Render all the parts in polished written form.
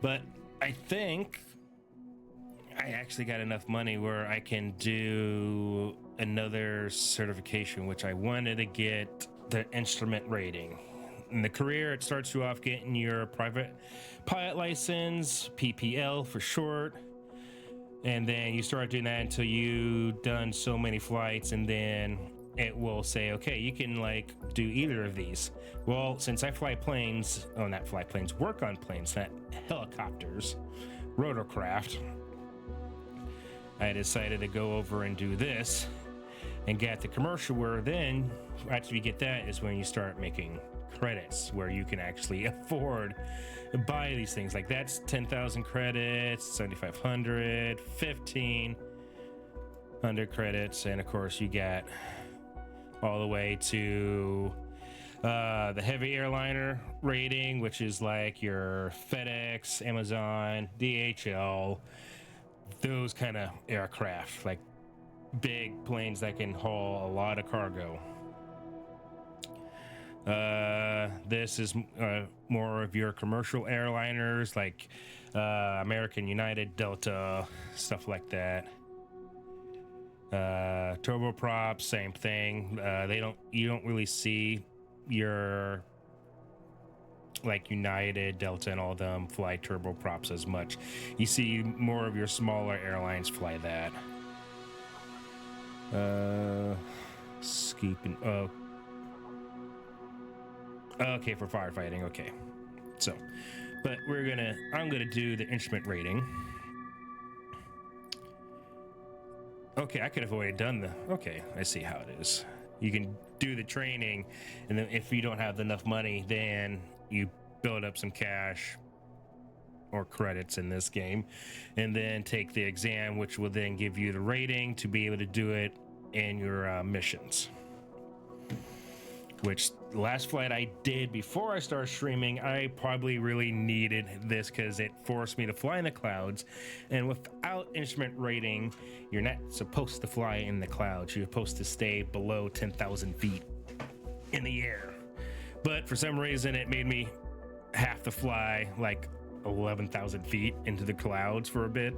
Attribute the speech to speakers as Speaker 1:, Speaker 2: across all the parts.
Speaker 1: But I think I actually got enough money where I can do another certification, which I wanted to get the instrument rating. In the career, it starts you off getting your private pilot license, PPL for short. And then you start doing that until you've done so many flights, and then it will say, okay, you can like do either of these. Well, since I fly planes, not fly planes, work on planes, not helicopters, rotorcraft, I decided to go over and do this and get the commercial, where then after you get that is when you start making credits, where you can actually afford to buy these things. Like that's 10,000 credits, 7,500, 1,500 credits, and of course you get all the way to the heavy airliner rating, which is like your FedEx, Amazon, DHL, those kind of aircraft, like big planes that can haul a lot of cargo. This is more of your commercial airliners, like American, United, Delta, stuff like that. Turboprops, same thing. You don't really see your like United, Delta, and all of them fly turboprops as much. You see more of your smaller airlines fly that. Scooping. Oh. Okay, for firefighting. Okay. So, but I'm gonna do the instrument rating. Okay, I could have already done okay, I see how it is. You can do the training, and then if you don't have enough money, then you build up some cash or credits in this game, and then take the exam, which will then give you the rating to be able to do it in your missions. Which the last flight I did before I started streaming, I probably really needed this because it forced me to fly in the clouds. And without instrument rating, you're not supposed to fly in the clouds. You're supposed to stay below 10,000 feet in the air. But for some reason, it made me have to fly like 11,000 feet into the clouds for a bit.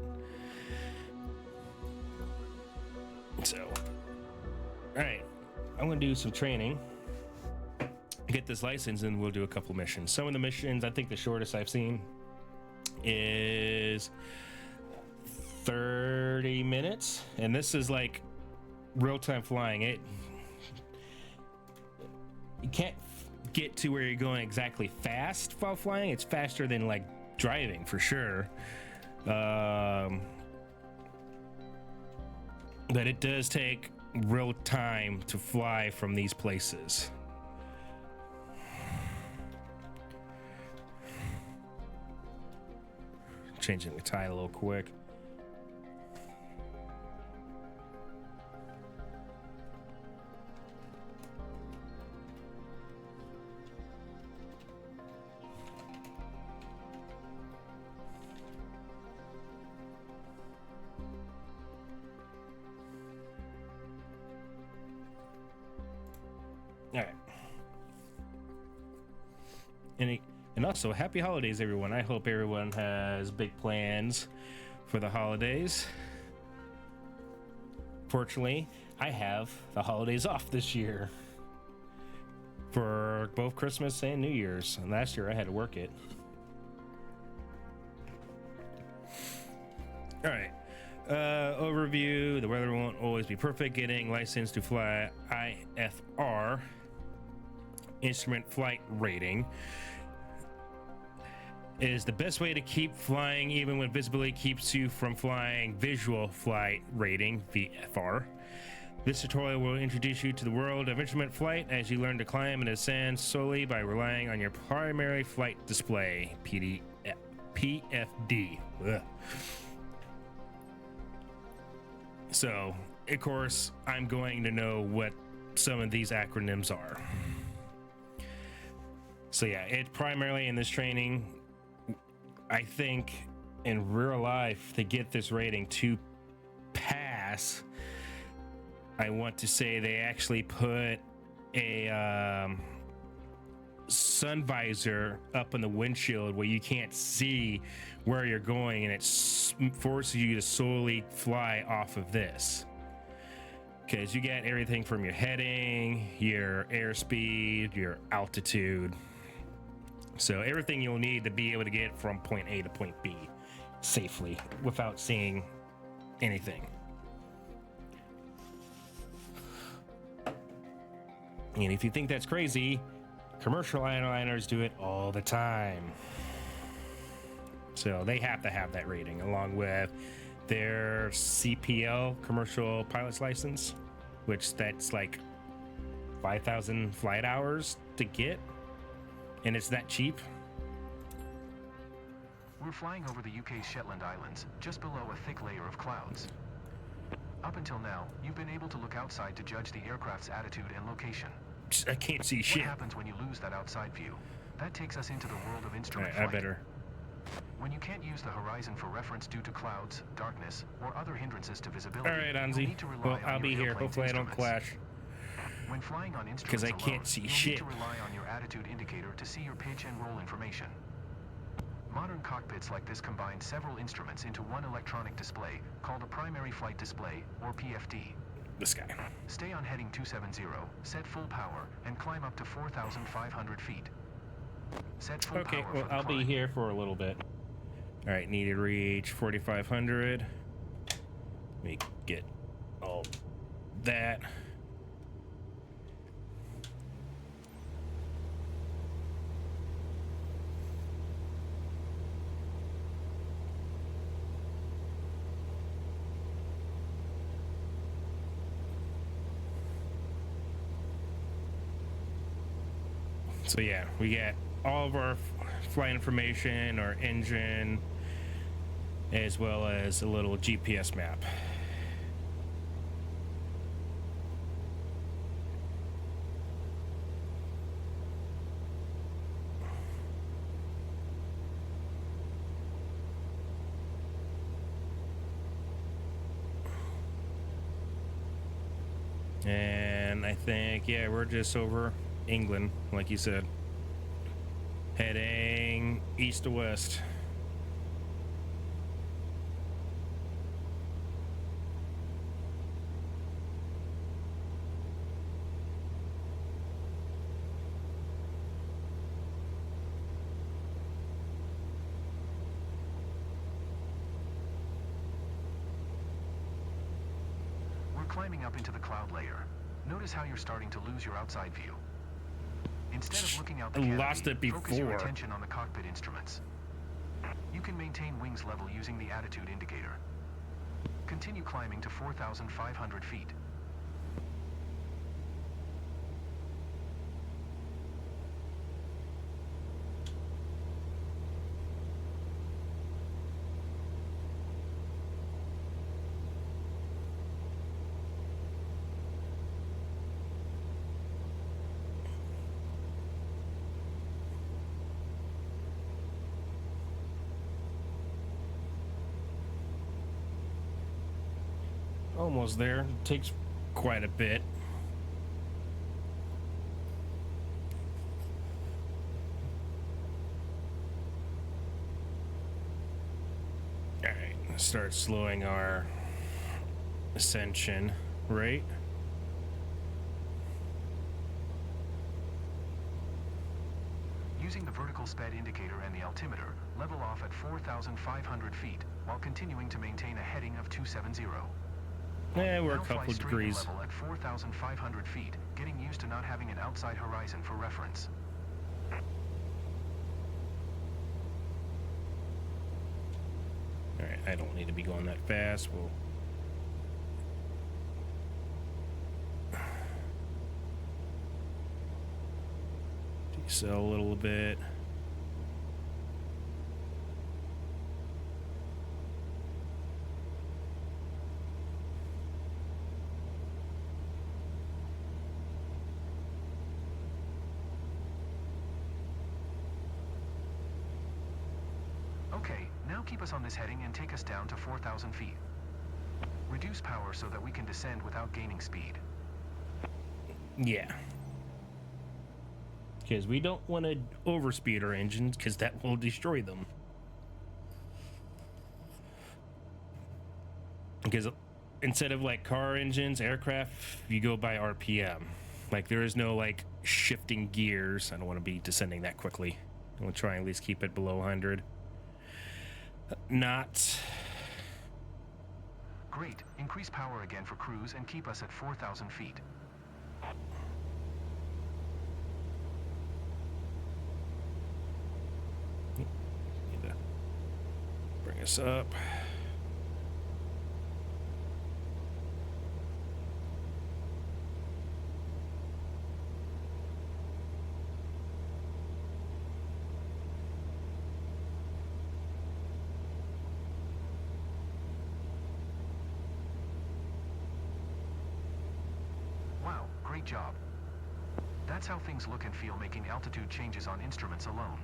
Speaker 1: So, all right, I'm gonna do some training, get this license, and we'll do a couple missions. Some of the missions, I think the shortest I've seen is 30 minutes, and this is like real-time flying. You can't get to where you're going exactly fast while flying. It's faster than like driving for sure, but it does take real time to fly from these places. Changing the tide a little quick. All right. And also, happy holidays, everyone. I hope everyone has big plans for the holidays. Fortunately, I have the holidays off this year for both Christmas and New Year's. And last year I had to work it. All right. Overview. The weather won't always be perfect. Getting licensed to fly IFR, instrument flight rating, is the best way to keep flying even when visibility keeps you from flying. Visual flight rating, VFR. This tutorial will introduce you to the world of instrument flight as you learn to climb and ascend solely by relying on your primary flight display, PFD. Ugh. So, of course, I'm going to know what some of these acronyms are. So yeah, it primarily in this training, I think in real life, to get this rating to pass, I want to say they actually put a sun visor up on the windshield where you can't see where you're going, and it forces you to solely fly off of this. Because you get everything from your heading, your airspeed, your altitude. So everything you'll need to be able to get from point A to point B safely without seeing anything. And if you think that's crazy, commercial airliners do it all the time. So they have to have that rating along with their CPL, commercial pilot's license, which that's like 5,000 flight hours to get. And it's that cheap.
Speaker 2: We're flying over the UK's Shetland Islands, just below a thick layer of clouds. Up until now, you've been able to look outside to judge the aircraft's attitude and location.
Speaker 1: I can't see shit.
Speaker 2: What happens when you lose that outside view? That takes us into the world of instrument
Speaker 1: All right,
Speaker 2: flight.
Speaker 1: I better.
Speaker 2: When you can't use the horizon for reference due to clouds, darkness, or other hindrances to visibility,
Speaker 1: All right,
Speaker 2: you'll
Speaker 1: Anzi.
Speaker 2: need to rely
Speaker 1: Well,
Speaker 2: on
Speaker 1: I'll
Speaker 2: your
Speaker 1: be here.
Speaker 2: airplane's
Speaker 1: Hopefully I don't
Speaker 2: instruments.
Speaker 1: clash.
Speaker 2: When flying on instruments
Speaker 1: Because I can't
Speaker 2: alone,
Speaker 1: see
Speaker 2: you'll
Speaker 1: shit.
Speaker 2: need to rely on your attitude indicator to see your pitch and roll information. Modern cockpits like this combine several instruments into one electronic display called a primary flight display, or PFD.
Speaker 1: This guy.
Speaker 2: Stay on heading 270, set full power, and climb up to 4,500 feet. Set full
Speaker 1: Okay,
Speaker 2: power
Speaker 1: well,
Speaker 2: for the
Speaker 1: I'll be
Speaker 2: climb.
Speaker 1: here for a little bit. All right, need to reach 4,500. Let me get all that. So yeah, we get all of our flight information, our engine, as well as a little GPS map. And I think, yeah, we're just over England, like you said. Heading east to west.
Speaker 2: We're climbing up into the cloud layer. Notice how you're starting to lose your outside view. Instead of looking out the
Speaker 1: I
Speaker 2: canopy,
Speaker 1: lost it
Speaker 2: focus your
Speaker 1: before.
Speaker 2: attention on the cockpit instruments. You can maintain wings level using the attitude indicator. Continue climbing to 4,500 feet.
Speaker 1: Almost there. Takes quite a bit. All right, let's start slowing our ascension rate.
Speaker 2: Using the vertical sped indicator and the altimeter, level off at 4,500 feet while continuing to maintain a heading of 270.
Speaker 1: Yeah, we're a
Speaker 2: Now fly
Speaker 1: couple
Speaker 2: straight
Speaker 1: degrees.
Speaker 2: and level at 4,500 feet, getting used to not having an outside horizon for reference.
Speaker 1: All right, I don't need to be going that fast. We'll decel a little bit.
Speaker 2: Okay, now keep us on this heading and take us down to 4,000 feet. Reduce power so that we can descend without gaining speed.
Speaker 1: Yeah. because we don't want to overspeed our engines because that will destroy them. Because instead of like car engines, aircraft, you go by RPM. Like there is no like shifting gears. I don't want to be descending that quickly. I want to try and at least keep it below 100 knots.
Speaker 2: Great. Increase power again for cruise and keep us at 4,000 feet.
Speaker 1: Need to bring us up.
Speaker 2: Wow, great job. That's how things look and feel making altitude changes on instruments alone.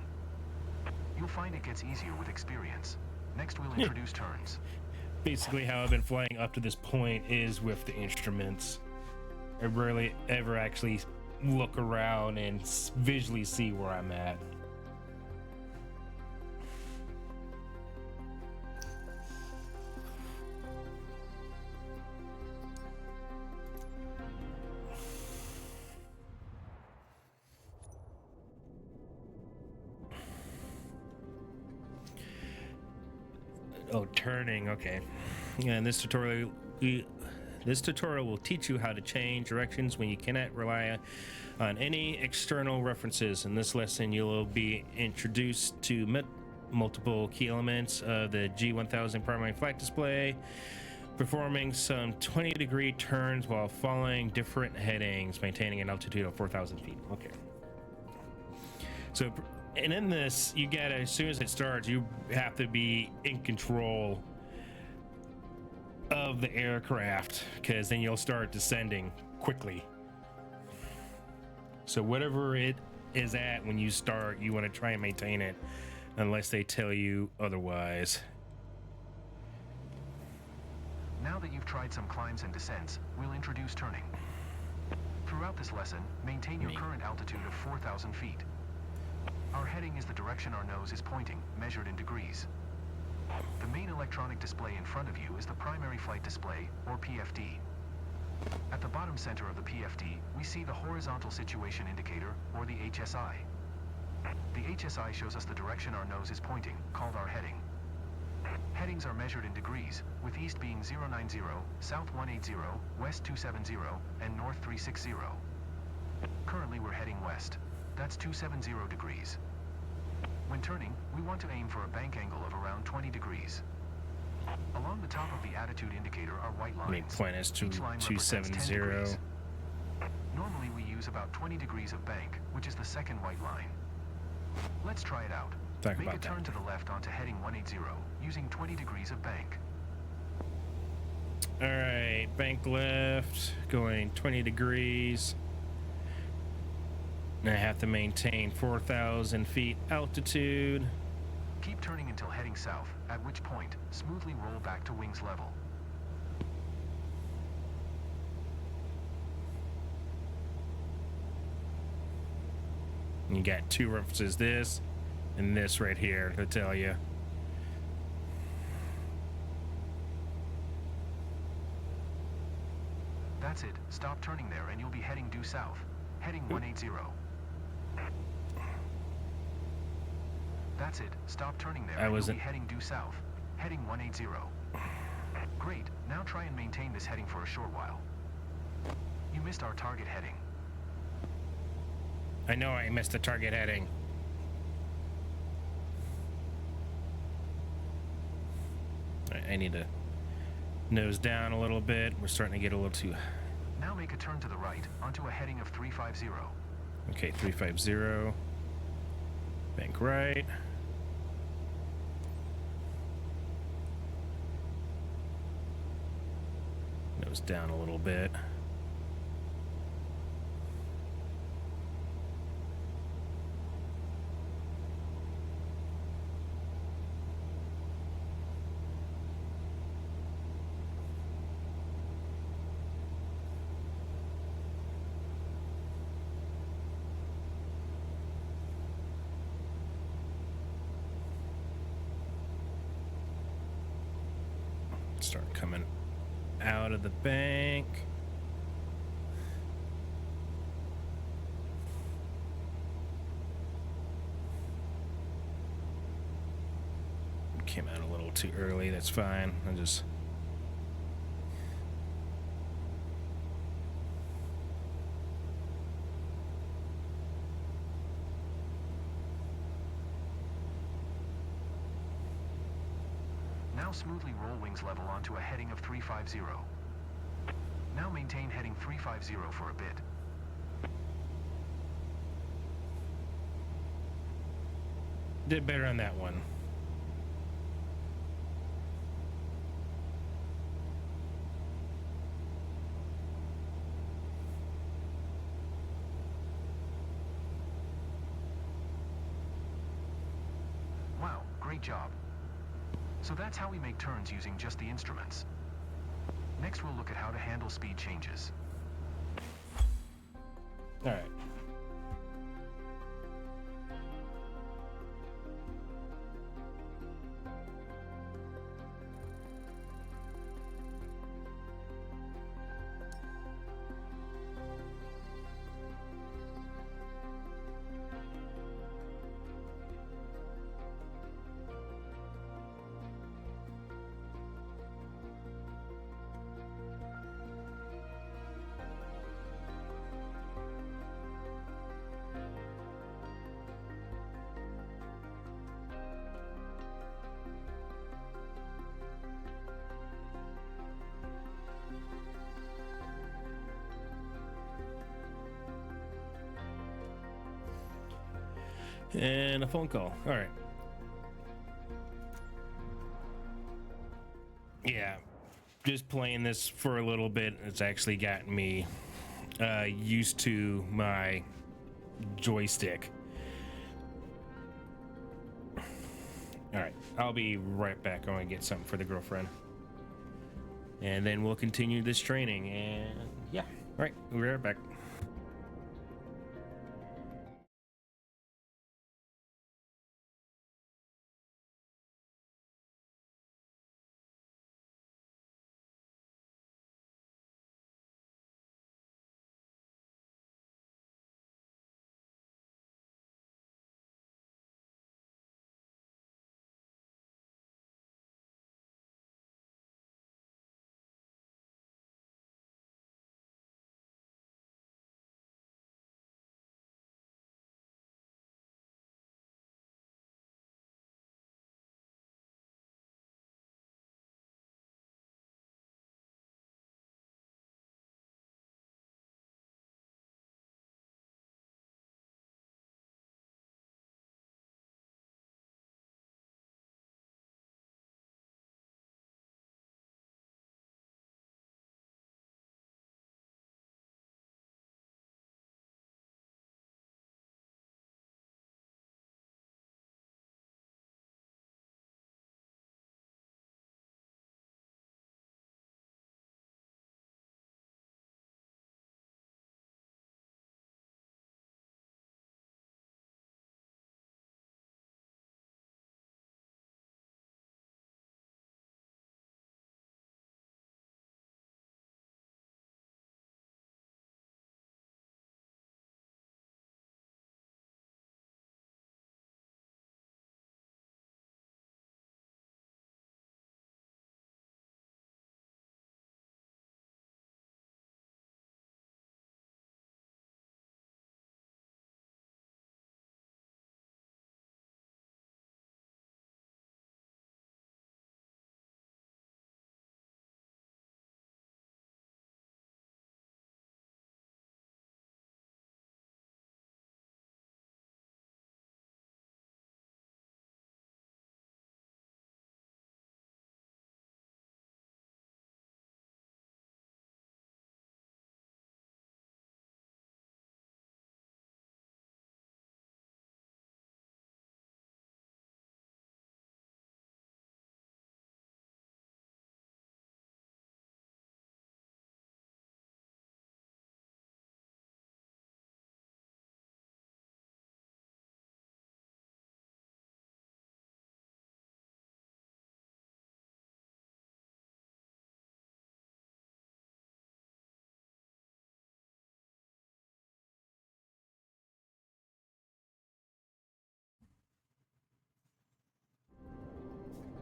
Speaker 2: You'll find it gets easier with experience. Next we'll introduce turns.
Speaker 1: Basically how I've been flying up to this point is with the instruments. I rarely ever actually look around and visually see where I'm at. Oh, turning, okay. Yeah, in this tutorial will teach you how to change directions when you cannot rely on any external references. In this lesson, you'll be introduced to multiple key elements of the G1000 primary flight display, performing some 20-degree turns while following different headings, maintaining an altitude of 4,000 feet. Okay. So, and in this, you gotta, as soon as it starts, you have to be in control of the aircraft, because then you'll start descending quickly. So whatever it is at when you start, you want to try and maintain it unless they tell you otherwise.
Speaker 2: Now that you've tried some climbs and descents, we'll introduce turning. Throughout this lesson, maintain your current altitude of 4,000 feet. Our heading is the direction our nose is pointing, measured in degrees. The main electronic display in front of you is the primary flight display, or PFD. At the bottom center of the PFD, we see the horizontal situation indicator, or the HSI. The HSI shows us the direction our nose is pointing, called our heading. Headings are measured in degrees, with east being 090, south 180, west 270, and north 360. Currently we're heading west. That's 270 degrees. When turning, we want to aim for a bank angle of around 20 degrees. Along the top of the attitude indicator are white lines.
Speaker 1: Point is
Speaker 2: Each line represents 10
Speaker 1: 270.
Speaker 2: degrees. Normally we use about 20 degrees of bank, which is the second white line. Let's try it out. Make a turn to the left onto heading 180, using 20 degrees of bank.
Speaker 1: All right, bank left, going 20 degrees. And I have to maintain 4,000 feet altitude.
Speaker 2: Keep turning until heading south, at which point, smoothly roll back to wings level.
Speaker 1: You got two references, this and this right here, to tell you.
Speaker 2: That's it. Stop turning there and you'll be heading due south. Heading 180. That's it. Stop turning there and you'll be heading due south. Heading 180. Great. Now try and maintain this heading for a short while. You missed our target heading.
Speaker 1: I know I missed the target heading. I need to nose down a little bit. We're starting to get a little too...
Speaker 2: Now make a turn to the right onto a heading of 350.
Speaker 1: Okay, 350. Bank right. Nose down a little bit. start coming out of the bank. Came out a little too early. That's fine. I'll just...
Speaker 2: Now smoothly roll wings level onto a heading of 350. Now maintain heading 350 for a bit.
Speaker 1: Did better on that one.
Speaker 2: Wow, great job. So that's how we make turns using just the instruments. Next we'll look at how to handle speed changes.
Speaker 1: All right. And a phone call. All right. Yeah, just playing this for a little bit, it's actually gotten me used to my joystick. All right, I'll be right back. I'm gonna get something for the girlfriend, and then we'll continue this training. And yeah, all right, we'll be right back.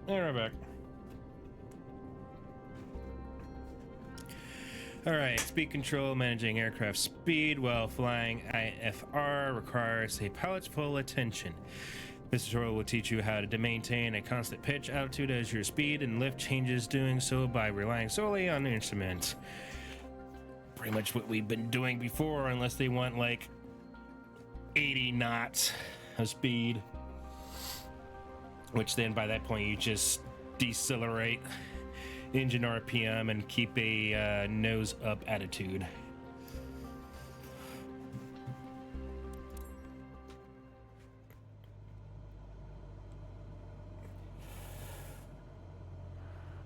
Speaker 1: And we're back. Alright, speed control. Managing aircraft speed while flying IFR requires a pilot's full attention. This tutorial will teach you how to maintain a constant pitch altitude as your speed and lift changes, doing so by relying solely on the instrument. Pretty much what we've been doing before, unless they want like 80 knots of speed, which then by that point you just decelerate engine RPM and keep a nose up attitude.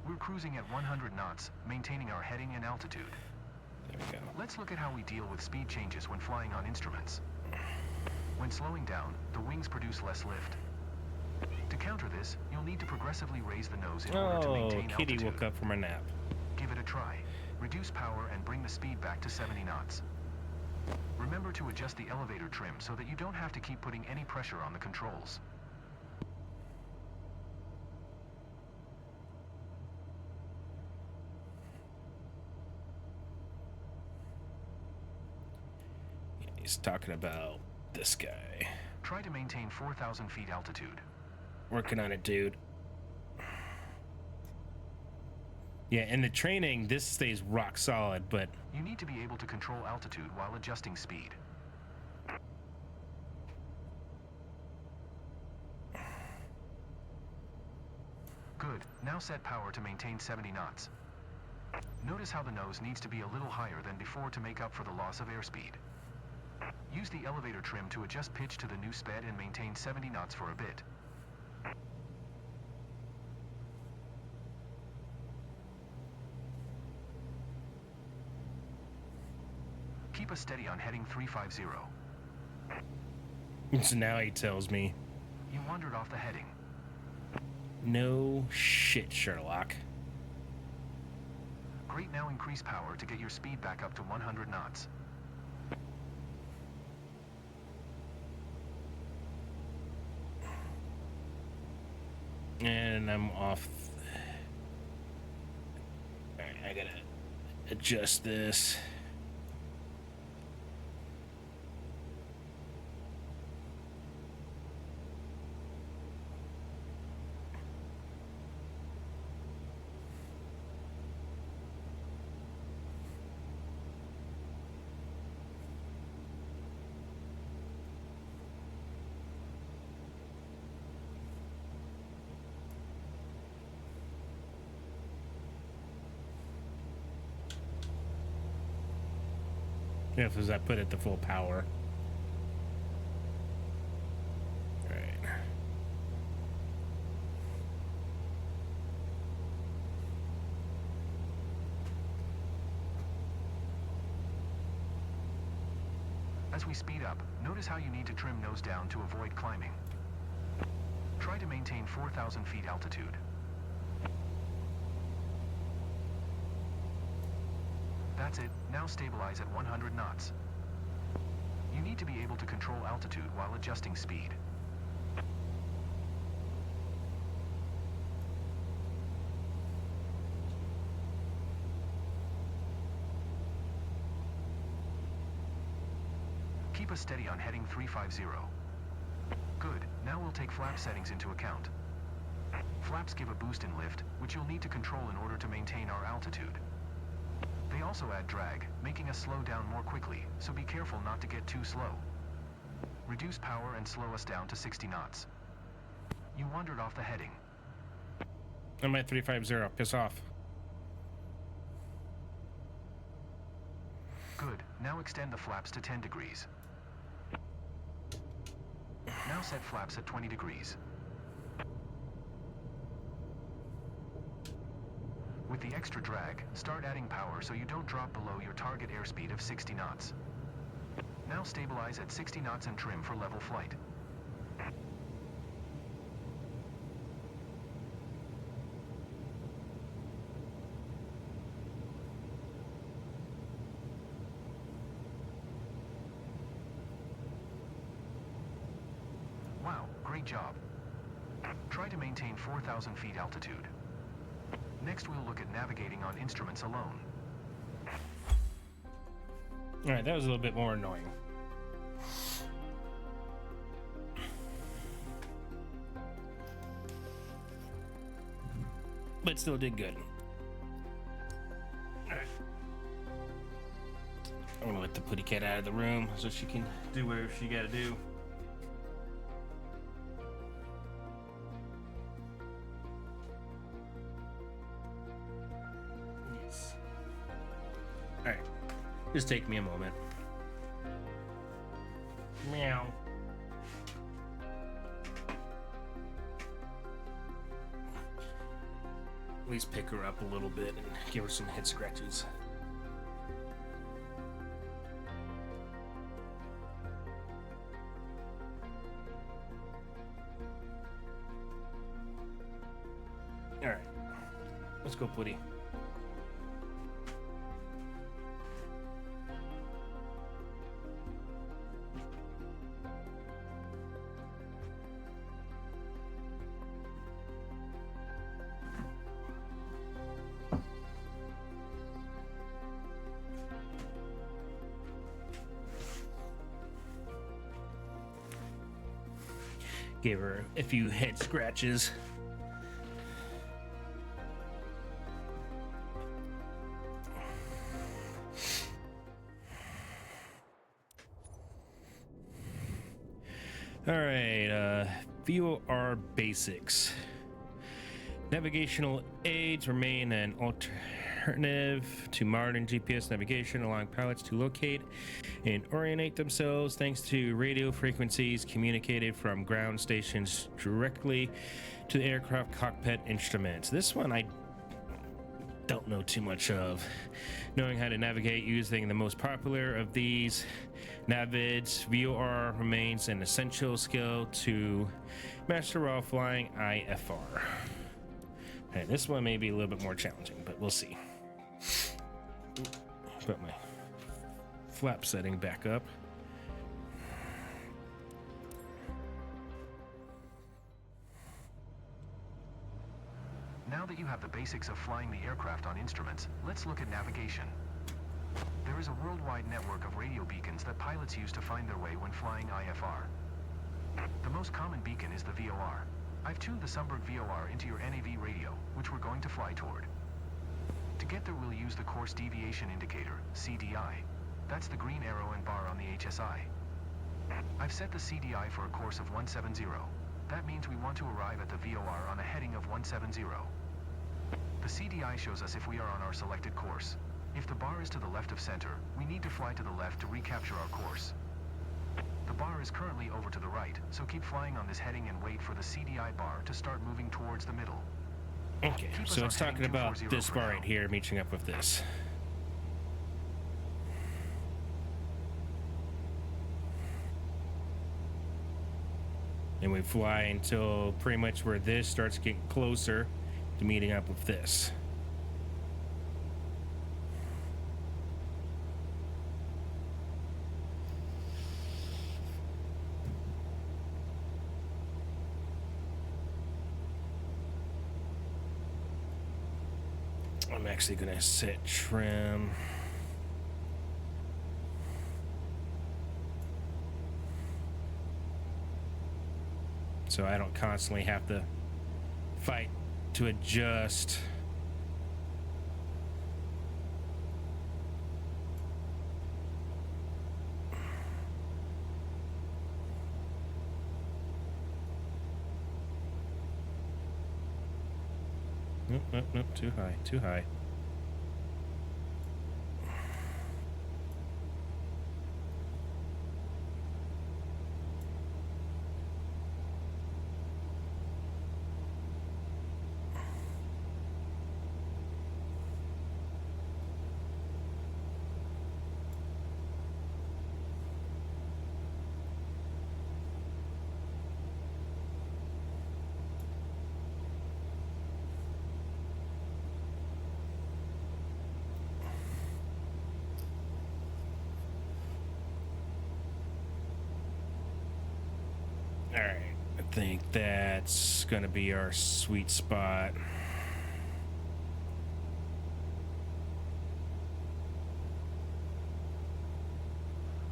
Speaker 2: We're cruising at 100 knots, maintaining our heading and altitude.
Speaker 1: There we go.
Speaker 2: Let's look at how we deal with speed changes when flying on instruments. When slowing down, the wings produce less lift. To counter this, you'll need to progressively raise the nose in order to maintain
Speaker 1: Kitty
Speaker 2: altitude.
Speaker 1: woke up from her nap.
Speaker 2: Give it a try. Reduce power and bring the speed back to 70 knots. Remember to adjust the elevator trim so that you don't have to keep putting any pressure on the controls.
Speaker 1: He's talking about this guy.
Speaker 2: Try to maintain 4,000 feet altitude.
Speaker 1: Working on it, dude. Yeah, in the training, this stays rock solid, but
Speaker 2: You need to be able to control altitude while adjusting speed. Good. Now set power to maintain 70 knots. Notice how the nose needs to be a little higher than before to make up for the loss of airspeed. Use the elevator trim to adjust pitch to the new sped and maintain 70 knots for a bit. Keep us steady on heading 350.
Speaker 1: so now he tells me,
Speaker 2: You wandered off the heading.
Speaker 1: no shit, Sherlock.
Speaker 2: Great, now increase power to get your speed back up to 100 knots.
Speaker 1: And I'm off. Alright, I gotta adjust this. If as I put it to full power. Alright.
Speaker 2: As we speed up, notice how you need to trim nose down to avoid climbing. Try to maintain 4,000 feet altitude. That's it. Now stabilize at 100 knots. You need to be able to control altitude while adjusting speed. Keep us steady on heading 350. Good. Now we'll take flap settings into account. Flaps give a boost in lift, which you'll need to control in order to maintain our altitude. They also add drag, making us slow down more quickly, so be careful not to get too slow. Reduce power and slow us down to 60 knots. You wandered off the heading.
Speaker 1: I'm at 350. Piss off.
Speaker 2: Good. Now extend the flaps to 10 degrees. Now set flaps at 20 degrees. With the extra drag, start adding power so you don't drop below your target airspeed of 60 knots. Now stabilize at 60 knots and trim for level flight. Wow, great job. Try to maintain 4,000 feet altitude. Next, we'll look at navigating on instruments alone.
Speaker 1: All right, that was a little bit more annoying. But still did good. All right. I'm gonna let the putty cat out of the room so she can do whatever she gotta do. Yes. All right. Just take me a moment. Meow. At least pick her up a little bit and give her some head scratches. All right, let's go, Putty. Gave her a few head scratches. All right, VOR basics. Navigational aids remain an alternative to modern GPS navigation, allowing pilots to locate and orientate themselves thanks to radio frequencies communicated from ground stations directly to the aircraft cockpit instruments. This one I don't know too much of. Knowing how to navigate using the most popular of these navids, VOR remains an essential skill to master while flying IFR. Okay, this one may be a little bit more challenging, but we'll see. Put my flap setting back up.
Speaker 2: Now that you have the basics of flying the aircraft on instruments, let's look at navigation. There is a worldwide network of radio beacons that pilots use to find their way when flying IFR. The most common beacon is the VOR. I've tuned the Sunberg VOR into your NAV radio, which we're going to fly toward. To get there, we'll use the course deviation indicator, CDI. That's the green arrow and bar on the HSI. I've set the CDI for a course of 170. That means we want to arrive at the VOR on a heading of 170. The CDI shows us if we are on our selected course. If the bar is to the left of center, we need to fly to the left to recapture our course. The bar is currently over to the right, so keep flying on this heading and wait for the CDI bar to start moving towards the middle.
Speaker 1: Okay, so it's talking about this bar right here meeting up with this. And we fly until pretty much where this starts getting closer to meeting up with this. I'm actually gonna set trim. So I don't constantly have to fight to adjust. Nope, too high, too high. All right, think that's gonna be our sweet spot.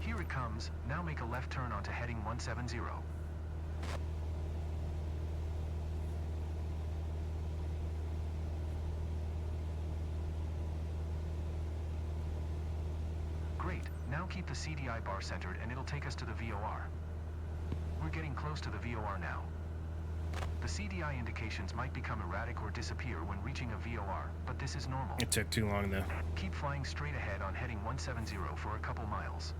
Speaker 2: Here it comes. Now make a left turn onto heading 170. Great. Now keep the CDI bar centered and it'll take us to the VOR. We're getting close to the VOR now. The CDI indications might become erratic or disappear when reaching a VOR, but this is normal.
Speaker 1: It took too long though.
Speaker 2: Keep flying straight ahead on heading 170 for a couple miles.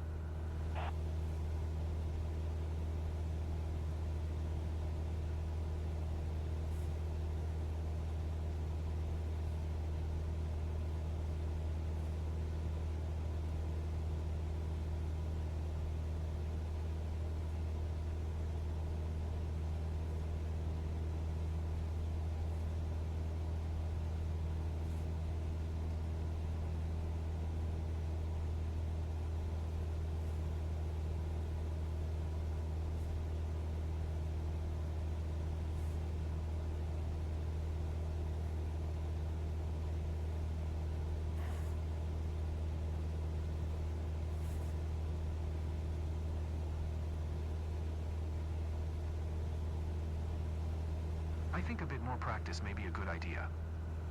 Speaker 2: I think a bit more practice may be a good idea.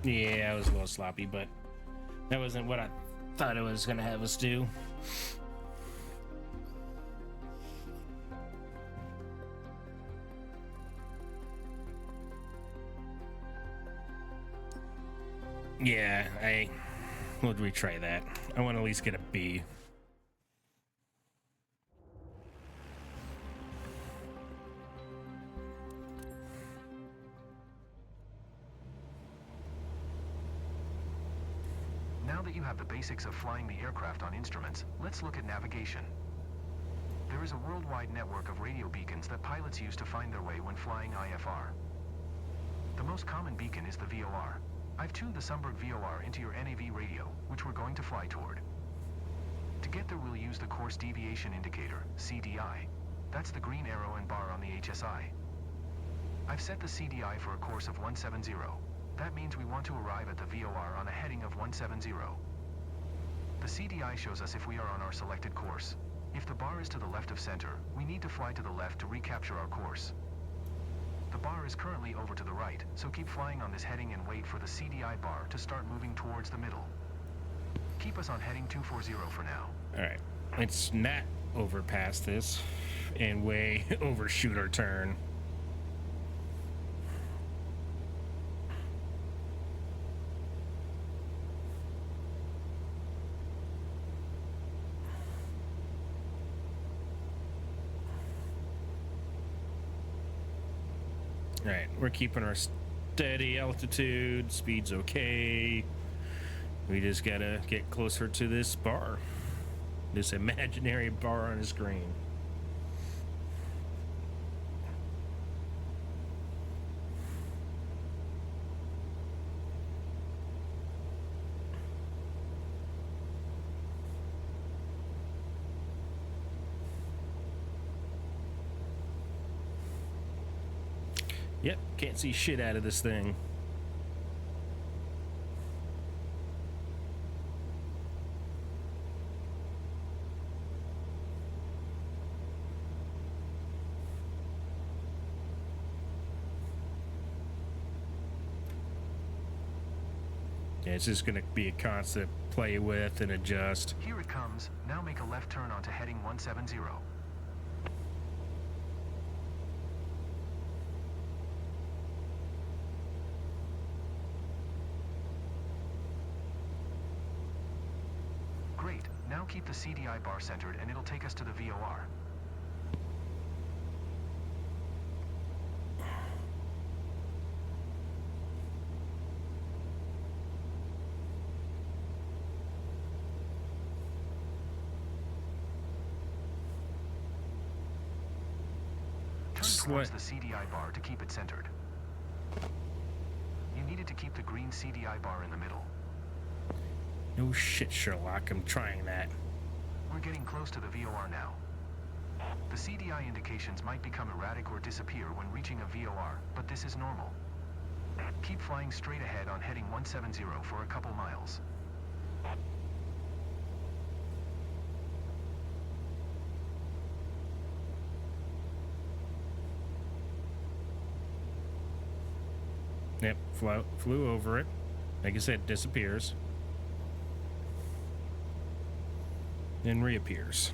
Speaker 1: Yeah, I was a little sloppy, but that wasn't what I thought it was gonna have us do. Yeah, I would retry that. I want to at least get a B.
Speaker 2: Now that you have the basics of flying the aircraft on instruments, let's look at navigation. There is a worldwide network of radio beacons that pilots use to find their way when flying IFR. The most common beacon is the VOR. I've tuned the Sunberg VOR into your NAV radio, which we're going to fly toward. To get there, we'll use the course deviation indicator, CDI. That's the green arrow and bar on the HSI. I've set the CDI for a course of 170. That means we want to arrive at the VOR on a heading of 170. The CDI shows us if we are on our selected course. If the bar is to the left of center, we need to fly to the left to recapture our course. The bar is currently over to the right, so keep flying on this heading and wait for the CDI bar to start moving towards the middle. Keep us on heading 240 for now.
Speaker 1: Alright, let's not overpass this and way overshoot our turn. Alright, we're keeping our steady altitude, speed's okay. We just gotta get closer to this bar. This imaginary bar on the screen. Yep, can't see shit out of this thing. Yeah, it's just gonna be a constant play with and adjust.
Speaker 2: Here it comes. Now make a left turn onto heading 170. Great. Now keep the CDI bar centered and it'll take us to the VOR. Turn towards the CDI bar to keep it centered. You needed to keep the green CDI bar in the middle.
Speaker 1: No shit, Sherlock. I'm trying that.
Speaker 2: We're getting close to the VOR now. The CDI indications might become erratic or disappear when reaching a VOR, but this is normal. Keep flying straight ahead on heading 170 for a couple miles.
Speaker 1: Yep, flew over it. Like I said, disappears. Then reappears.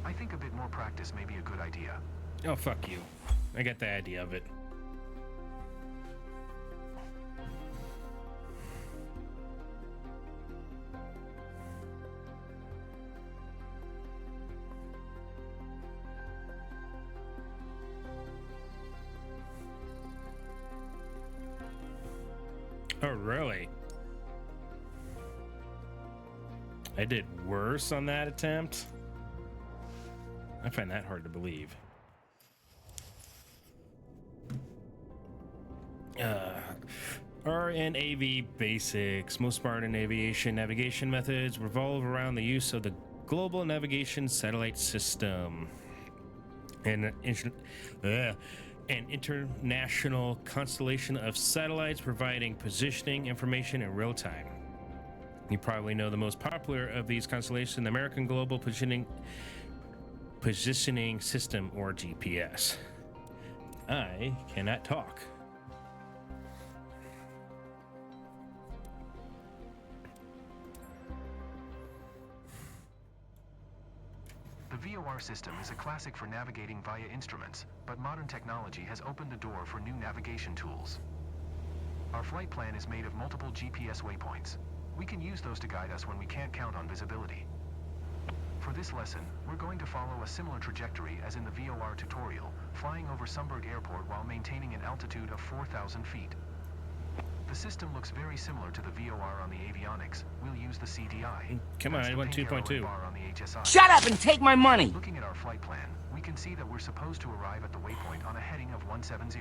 Speaker 2: I think a bit more practice may be a good idea.
Speaker 1: Oh, fuck you. I got the idea of it. Oh, really? I did worse on that attempt? I find that hard to believe. RNAV basics. Most modern aviation navigation methods revolve around the use of the Global Navigation Satellite System and an international constellation of satellites providing positioning information in real time. You probably know the most popular of these constellations, the American Global Positioning System, or GPS. I cannot talk.
Speaker 2: The VOR system is a classic for navigating via instruments, but modern technology has opened the door for new navigation tools. Our flight plan is made of multiple GPS waypoints. We can use those to guide us when we can't count on visibility. For this lesson, we're going to follow a similar trajectory as in the VOR tutorial, flying over Sumburg Airport while maintaining an altitude of 4,000 feet. The system looks very similar to the VOR on the avionics. We'll use the CDI.
Speaker 1: Come on, I want 2.2.
Speaker 3: Shut up and take my money!
Speaker 2: Looking at our flight plan, we can see that we're supposed to arrive at the waypoint on a heading of 170.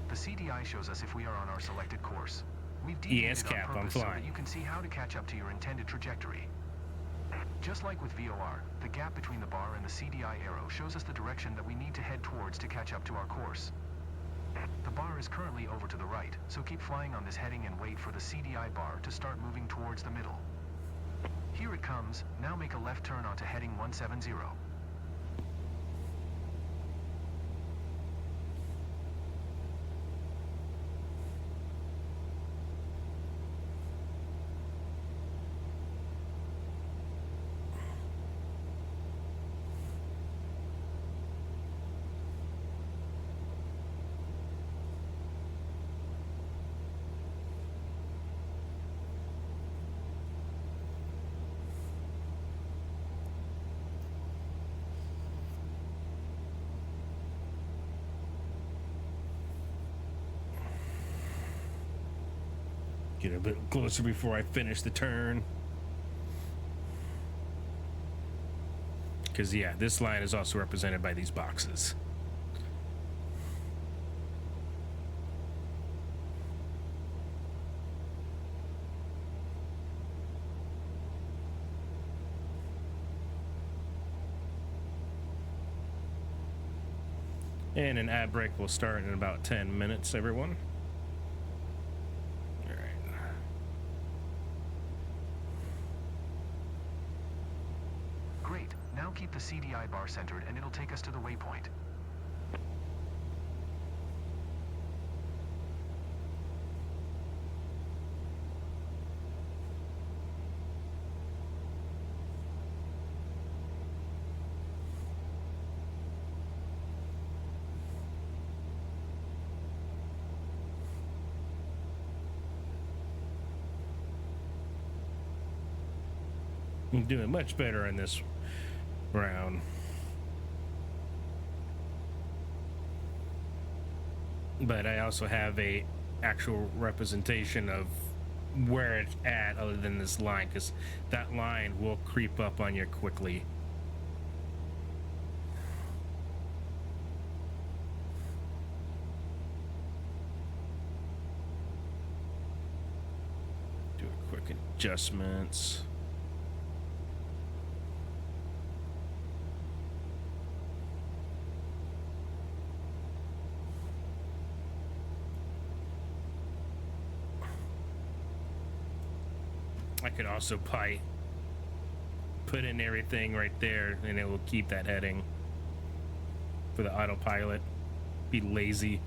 Speaker 2: The CDI shows us if we are on our selected course. We've deviated
Speaker 1: Cap,
Speaker 2: on
Speaker 1: I'm
Speaker 2: purpose so
Speaker 1: flying.
Speaker 2: that you can see how to catch up to your intended trajectory. Just like with VOR, the gap between the bar and the CDI arrow shows us the direction that we need to head towards to catch up to our course. The bar is currently over to the right, so keep flying on this heading and wait for the CDI bar to start moving towards the middle. Here it comes. Now make a left turn onto heading 170.
Speaker 1: Get a bit closer before I finish the turn. Because, yeah, this line is also represented by these boxes. And an ad break will start in about 10 minutes, everyone. All right.
Speaker 2: Great. Now keep the CDI bar centered and it'll take us to the waypoint.
Speaker 1: I'm doing much better in this round. But I also have a actual representation of where it's at other than this line, because that line will creep up on you quickly. Do a quick adjustments. I could also put in everything right there, and it will keep that heading for the autopilot. Be lazy.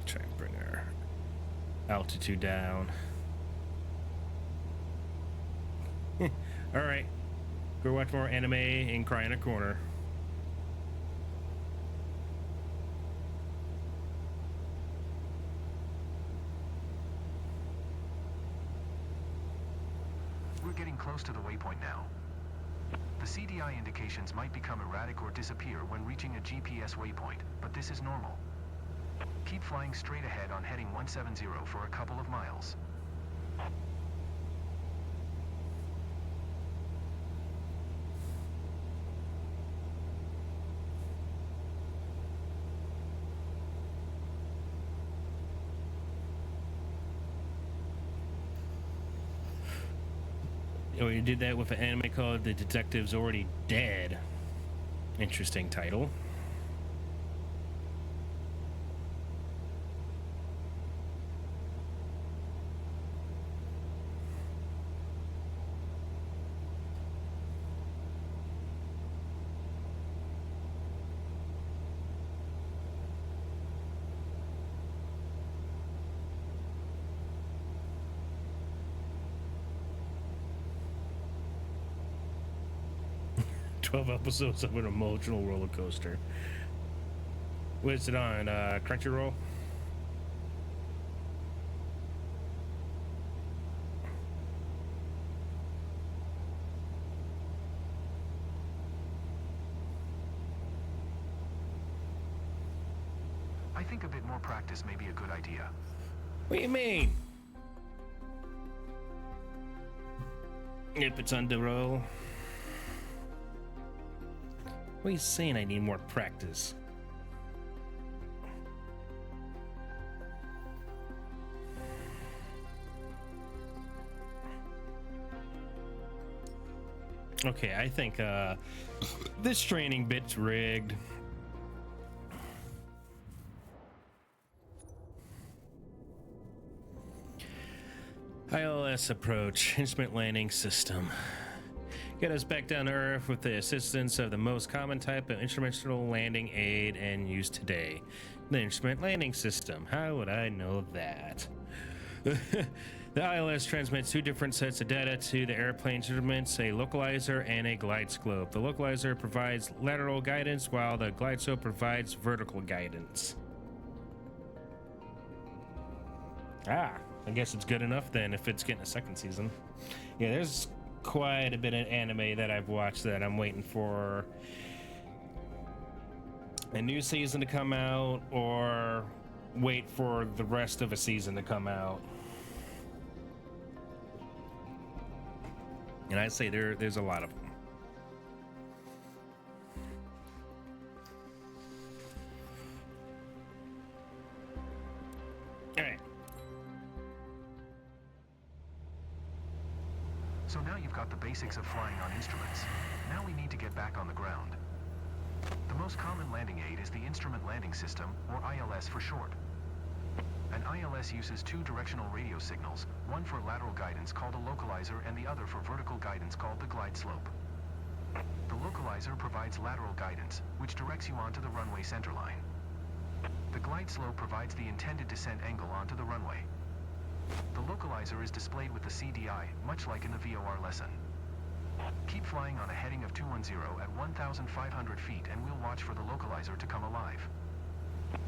Speaker 1: Try and bring our altitude down. All right, go watch more anime and cry in a corner.
Speaker 2: We're getting close to the waypoint now. The CDI indications might become erratic or disappear when reaching a GPS waypoint, but this is normal. Keep flying straight ahead on heading 170 for a couple of miles.
Speaker 1: Oh, you did that with an anime called The Detective's Already Dead. Interesting title. Episodes of an emotional roller coaster. What is it on? Crunchyroll?
Speaker 2: I think a bit more practice may be a good idea.
Speaker 1: What do you mean? If it's on the roll. What are you saying? I need more practice. Okay, I think this training bit's rigged. ILS approach, instrument landing system. Get us back down to Earth with the assistance of the most common type of instrumental landing aid and used today, the instrument landing system. How would I know that? The ILS transmits two different sets of data to the airplane instruments, a localizer and a glide slope. The localizer provides lateral guidance while the glide slope provides vertical guidance. Ah, I guess it's good enough then if it's getting a second season. Yeah, there's quite a bit of anime that I've watched that I'm waiting for a new season to come out or wait for the rest of a season to come out. And I'd say there's a lot of them. All right.
Speaker 2: So now you've got the basics of flying on instruments. Now we need to get back on the ground. The most common landing aid is the Instrument Landing System, or ILS for short. An ILS uses two directional radio signals, one for lateral guidance called a localizer and the other for vertical guidance called the glide slope. The localizer provides lateral guidance, which directs you onto the runway centerline. The glide slope provides the intended descent angle onto the runway. The localizer is displayed with the CDI, much like in the VOR lesson. Keep flying on a heading of 210 at 1,500 feet and we'll watch for the localizer to come alive.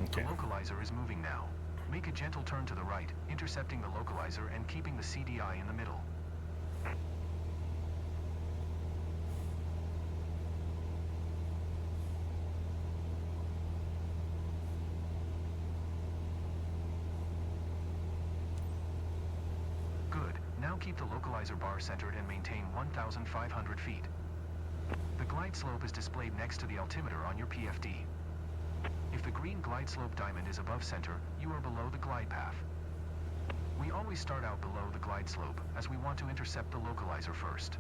Speaker 1: Okay.
Speaker 2: The localizer is moving now. Make a gentle turn to the right, intercepting the localizer and keeping the CDI in the middle. Good. Now keep the localizer bar centered and maintain 1,500 feet. The glide slope is displayed next to the altimeter on your PFD. If the green glide slope diamond is above center, you are below the glide path. We always start out below the glide slope, as we want to intercept the localizer first.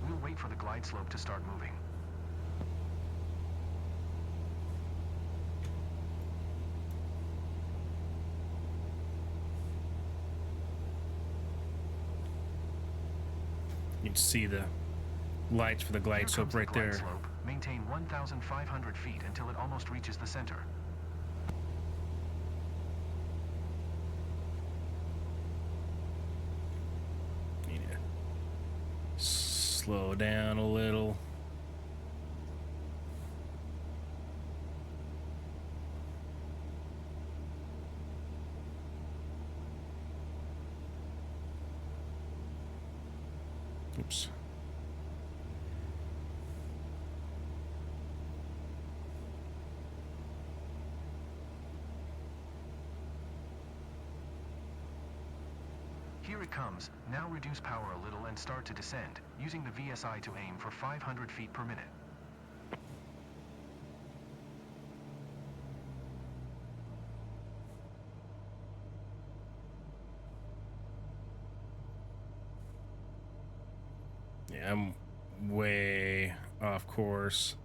Speaker 2: We'll wait for the glide slope to start moving.
Speaker 1: You can see the lights for the glide slope right there.
Speaker 2: Slope. Maintain 1,500 feet until it almost reaches the center.
Speaker 1: Need to slow down a little. Oops.
Speaker 2: Here it comes. Now reduce power a little and start to descend, using the VSI to aim for 500 feet per minute.
Speaker 1: Yeah, I'm way off course.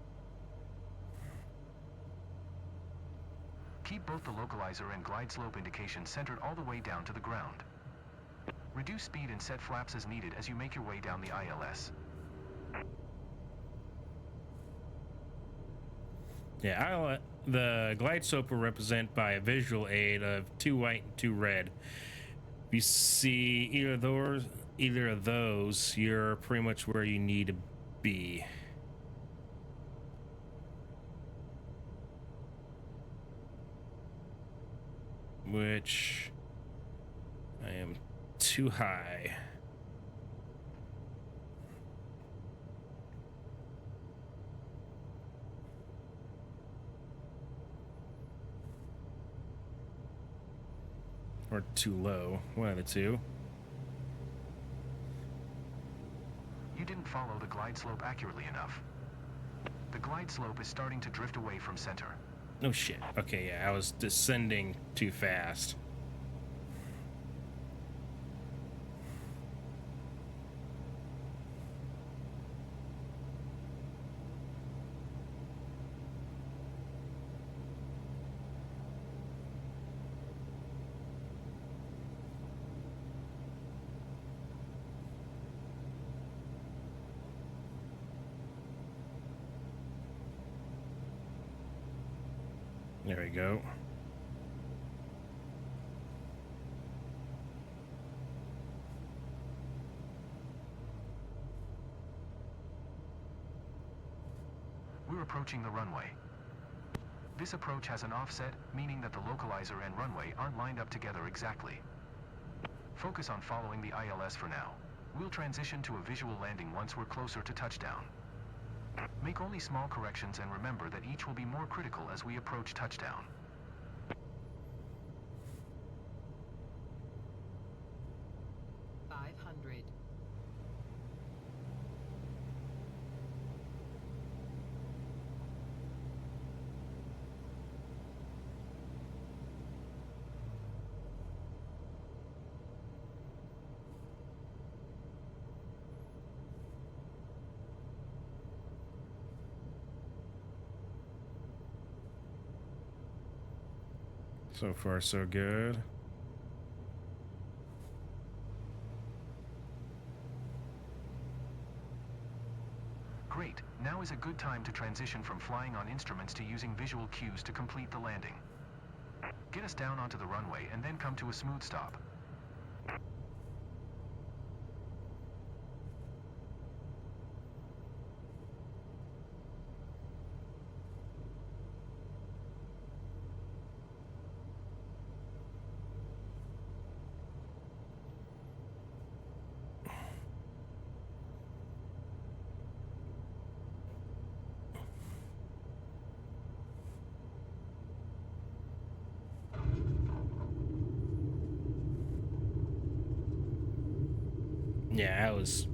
Speaker 2: Keep both the localizer and glide slope indications centered all the way down to the ground. Reduce speed and set flaps as needed as you make your way down the ILS.
Speaker 1: Yeah, the glide slope will represent by a visual aid of 2 white and 2 red. If you see either of those, you're pretty much where you need to be. Which I am too high. Or too low, one of the two.
Speaker 2: You didn't follow the glide slope accurately enough. The glide slope is starting to drift away from center.
Speaker 1: Oh shit. Okay, yeah, I was descending too fast. There we go.
Speaker 2: We're approaching the runway. This approach has an offset, meaning that the localizer and runway aren't lined up together exactly. Focus on following the ILS for now. We'll transition to a visual landing once we're closer to touchdown. Make only small corrections and remember that each will be more critical as we approach touchdown.
Speaker 1: So far, so good.
Speaker 2: Great. Now is a good time to transition from flying on instruments to using visual cues to complete the landing. Get us down onto the runway and then come to a smooth stop.
Speaker 1: Yeah, I was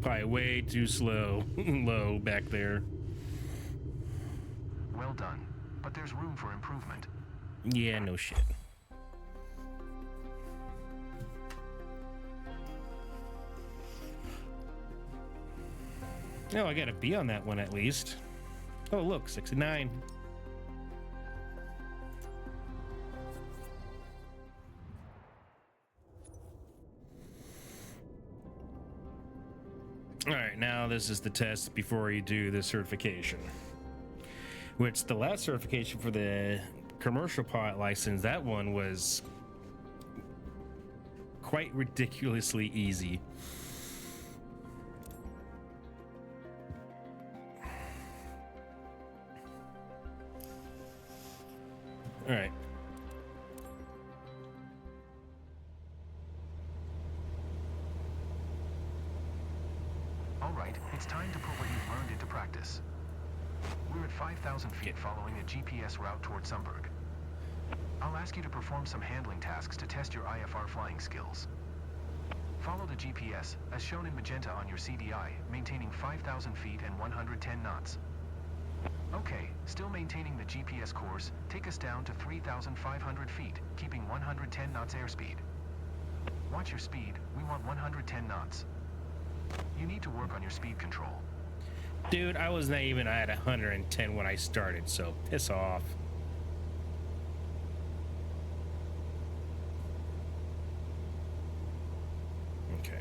Speaker 1: probably way too low back there.
Speaker 2: Well done, but there's room for improvement.
Speaker 1: Yeah, no shit. Oh, I got a B on that one at least. Oh, look, 69. All right, now this is the test before you do the certification. Which the last certification for the commercial pilot license, that one was quite ridiculously easy. All right.
Speaker 2: All right, it's time to put what you've learned into practice. We're at 5,000 feet following a GPS route toward Sunberg. I'll ask you to perform some handling tasks to test your IFR flying skills. Follow the GPS, as shown in magenta on your CDI, maintaining 5,000 feet and 110 knots. Okay, still maintaining the GPS course, take us down to 3,500 feet, keeping 110 knots airspeed. Watch your speed, we want 110 knots. You need to work on your speed control.
Speaker 1: Dude, I was not even at 110 when I started, so piss off. Okay.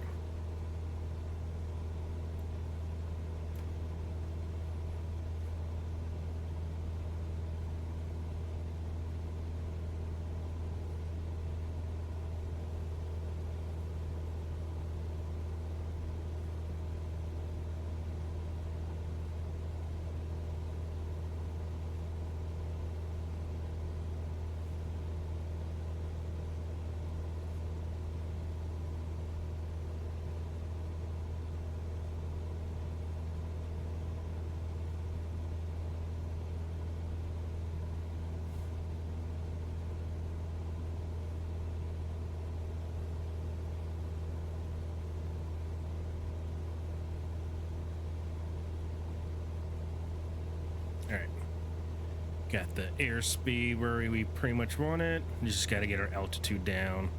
Speaker 1: All right. Got the airspeed where we pretty much want it. We just got to get our altitude down.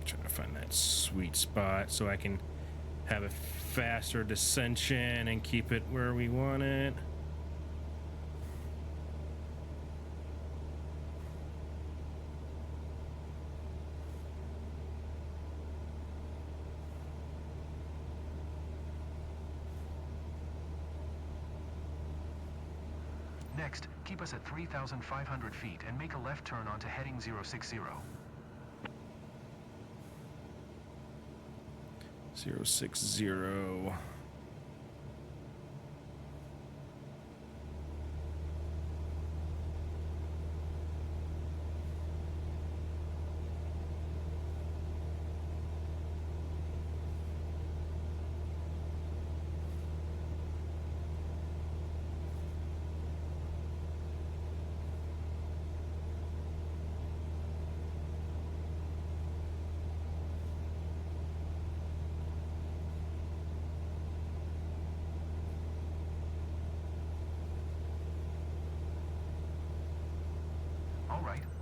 Speaker 1: Trying to find that sweet spot so I can have a faster descension and keep it where we want it.
Speaker 2: Next, keep us at 3,500 feet and make a left turn onto heading 060.
Speaker 1: 060.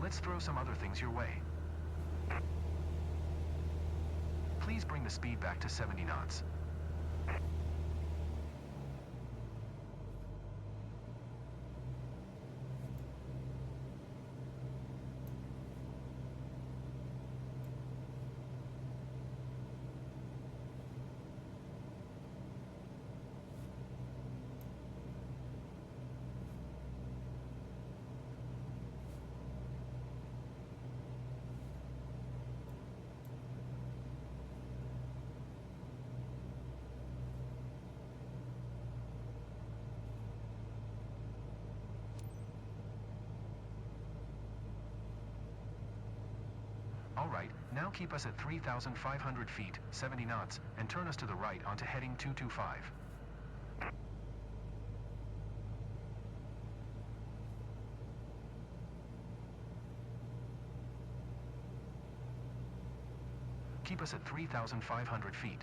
Speaker 2: let's throw some other things your way. Please bring the speed back to 70 knots. Alright, now keep us at 3,500 feet, 70 knots, and turn us to the right onto heading 225. Keep us at 3,500 feet.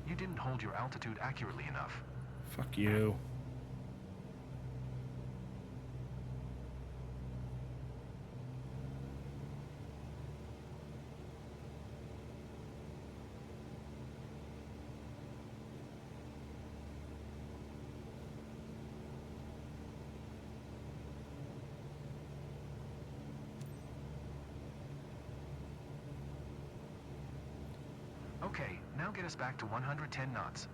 Speaker 2: You didn't hold your altitude accurately enough.
Speaker 1: Fuck you.
Speaker 2: Okay, now get us back to 110 knots.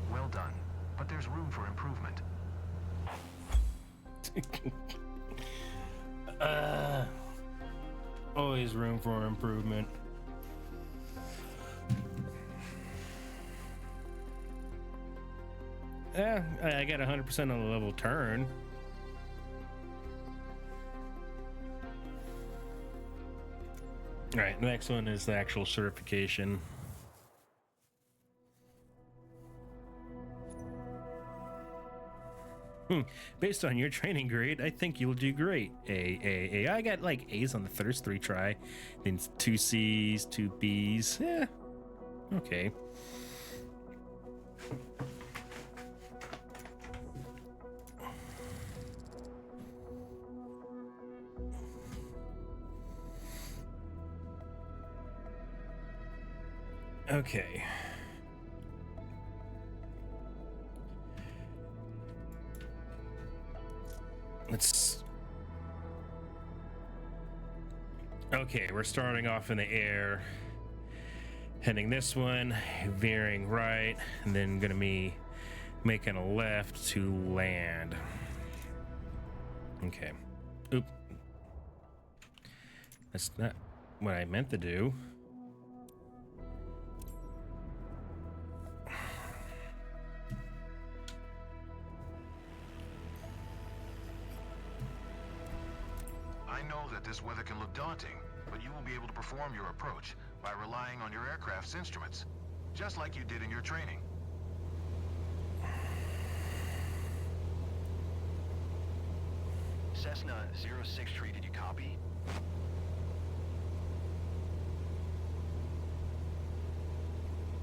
Speaker 2: Well done, but there's room for improvement.
Speaker 1: Always room for improvement. Yeah, I got 100% on the level turn. All right, the next one is the actual certification. Based on your training grade, I think you'll do great. A. I got like A's on the first 3 try, then 2 C's, 2 B's. Yeah, okay. Okay. Okay, we're starting off in the air, heading this one, veering right, and then gonna be making a left to land. Okay. Oop. That's not what I meant to do.
Speaker 2: I know that this weather can look daunting, but you will be able to perform your approach by relying on your aircraft's instruments, just like you did in your training.
Speaker 4: Cessna 06 did you copy?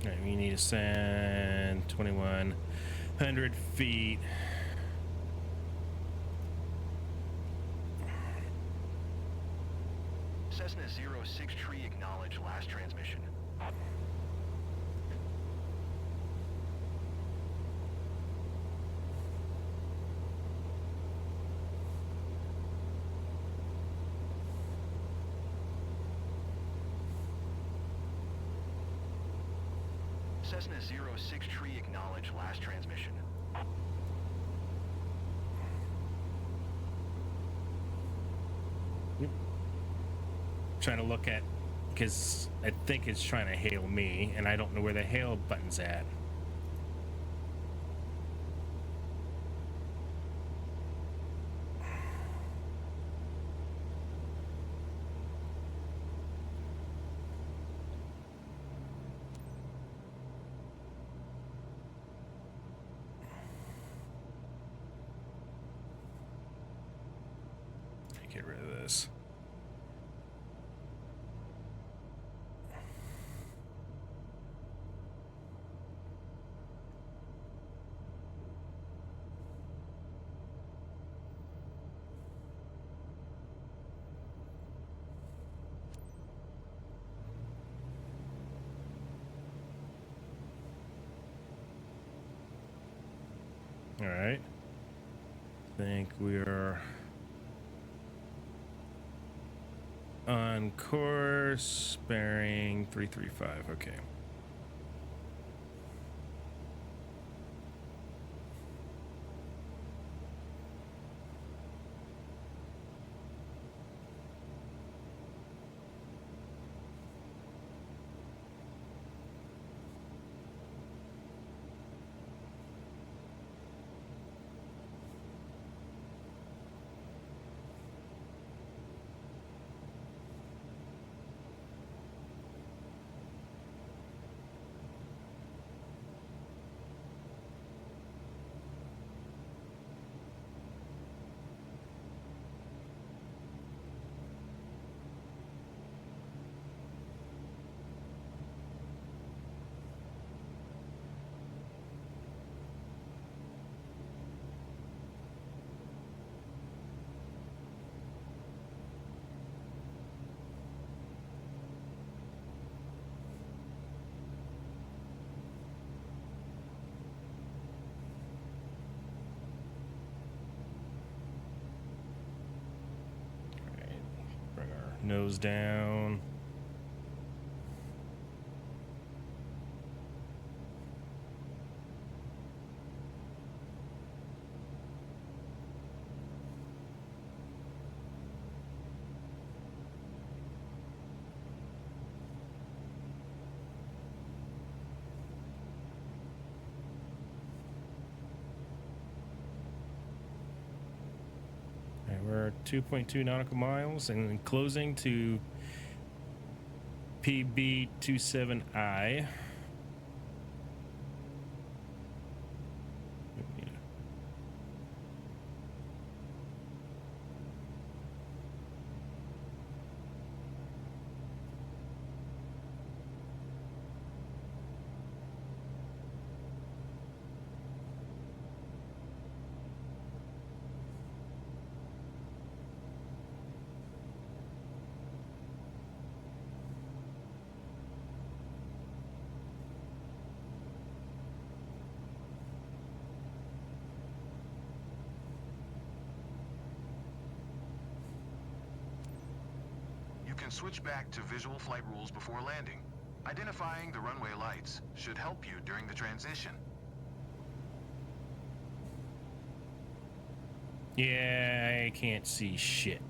Speaker 1: All right, we need to send 2,100 feet.
Speaker 4: Cessna 06 acknowledge last transmission. Cessna 06 tree acknowledge last transmission.
Speaker 1: Trying to look at, because I think it's trying to hail me, and I don't know where the hail button's at. Get rid of this. All right. I think we're on course, bearing 335. Okay. Bring our nose down. We're 2.2 nautical miles and closing to PB27I.
Speaker 2: You can switch back to visual flight rules before landing. Identifying the runway lights should help you during the transition.
Speaker 1: Yeah, I can't see shit.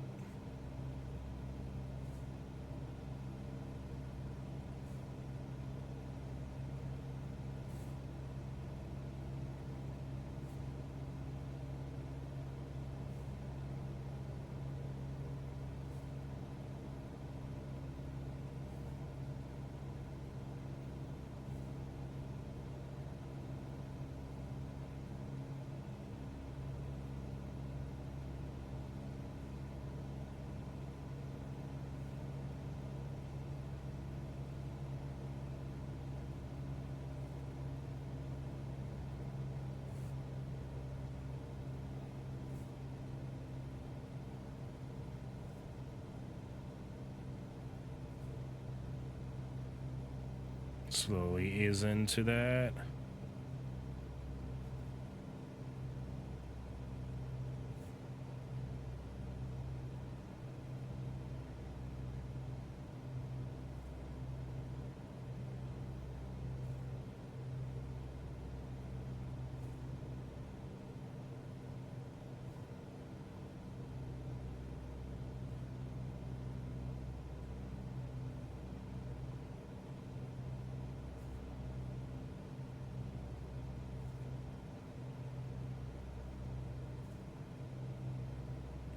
Speaker 1: Slowly ease into that.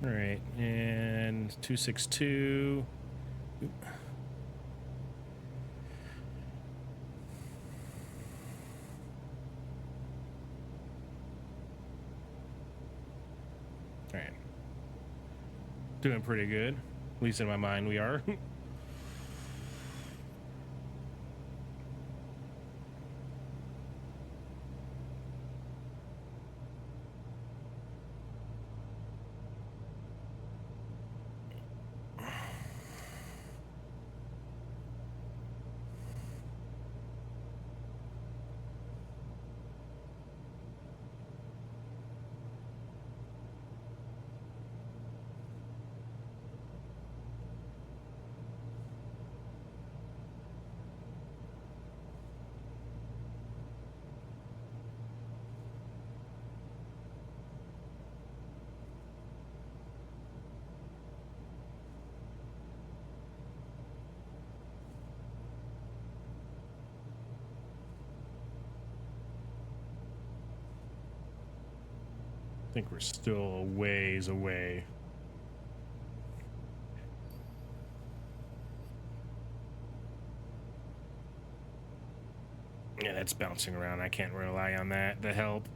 Speaker 1: All right, and 262. Oop. All right. Doing pretty good. At least in my mind, we are. I think we're still a ways away. Yeah, that's bouncing around. I can't rely on that to help.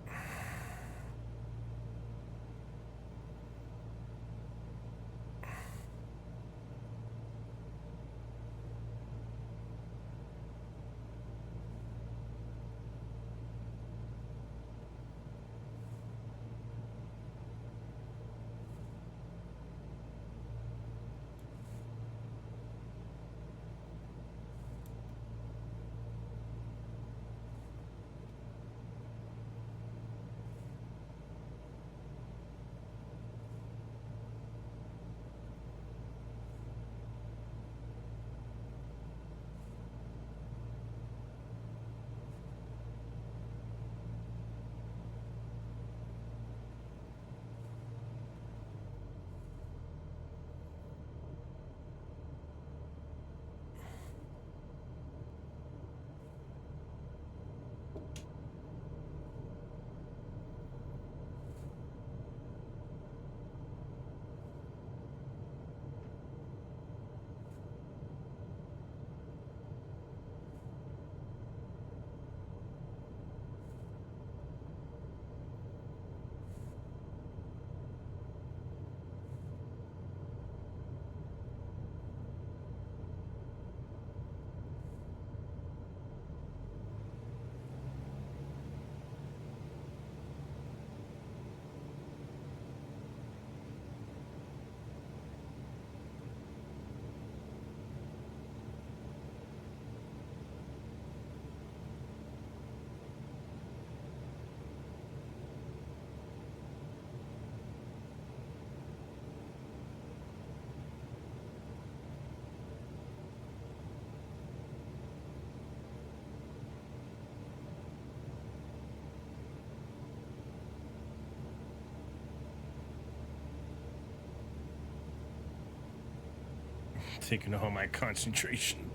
Speaker 1: Taking all my concentration.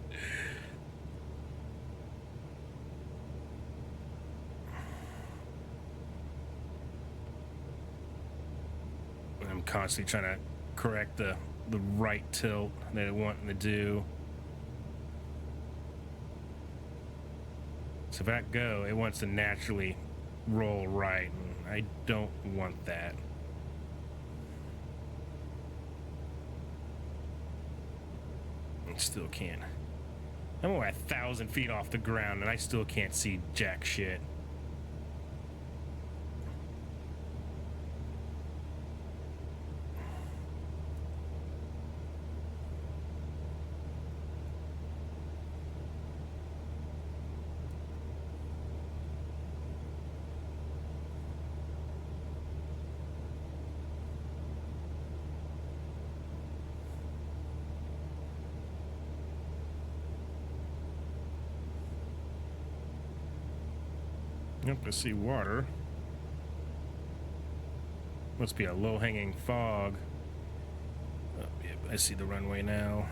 Speaker 1: I'm constantly trying to correct the right tilt that I want to do. So if I go, it wants to naturally roll right, and I don't want that. I still can't. I'm over 1,000 feet off the ground, and I still can't see jack shit. Yep, I see water. Must be a low-hanging fog. Oh, yep, I see the runway now.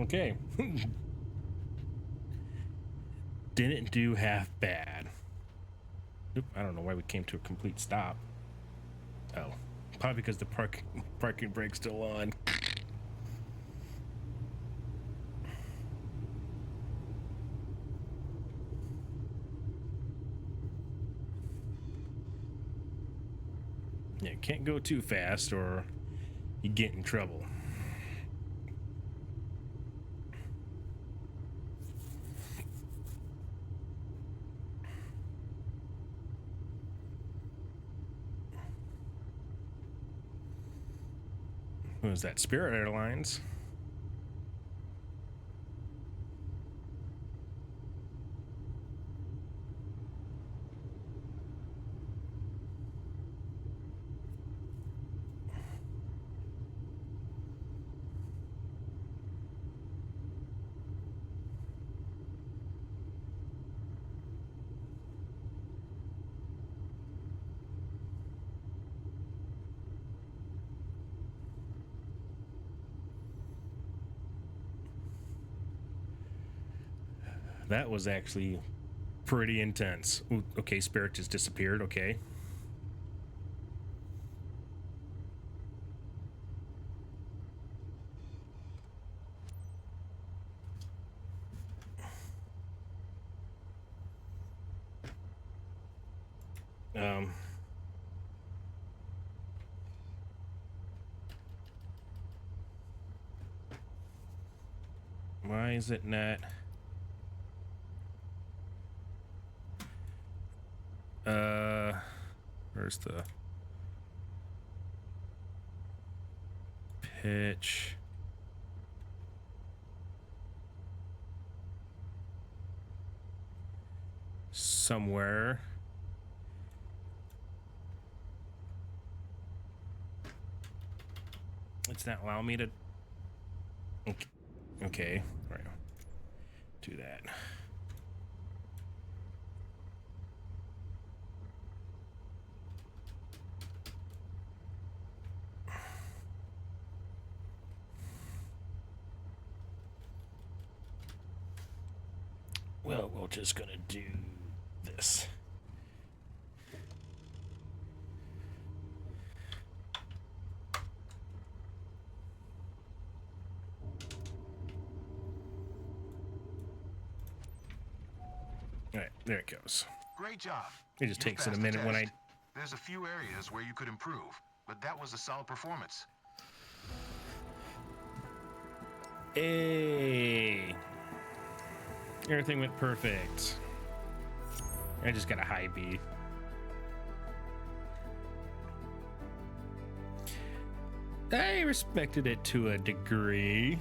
Speaker 1: Okay. Didn't do half bad. Oop, I don't know why we came to a complete stop. Oh, probably because the parking brake's still on. Yeah, can't go too fast or you get in trouble. What was that? Spirit Airlines. That was actually pretty intense. Ooh, okay, Spirit just disappeared. Okay. Um, why is it not? Where's the pitch? Somewhere. It's not allowing me to. Okay. Okay. All right. Do that. Well, we're just gonna do this. All right, there it goes.
Speaker 2: Great job.
Speaker 1: It just
Speaker 2: You
Speaker 1: takes it a
Speaker 2: passed the
Speaker 1: minute when I.
Speaker 2: test. There's a few areas where you could improve, but that was a solid performance.
Speaker 1: Hey, everything went perfect. I just got a high B. I respected it to a degree.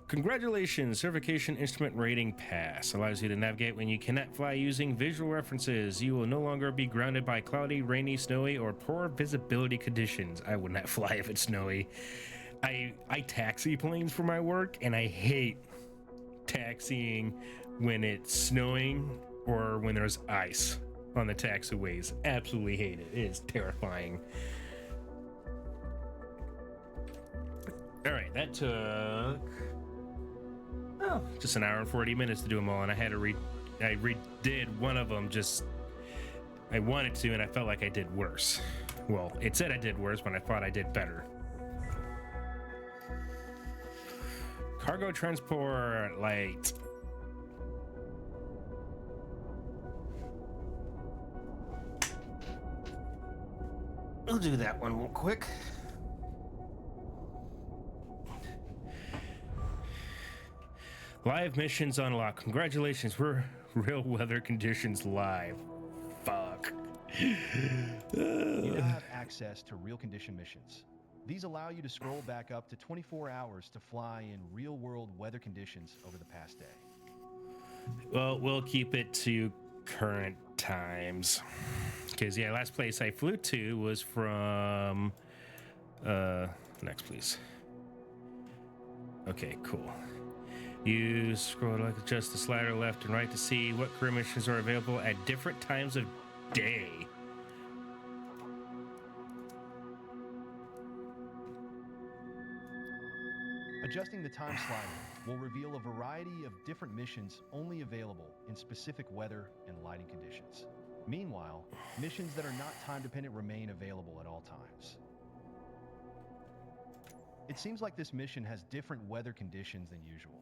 Speaker 1: Congratulations, Certification Instrument Rating Pass allows you to navigate when you cannot fly using visual references. You will no longer be grounded by cloudy, rainy, snowy, or poor visibility conditions. I would not fly if it's snowy. I taxi planes for my work, and I hate taxiing when it's snowing or when there's ice on the taxiways. Absolutely hate it. It is terrifying. All right, that took just an hour and 40 minutes to do them all, and I had to I redid one of them. Just I wanted to, and I felt like I did worse. Well, it said I did worse, but I thought I did better. Cargo transport light. We'll do that one real quick. Live missions unlocked. Congratulations, we're real weather conditions live. Fuck.
Speaker 5: You now have access to real condition missions. These allow you to scroll back up to 24 hours to fly in real-world weather conditions over the past day.
Speaker 1: Well, we'll keep it to current times. Because, yeah, last place I flew to was from... next, please. Okay, cool. You scroll to adjust the slider left and right to see what career missions are available at different times of day.
Speaker 5: Adjusting the time slider will reveal a variety of different missions only available in specific weather and lighting conditions. Meanwhile, missions that are not time-dependent remain available at all times. It seems like this mission has different weather conditions than usual.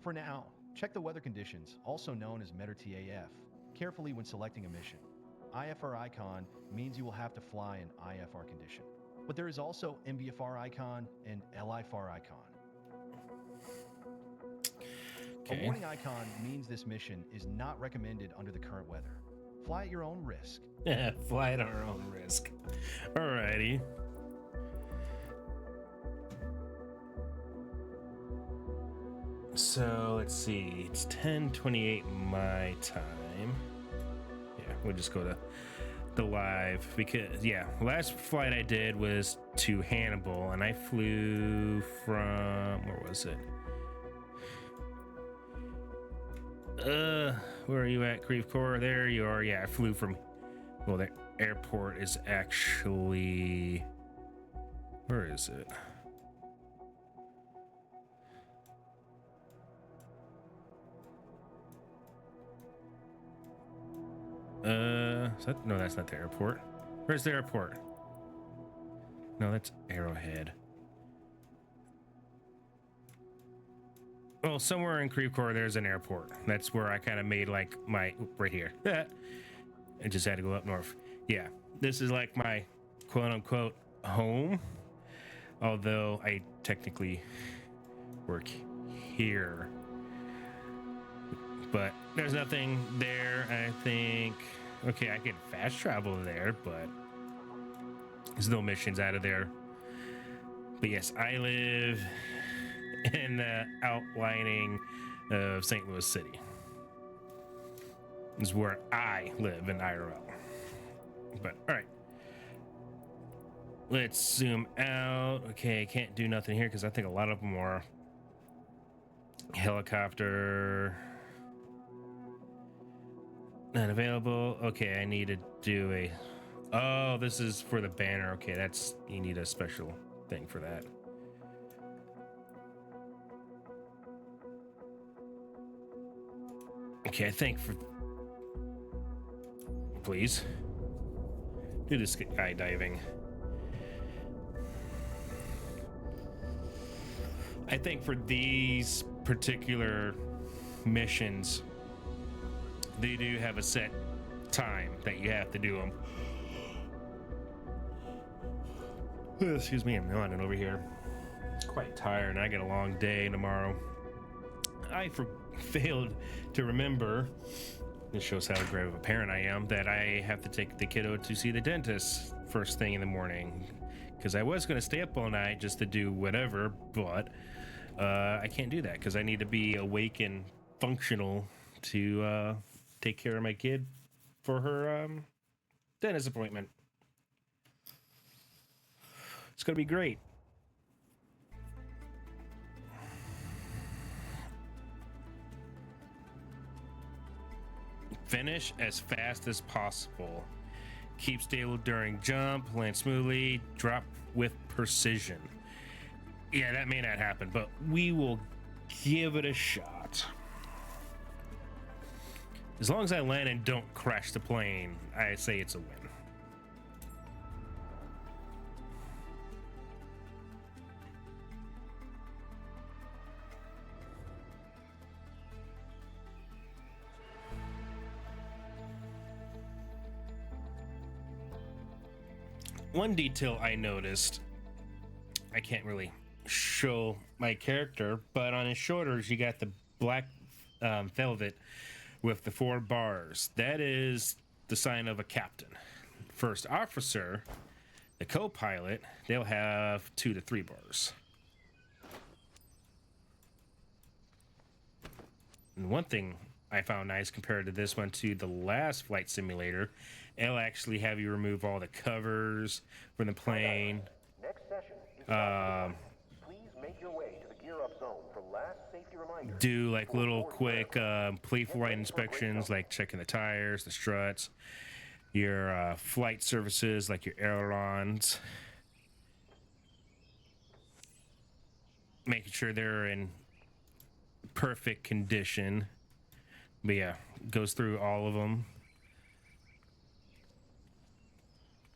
Speaker 5: For now, check the weather conditions, also known as METR-TAF, carefully when selecting a mission. IFR icon means you will have to fly an IFR condition, but there is also MVFR icon and LIFR icon.
Speaker 1: Okay.
Speaker 5: A warning icon means this mission is not recommended under the current weather. Fly at your own risk.
Speaker 1: Fly at our own risk. Alrighty. So let's see. It's 10:28 my time. Yeah, we'll just go to the live because last flight I did was to Hannibal, and I flew from where was it? Where are you at, Creve Coeur? There you are. Yeah, I flew from. Well, the airport is actually. Where is it? No, that's not the airport. Where's the airport? No, that's Arrowhead. Well, somewhere in Creve Coeur, there's an airport. That's where I kind of made like my right here. I just had to go up north. Yeah, this is like my quote unquote home. Although I technically work here. But there's nothing there, I think. Okay, I can fast travel there, but there's no missions out of there. But yes, I live in the outlining of St. Louis City. This is where I live in IRL. But all right, let's zoom out. Okay, I can't do nothing here because I think a lot of them are helicopter. Not available. Okay, I need to do a. Oh, this is for the banner. Okay, that's you need a special thing for that. Okay, I think for. Please do this skydiving. I think for these particular missions, they do have a set time that you have to do them. Excuse me, I'm yawning over here. It's quite tired, and I got a long day tomorrow. I failed to remember, this shows how great of a parent I am, that I have to take the kiddo to see the dentist first thing in the morning. Because I was going to stay up all night just to do whatever, but I can't do that because I need to be awake and functional to take care of my kid for her dentist appointment. It's going to be great. Finish as fast as possible. Keep stable during jump, land smoothly, drop with precision. Yeah, that may not happen, but we will give it a shot. As long as I land and don't crash the plane, I say it's a win. One detail I noticed, I can't really show my character, but on his shoulders you got the black velvet with the 4 bars. That is the sign of a captain. First officer, the co-pilot, they'll have 2 to 3 bars. And one thing I found nice compared to this one to the last flight simulator, it'll actually have you remove all the covers from the plane.
Speaker 6: Next session is please make your way to the gear up zone for last safety reminder.
Speaker 1: Do like little quick pre-flight inspections, like checking the tires, the struts, your flight surfaces, like your ailerons. making sure they're in perfect condition. But yeah, goes through all of them.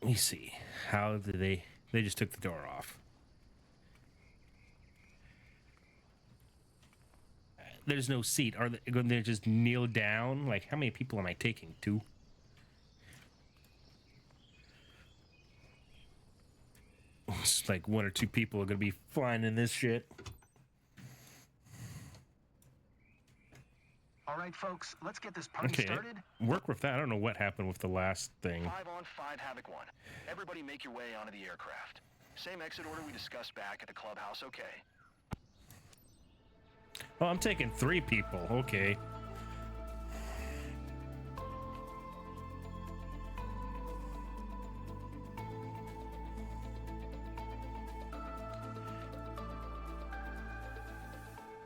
Speaker 1: Let me see. How did they just took the door off. There's no seat. Are they going to just kneel down? Like, how many people am I taking? 2? It's like 1 or 2 people are going to be flying in this shit.
Speaker 2: All right, folks, let's get this party
Speaker 1: Okay,
Speaker 2: started.
Speaker 1: work with that. I don't know what happened with the last thing.
Speaker 4: 5 on 5 Havoc 1. Everybody make your way onto the aircraft. Same exit order we discussed back at the clubhouse, okay?
Speaker 1: Oh, I'm taking 3 people. Okay.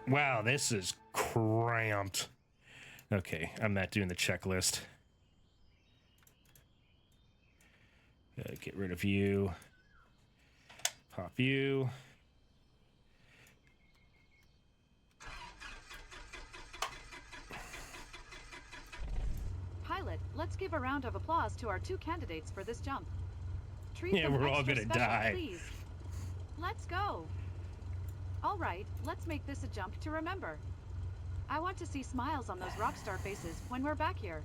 Speaker 1: Wow, this is cramped. Okay, I'm not doing the checklist. Get rid of you. Pop you.
Speaker 7: Pilot, let's give a round of applause to our 2 candidates for this jump. Treat
Speaker 1: Yeah,
Speaker 7: them
Speaker 1: we're all
Speaker 7: extra
Speaker 1: gonna
Speaker 7: special,
Speaker 1: die.
Speaker 7: please. Let's go. All right, let's make this a jump to remember. I want to see smiles on those rock star faces when we're back here.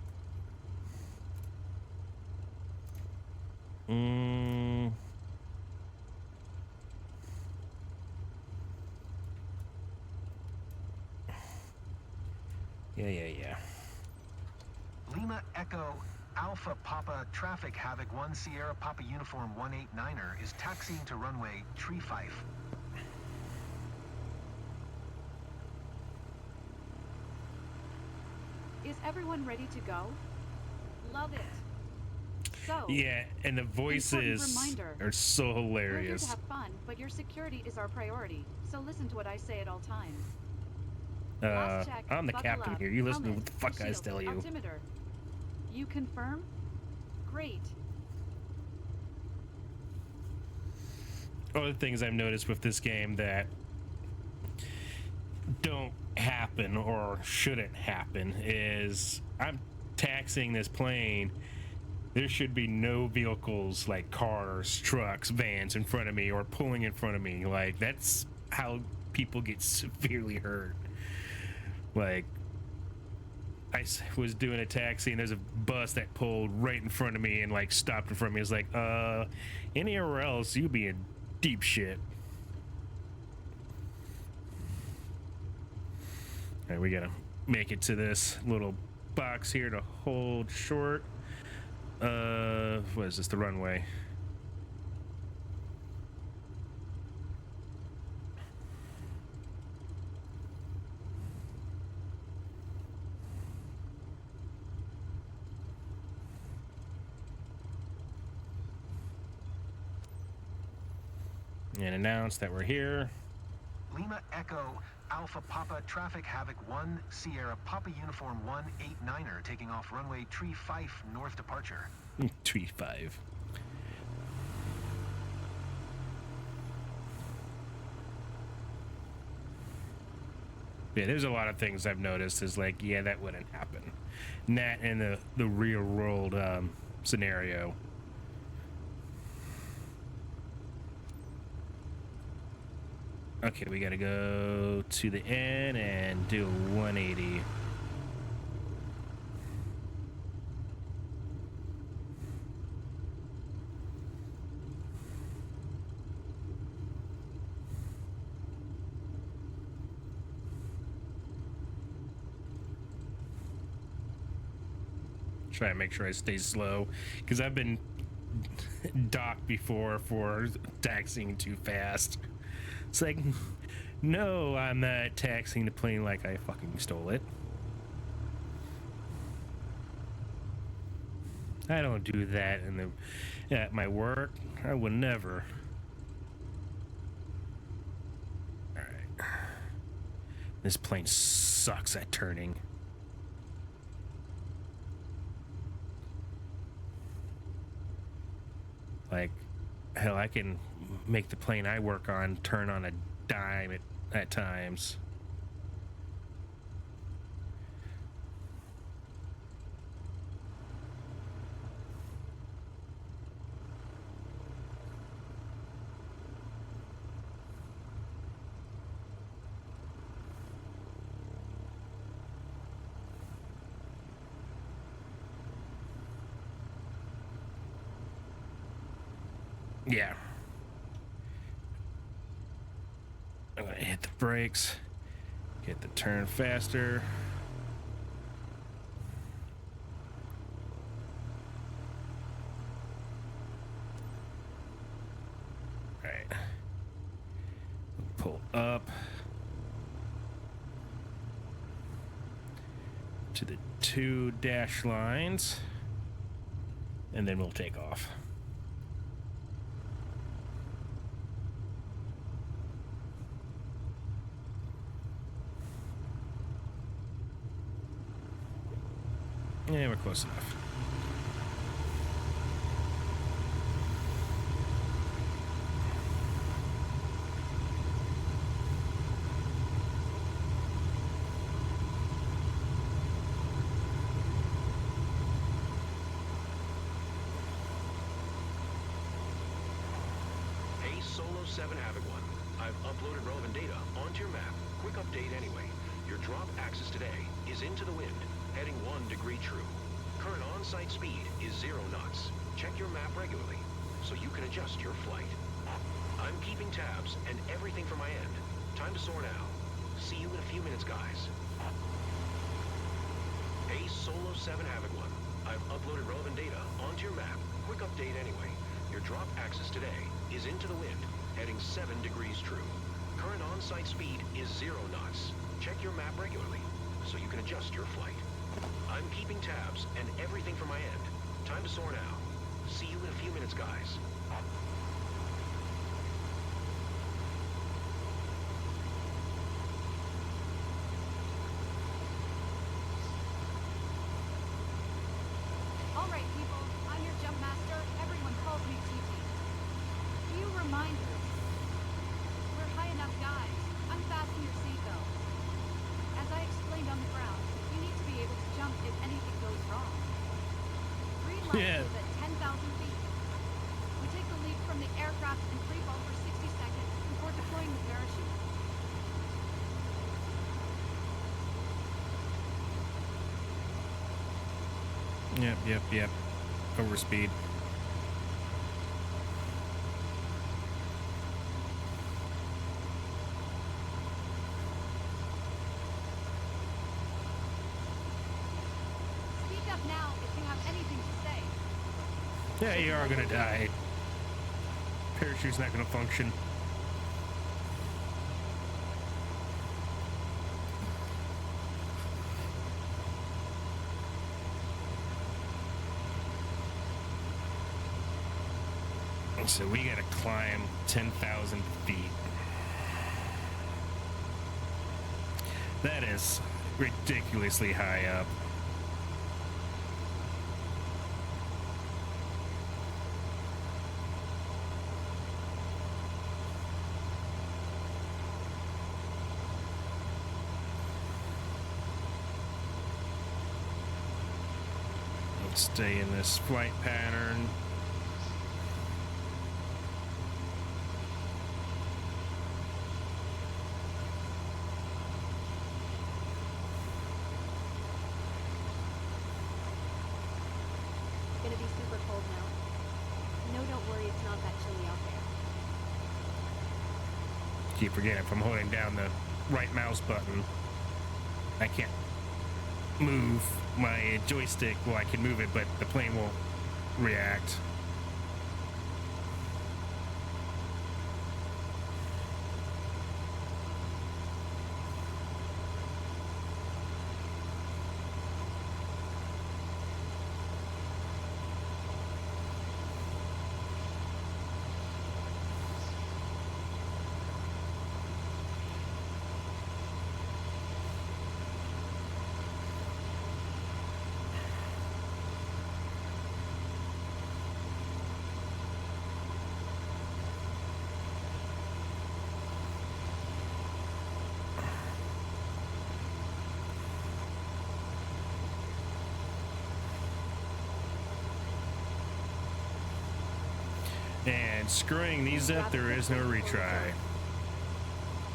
Speaker 1: Yeah.
Speaker 2: Lima Echo Alpha Papa Traffic Havoc 1 Sierra Papa Uniform 189er is taxiing to runway Tree 5.
Speaker 7: Is everyone ready to go? Love it. So,
Speaker 1: Yeah, and the voices
Speaker 7: reminder.
Speaker 1: are so
Speaker 7: we're here to
Speaker 1: hilarious.
Speaker 7: have fun, but your security is our priority, so listen to what I say at all times. Last check,
Speaker 1: I'm the
Speaker 7: buckle
Speaker 1: captain
Speaker 7: up,
Speaker 1: here. You listen to
Speaker 7: helmet,
Speaker 1: what the fuck I
Speaker 7: shield,
Speaker 1: tell you.
Speaker 7: altimeter. You confirm? Great.
Speaker 1: Other things I've noticed with this game that don't happen or shouldn't happen is I'm taxiing this plane. There should be no vehicles like cars, trucks, vans in front of me or pulling in front of me. Like, that's how people get severely hurt. Like, was doing a taxi and there's a bus that pulled right in front of me and like stopped in front of me. It's like, anywhere else you'd be in deep shit. All right, we gotta make it to this little box here to hold short. What is this? The runway. And announce that we're here.
Speaker 2: Lima Echo Alpha Papa Traffic Havoc 1 Sierra Papa Uniform 189er taking off runway Tree 5 north departure.
Speaker 1: Tree 5. Yeah, there's a lot of things I've noticed is like, yeah, that wouldn't happen. Not in the real world scenario. Okay, we gotta go to the end and do a 180. Try to make sure I stay slow because I've been docked before for taxiing too fast. It's like, no, I'm not taxiing the plane like I fucking stole it. I don't do that at my work. I would never. All right. This plane sucks at turning. Like, hell, I can make the plane I work on turn on a dime at at times. Yeah. I'm gonna hit the brakes, get the turn faster. All right. Pull up to the 2 dash lines, and then we'll take off. Yeah, we're close enough.
Speaker 6: Hey, T.CHavoc 1. I've uploaded relevant data onto your map. Quick update anyway. Your drop axis today is into the wind, heading 1 degree true. Current on-site speed is 0 knots. Check your map regularly so you can adjust your flight. I'm keeping tabs and everything from my end. Time to soar now. See you in a few minutes, guys. Hey, T.CHavoc 1. I've uploaded relevant data onto your map. Quick update anyway. Your drop axis today is into the wind, heading 7 degrees true. Current on-site speed is 0 knots. Check your map regularly so you can adjust your flight. I'm keeping tabs and everything from my end. Time to soar now. See you in a few minutes, guys.
Speaker 7: All right, people. I'm your jump master. Everyone calls me TT. Few reminders. We're high enough, guys. Unfasten your seatbelt. As I explained on the ground, you need to be able to jump if anything goes wrong. Green light
Speaker 1: Yeah.
Speaker 7: is at 10,000 feet. We take the leap from the aircraft and free fall for 60 seconds before deploying the parachute.
Speaker 1: Yep. Overspeed.
Speaker 7: Speak up now if you have anything to say.
Speaker 1: Yeah, you are gonna die. Parachute's not gonna function. So we gotta climb 10,000 feet. That is ridiculously high up. Let's stay in this flight pattern.
Speaker 8: Gonna be super cold now. No, don't worry, it's not that chilly out there.
Speaker 1: Keep forgetting if I'm holding down the right mouse button, I can't move my joystick. Well, I can move it, but the plane won't react. And screwing these up, there is no retry.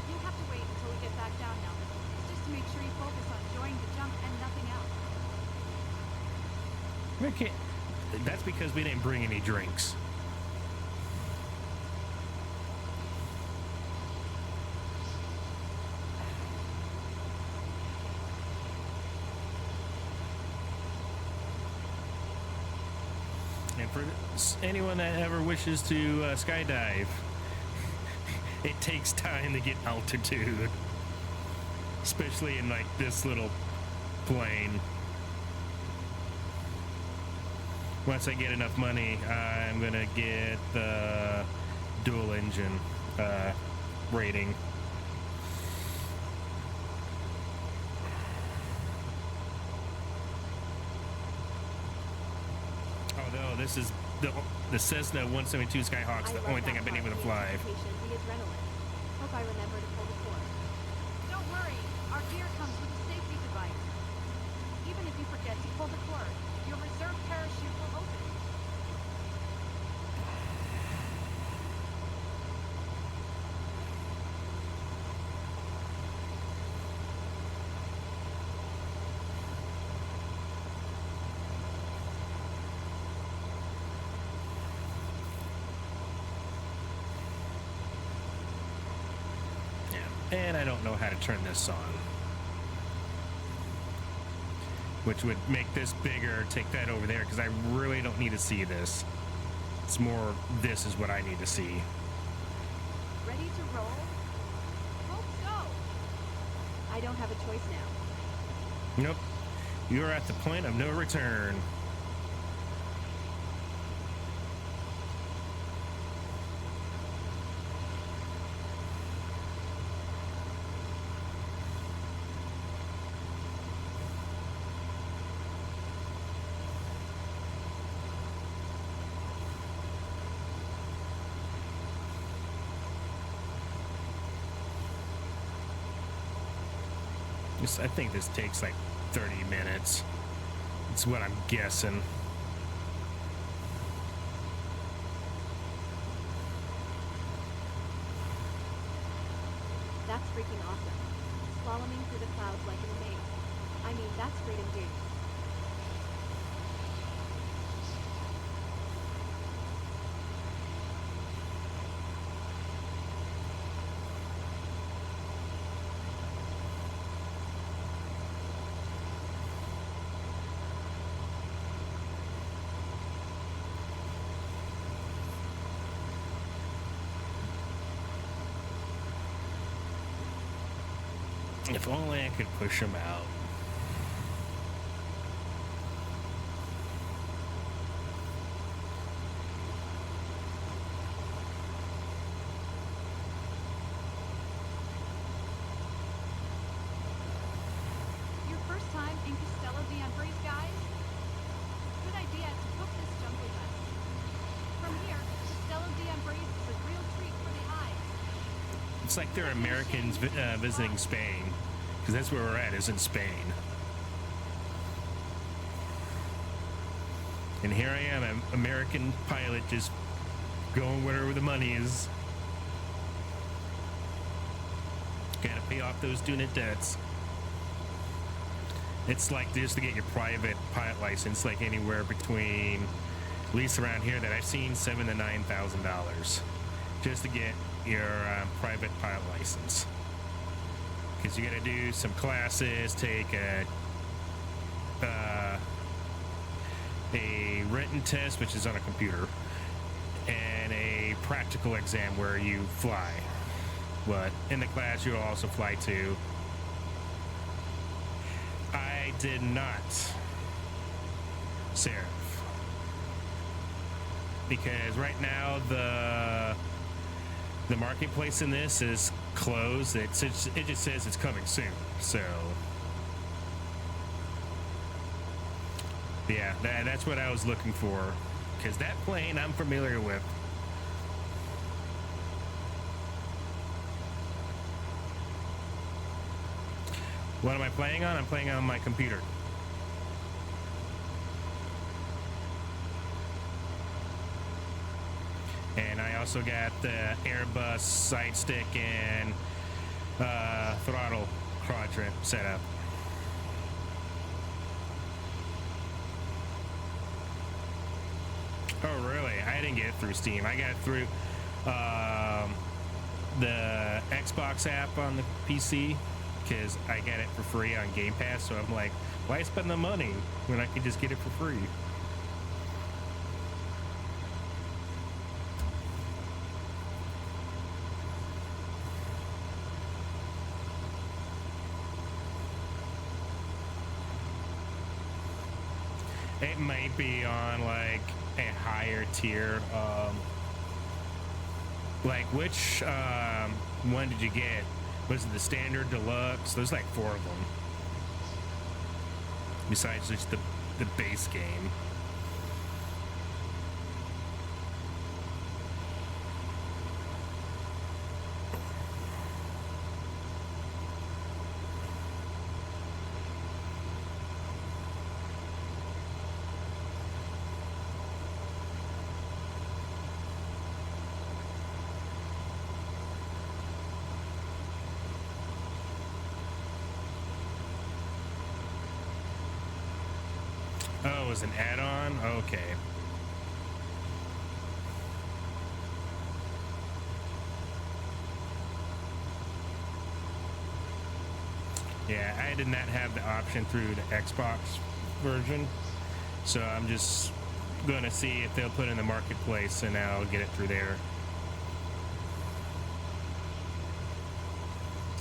Speaker 7: You'll have to wait until we get back down now. It's just to make sure you focus on enjoying the jump and nothing else.
Speaker 1: Okay, that's because we didn't bring any drinks. And for anyone that ever wishes to skydive, it takes time to get altitude, especially in like this little plane. Once I get enough money, I'm gonna get the dual engine rating. Although this is the Cessna 172 Skyhawk's the only thing I've been able to fly.
Speaker 8: Hope I remember to pull the cord.
Speaker 7: Don't worry, our gear comes with a safety device. Even if you forget to pull the cord, your reserve parachute will open.
Speaker 1: And I don't know how to turn this on, which would make this bigger, take that over there, because I really don't need to see this. It's more, this is what I need to see.
Speaker 7: Ready to roll? Let's go!
Speaker 8: I don't have a choice now.
Speaker 1: Nope. You're at the point of no return. I think this takes like 30 minutes. It's what I'm guessing.
Speaker 8: That's freaking awesome. Slaloming through the clouds like an maze. I mean, that's freedom, dude.
Speaker 1: If only I could push him out.
Speaker 7: Your first time in Castello d'Ambrease, guys? Good idea to book this jump with us. From here, Castello d'Ambrease is a real treat for the eyes.
Speaker 1: It's like they're Americans visiting Spain, because that's where we're at, is in Spain. And here I am, an American pilot, just going wherever the money is. Gotta pay off those student debts. It's like just to get your private pilot license, like anywhere between, at least around here that I've seen, $7,000 to $9,000, just to get your private pilot license. Because you got to do some classes, take a written test, which is on a computer, and a practical exam where you fly. But in the class, you'll also fly too. I did not, Seraph, because right now the marketplace in this is closed. It just says it's coming soon. So yeah, that's what I was looking for, because that plane I'm familiar with. What am I playing on? I'm playing on my computer. And also got the Airbus side stick and throttle quadrant set up. Oh, really? I didn't get it through Steam. I got it through the Xbox app on the PC because I got it for free on Game Pass. So I'm like, why spend the money when I could just get it for free? It might be on like a higher tier. Like which one did you get? Was it the standard, deluxe? There's like 4 of them. Besides just the base game. Oh, it was an add-on? Okay. Yeah, I did not have the option through the Xbox version, so I'm just going to see if they'll put it in the marketplace and I'll get it through there.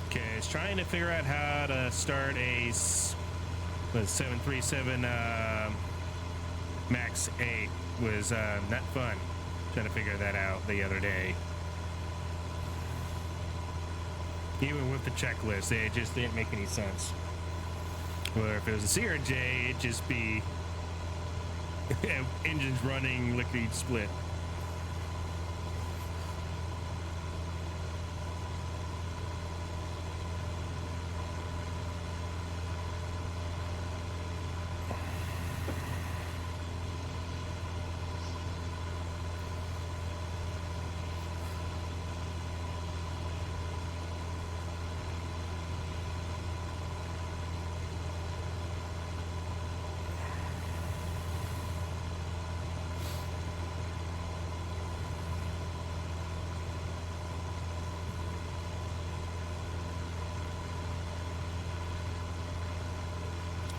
Speaker 1: Okay, it's trying to figure out how to start a 737 Max 8 was not fun trying to figure that out the other day. Even with the checklist, it just didn't make any sense. Where if it was a C or a J, it'd just be engines running lickety split.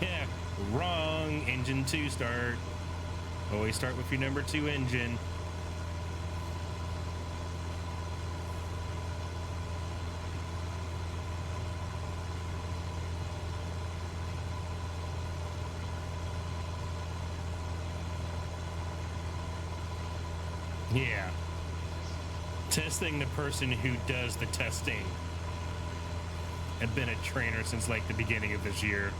Speaker 1: Yeah, wrong. Engine 2 start. Always start with your number 2 engine. Yeah. Testing the person who does the testing. I've been a trainer since like the beginning of this year.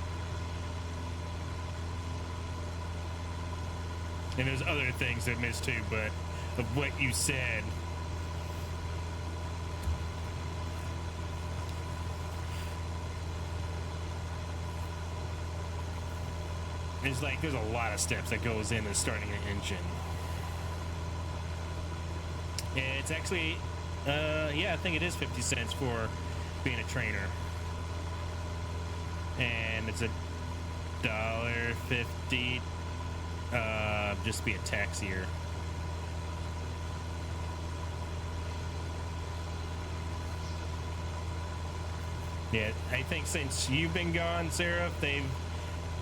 Speaker 1: And there's other things that missed too, but of what you said. It's like there's a lot of steps that goes into starting an engine. It's actually, yeah, I think it is 50 cents for being a trainer. And it's $1.50 just be a taxier. Yeah, I think since you've been gone, Sarah, they've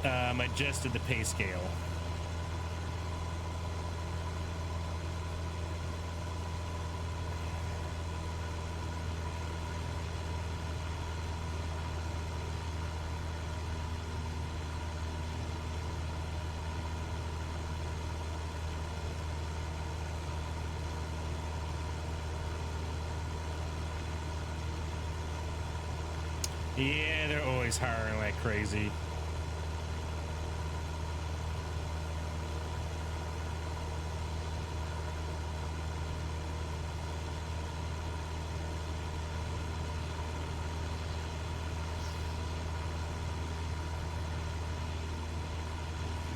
Speaker 1: adjusted the pay scale. Yeah, they're always hiring like crazy.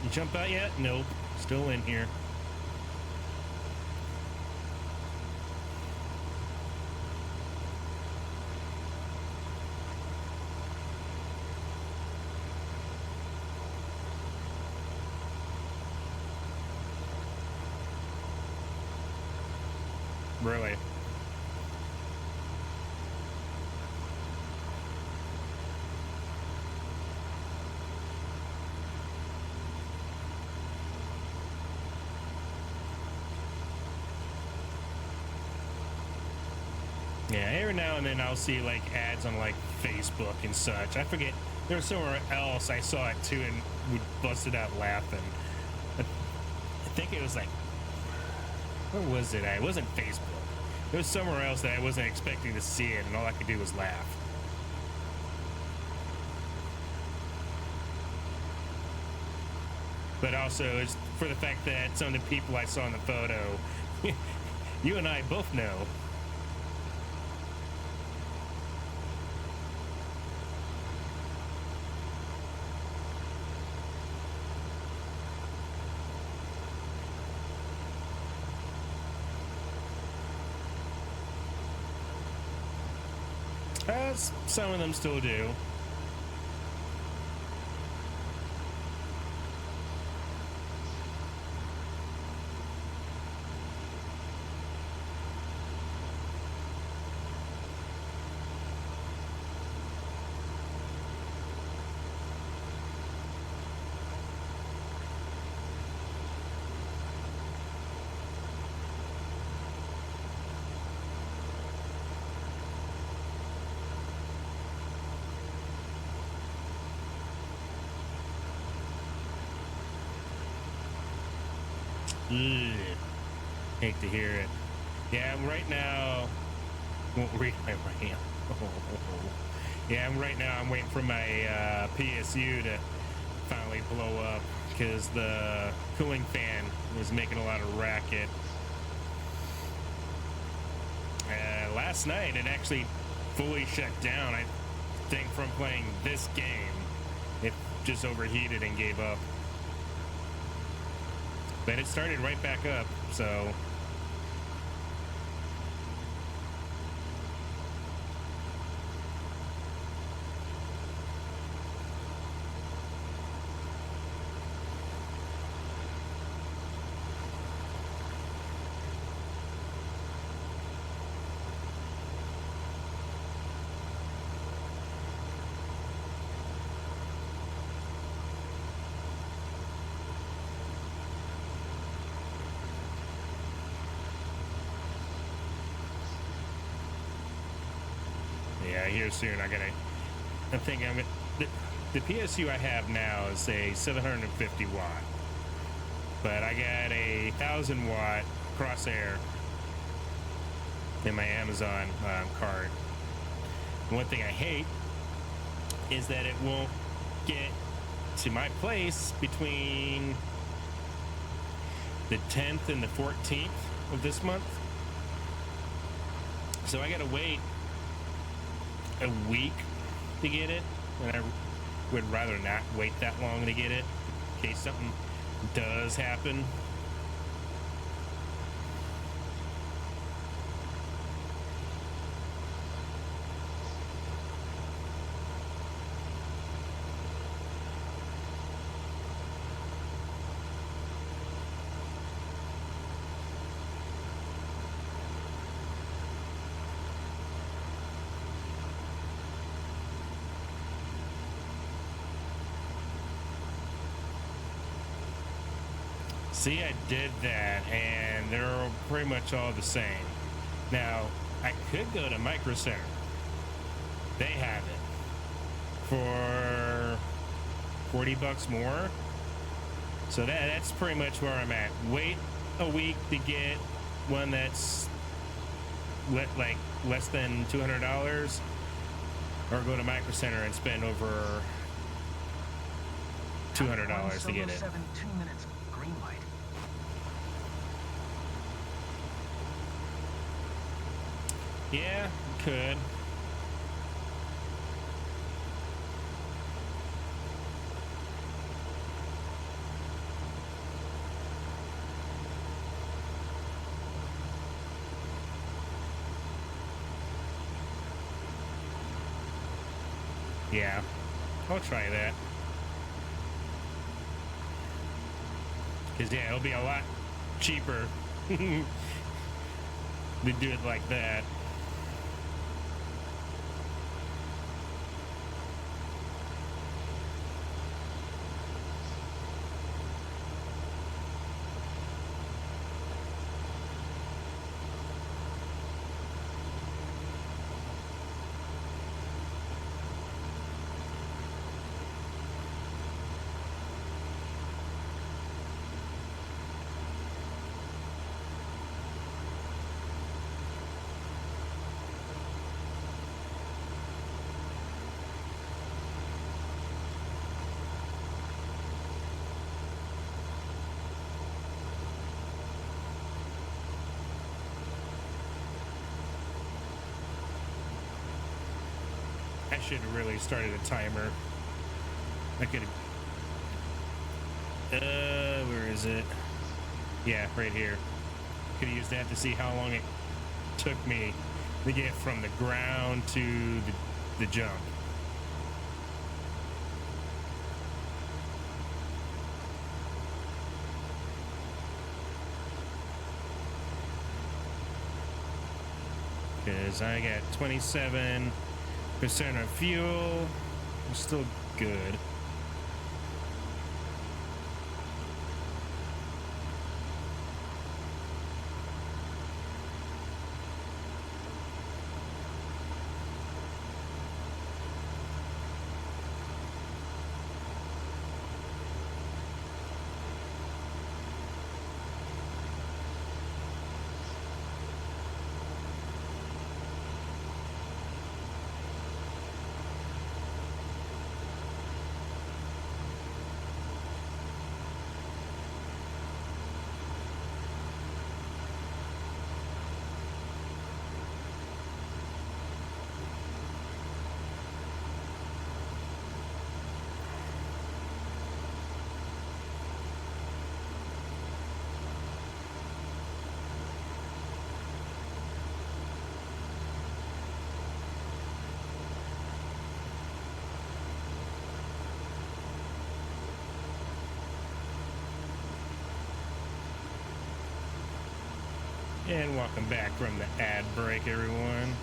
Speaker 1: You jump out yet? Nope. Still in here. Really. Yeah, every now and then I'll see like ads on like Facebook and such. I forget, there was somewhere else I saw it too and we busted out laughing. I think it was like, where was it? It wasn't Facebook. It was somewhere else that I wasn't expecting to see it, and all I could do was laugh. But also, it's for the fact that some of the people I saw in the photo, you and I both know. Some of them still do. Ugh. Hate to hear it. Yeah, right now. Won't read my RAM. Yeah, right now I'm waiting for my PSU to finally blow up because the cooling fan was making a lot of racket. Last night it actually fully shut down. I think from playing this game, it just overheated and gave up. But it started right back up, so. Yeah, here soon. I'm thinking the PSU I have now is a 750 watt, but I got a 1,000 watt crosshair in my Amazon cart. One thing I hate is that it won't get to my place between the 10th and the 14th of this month. So I gotta wait a week to get it, and I would rather not wait that long to get it in case something does happen. See, I did that, and they're pretty much all the same. Now, I could go to Micro Center. They have it for $40 more. So that's pretty much where I'm at. Wait a week to get one that's like less than $200, or go to Micro Center and spend over $200 to get it.
Speaker 2: 2 minutes. Green light.
Speaker 1: Yeah, could. Yeah, I'll try that. Because, yeah, it'll be a lot cheaper. they do it like that. I should have really started a timer. I could have. Where is it? Yeah, right here. Could have used that to see how long it took me to get from the ground to the jump. Because I got 27% of fuel. I'm still good. And welcome back from the ad break, everyone.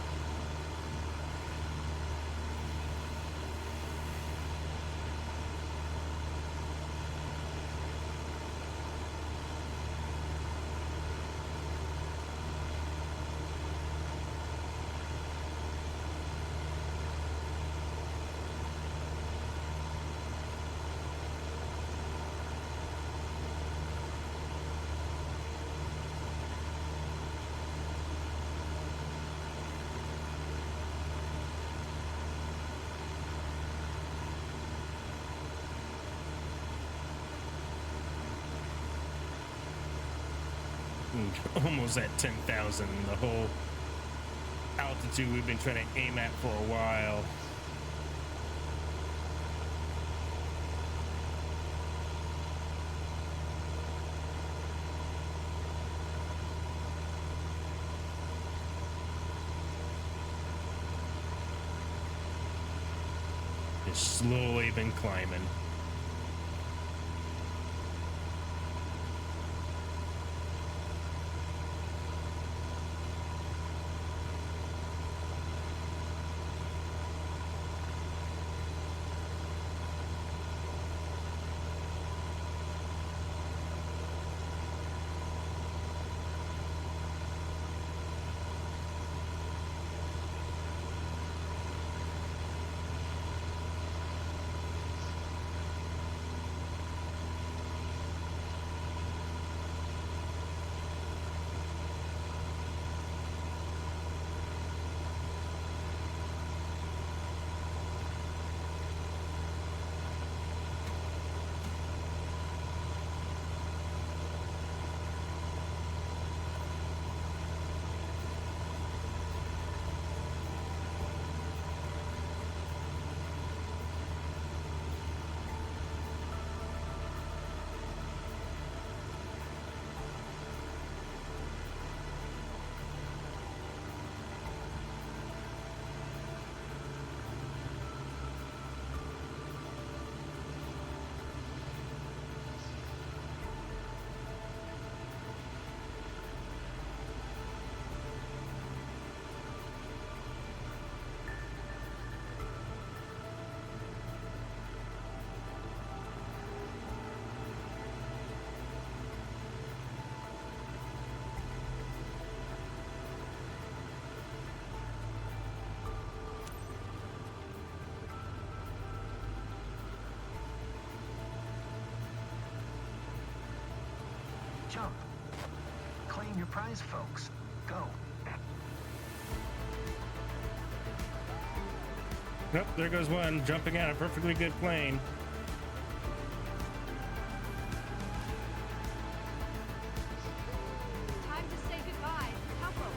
Speaker 1: Almost at 10,000, the whole altitude we've been trying to aim at for a while. Just slowly been climbing.
Speaker 2: jump. Claim your prize, folks. Go.
Speaker 1: Nope, there goes one jumping out of a perfectly good plane.
Speaker 7: Time to say goodbye. Hello.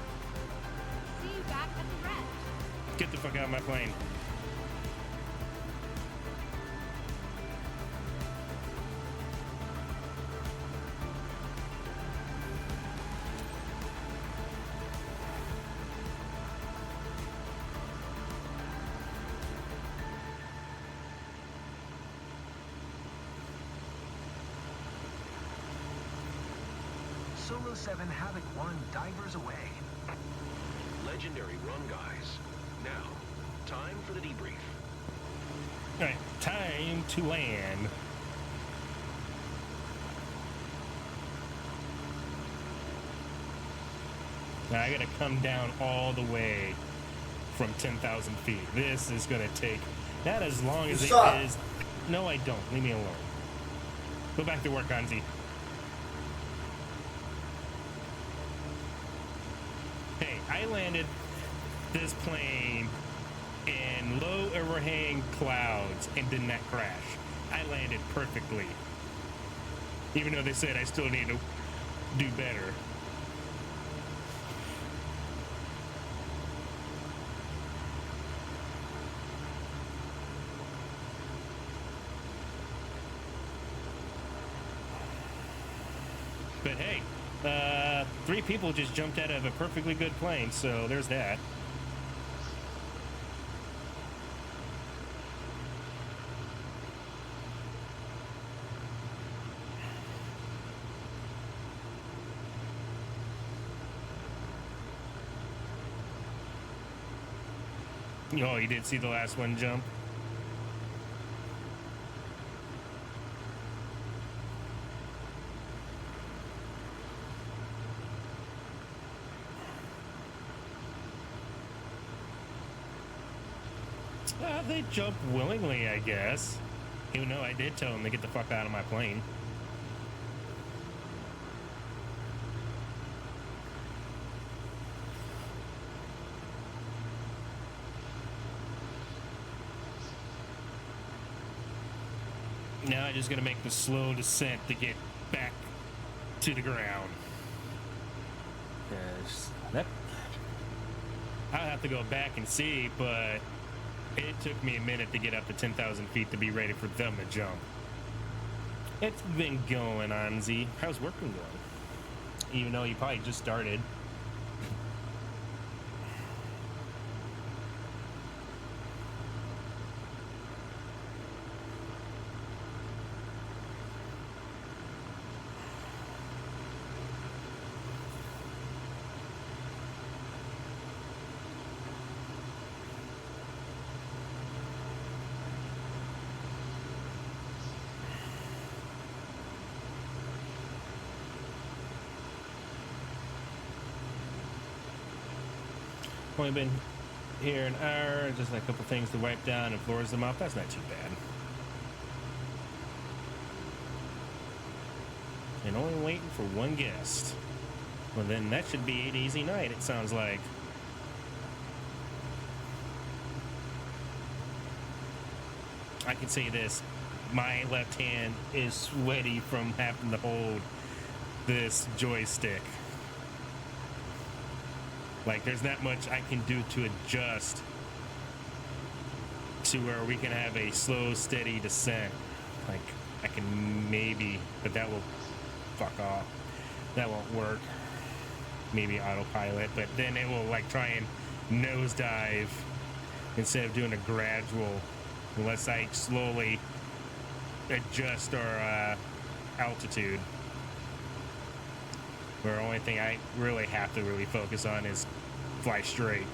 Speaker 7: See you back at the ranch.
Speaker 1: Get the fuck out of my plane.
Speaker 2: Solo 7 Havoc 1 divers away.
Speaker 6: Legendary run, guys. Now, time for the debrief.
Speaker 1: All right, time to land. Now I gotta come down all the way from 10,000 feet. This is gonna take not as long as it is. No, I don't. Leave me alone. Go back to work, Anzi. Hey, I landed this plane in low overhang clouds and did not crash. I landed perfectly. Even though they said I still need to do better. But hey, 3 people just jumped out of a perfectly good plane, so there's that. Oh, you did see the last one jump? They jump willingly, I guess. Even though I did tell them to get the fuck out of my plane. Now I just gotta make the slow descent to get back to the ground. Yep. I'll have to go back and see, but it took me a minute to get up to 10,000 feet to be ready for them to jump. It's been going on, Z. How's work been going? Even though you probably just started. Only been here an hour, just like a couple things to wipe down and floors them off. That's not too bad. And only waiting for one guest. Well, then that should be an easy night, it sounds like. I can say this. My left hand is sweaty from having to hold this joystick. Like, there's not much I can do to adjust to where we can have a slow, steady descent. Like, I can maybe, but that will fuck off. That won't work. Maybe autopilot, but then it will, like, try and nosedive instead of doing a gradual, unless I slowly adjust our altitude. Where the only thing I really have to really focus on is fly straight.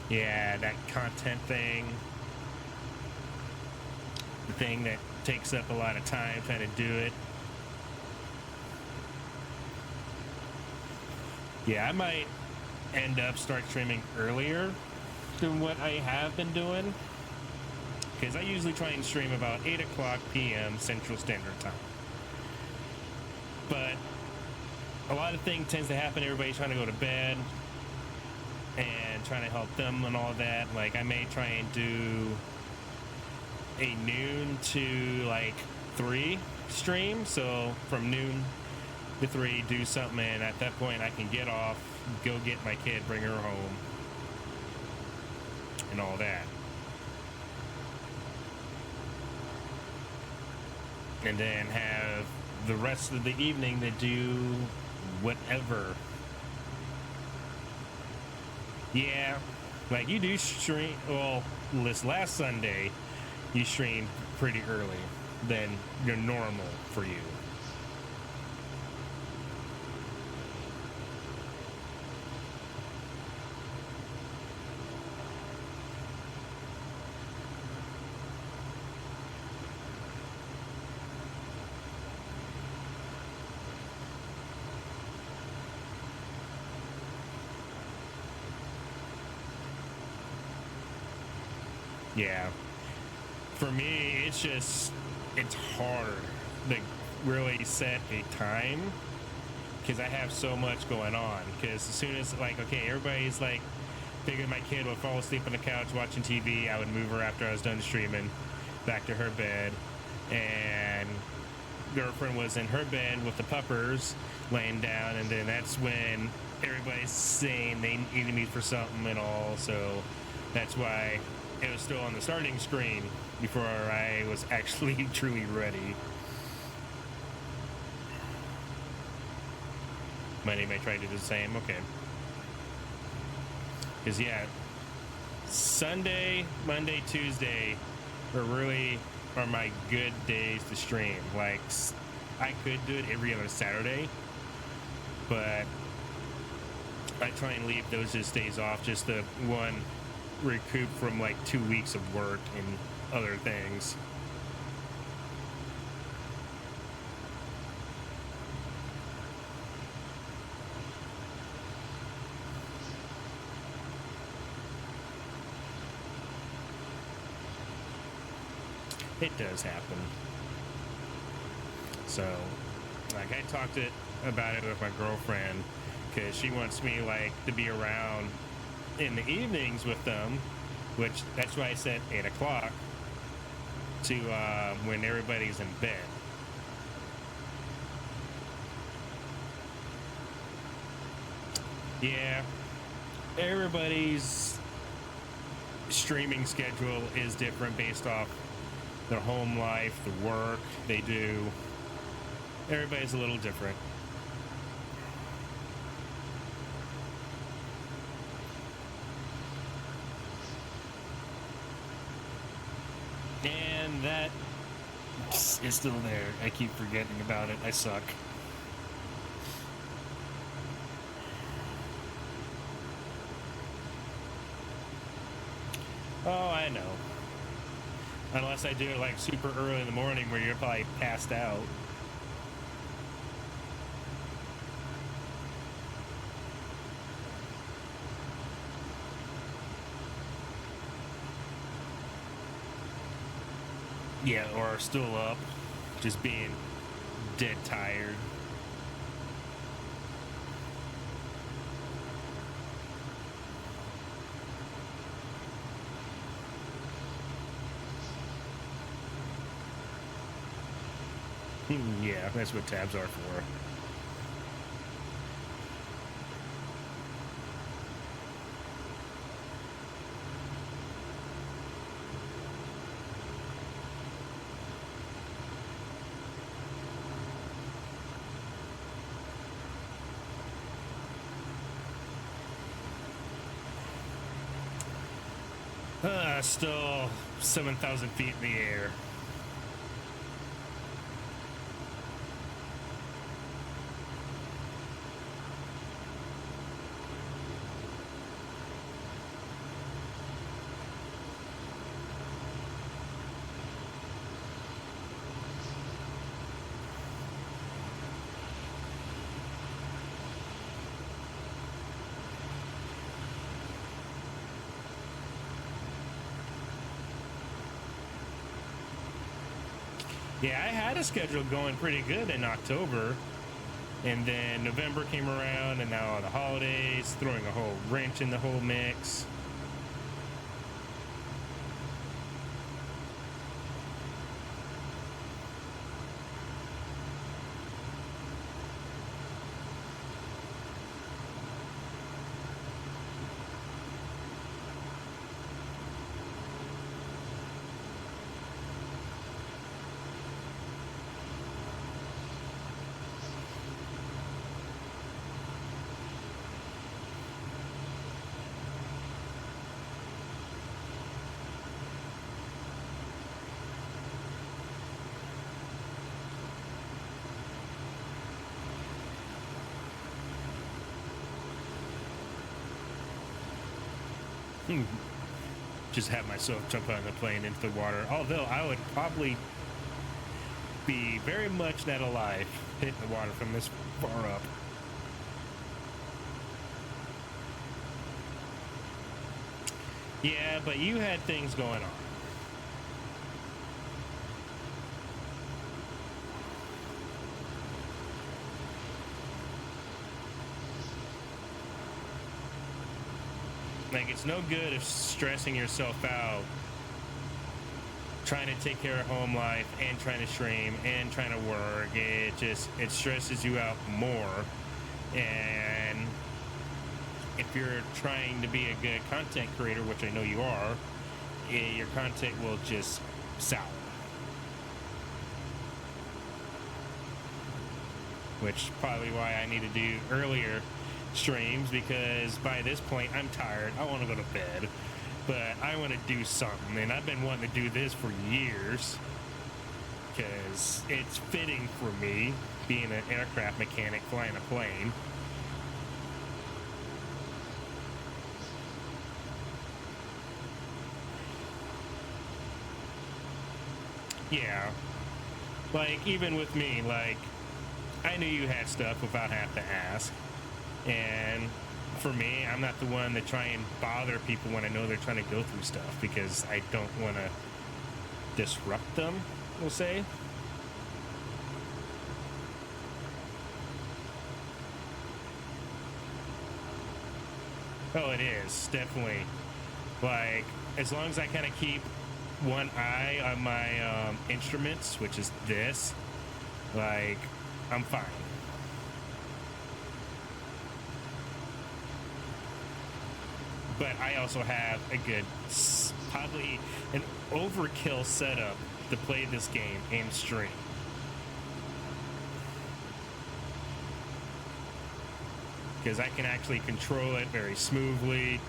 Speaker 1: Yeah, that content thing. The thing that takes up a lot of time trying to do it. Yeah, I might end up start streaming earlier than what I have been doing. because I usually try and stream about 8 o'clock p.m. Central Standard Time. But a lot of things tends to happen. Everybody's trying to go to bed and trying to help them and all that. Like, I may try and do a noon to like 3 stream. So from noon to 3, do something, and at that point I can get off, go get my kid, bring her home, and all that. And then have the rest of the evening to do whatever. Yeah, like you do stream. Well, this last Sunday, you streamed pretty early than your normal for you. Yeah. For me, it's hard to really set a time because I have so much going on. Because as soon as, like, okay, everybody's like, figured my kid would fall asleep on the couch watching TV, I would move her after I was done streaming back to her bed. And girlfriend was in her bed with the puppers laying down, and then that's when everybody's saying they needed me for something and all. So that's why it was still on the starting screen before I was actually truly ready. My name, I tried to do the same. Okay. Because, yeah, Sunday, Monday, Tuesday are my good days to stream. Like, I could do it every other Saturday, but I try and leave those just days off just to, one, recoup from like 2 weeks of work and other things. It does happen. So, like, I talked about it with my girlfriend because she wants me like to be around in the evenings with them, which that's why I said 8 o'clock to when everybody's in bed. Yeah, everybody's streaming schedule is different based off their home life, the work they do. Everybody's a little different. And that is still there. I keep forgetting about it. I suck. Oh, I know. Unless I do it like super early in the morning where you're probably passed out. Yeah, or still up, just being dead tired. Yeah, that's what tabs are for. Still 7,000 feet in the air. Yeah, I had a schedule going pretty good in October, and then November came around, and now the holidays, throwing a whole wrench in the whole mix. Just have myself jump out of the plane into the water. Although I would probably be very much not alive hitting the water from this far up. Yeah, but you had things going on. Like, it's no good if stressing yourself out trying to take care of home life and trying to stream and trying to work. It stresses you out more. And if you're trying to be a good content creator, which I know you are, your content will just sour. Which is probably why I need to do earlier streams, because by this point I'm tired. I want to go to bed, but I want to do something, and I've been wanting to do this for years because it's fitting for me, being an aircraft mechanic flying a plane. Yeah, like, even with me, like, I knew you had stuff without having to ask. And for me, I'm not the one to try and bother people when I know they're trying to go through stuff, because I don't want to disrupt them, we'll say. Oh, it is, definitely. Like, as long as I kind of keep one eye on my instruments, which is this, like, I'm fine. But I also have a good, probably an overkill setup to play this game and stream. Because I can actually control it very smoothly.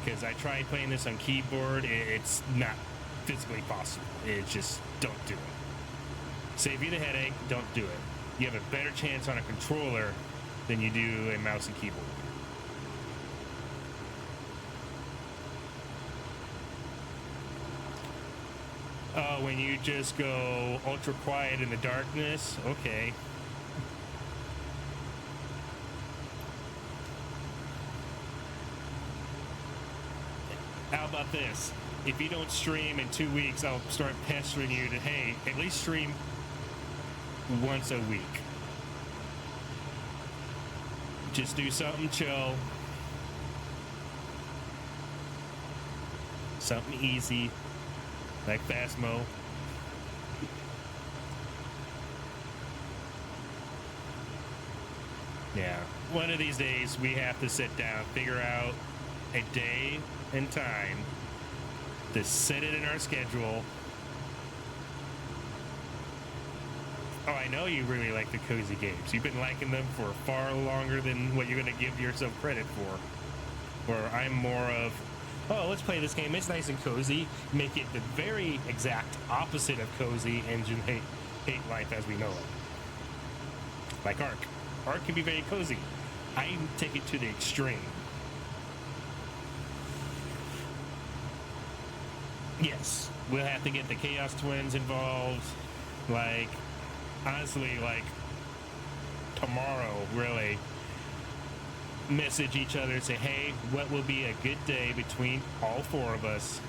Speaker 1: Because I tried playing this on keyboard, it's not physically possible. It's just, don't do it. Save you the headache, don't do it. You have a better chance on a controller than you do a mouse and keyboard. Oh, when you just go ultra quiet in the darkness? Okay. How about this? If you don't stream in 2 weeks, I'll start pestering you to, hey, at least stream once a week. Just do something chill. Something easy. Like Phasmo. Yeah. One of these days we have to sit down, figure out a day and time to set it in our schedule. Oh, I know you really like the cozy games. You've been liking them for far longer than what you're going to give yourself credit for. Where I'm more of, oh, let's play this game. It's nice and cozy. Make it the very exact opposite of cozy and hate life as we know it. Like Ark. Ark can be very cozy. I take it to the extreme. Yes, we'll have to get the Chaos Twins involved. Like, honestly, like, tomorrow, really. Message each other and say, hey, what will be a good day between all four of us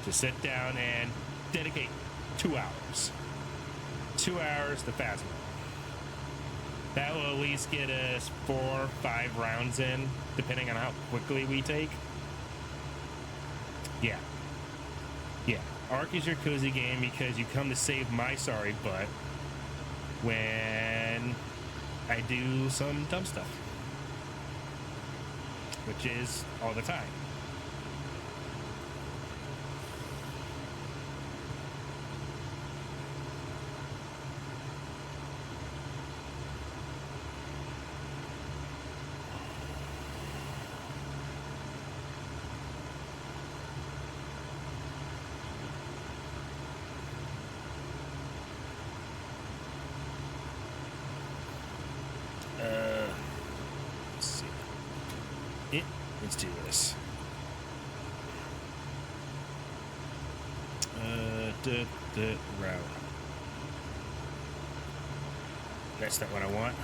Speaker 1: to sit down and dedicate 2 hours 2 hours to Phasma. That will at least get us 4 or 5 rounds in, depending on how quickly we take. Yeah. Yeah. Ark is your cozy game because you come to save my sorry butt when I do some dumb stuff. Which is all the time. Let's see. Let's do this. Route. That's not what I want.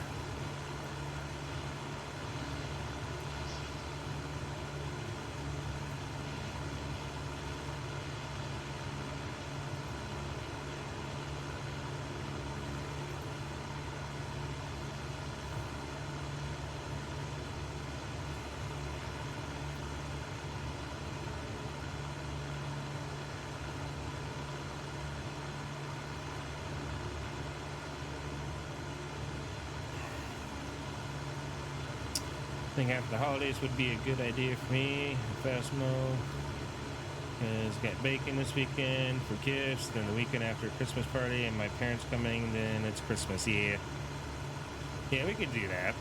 Speaker 1: I think after the holidays would be a good idea for me. Phasmo. Because got bacon this weekend for gifts. Then the weekend after Christmas party and my parents coming. Then it's Christmas. Yeah. Yeah, we could do that.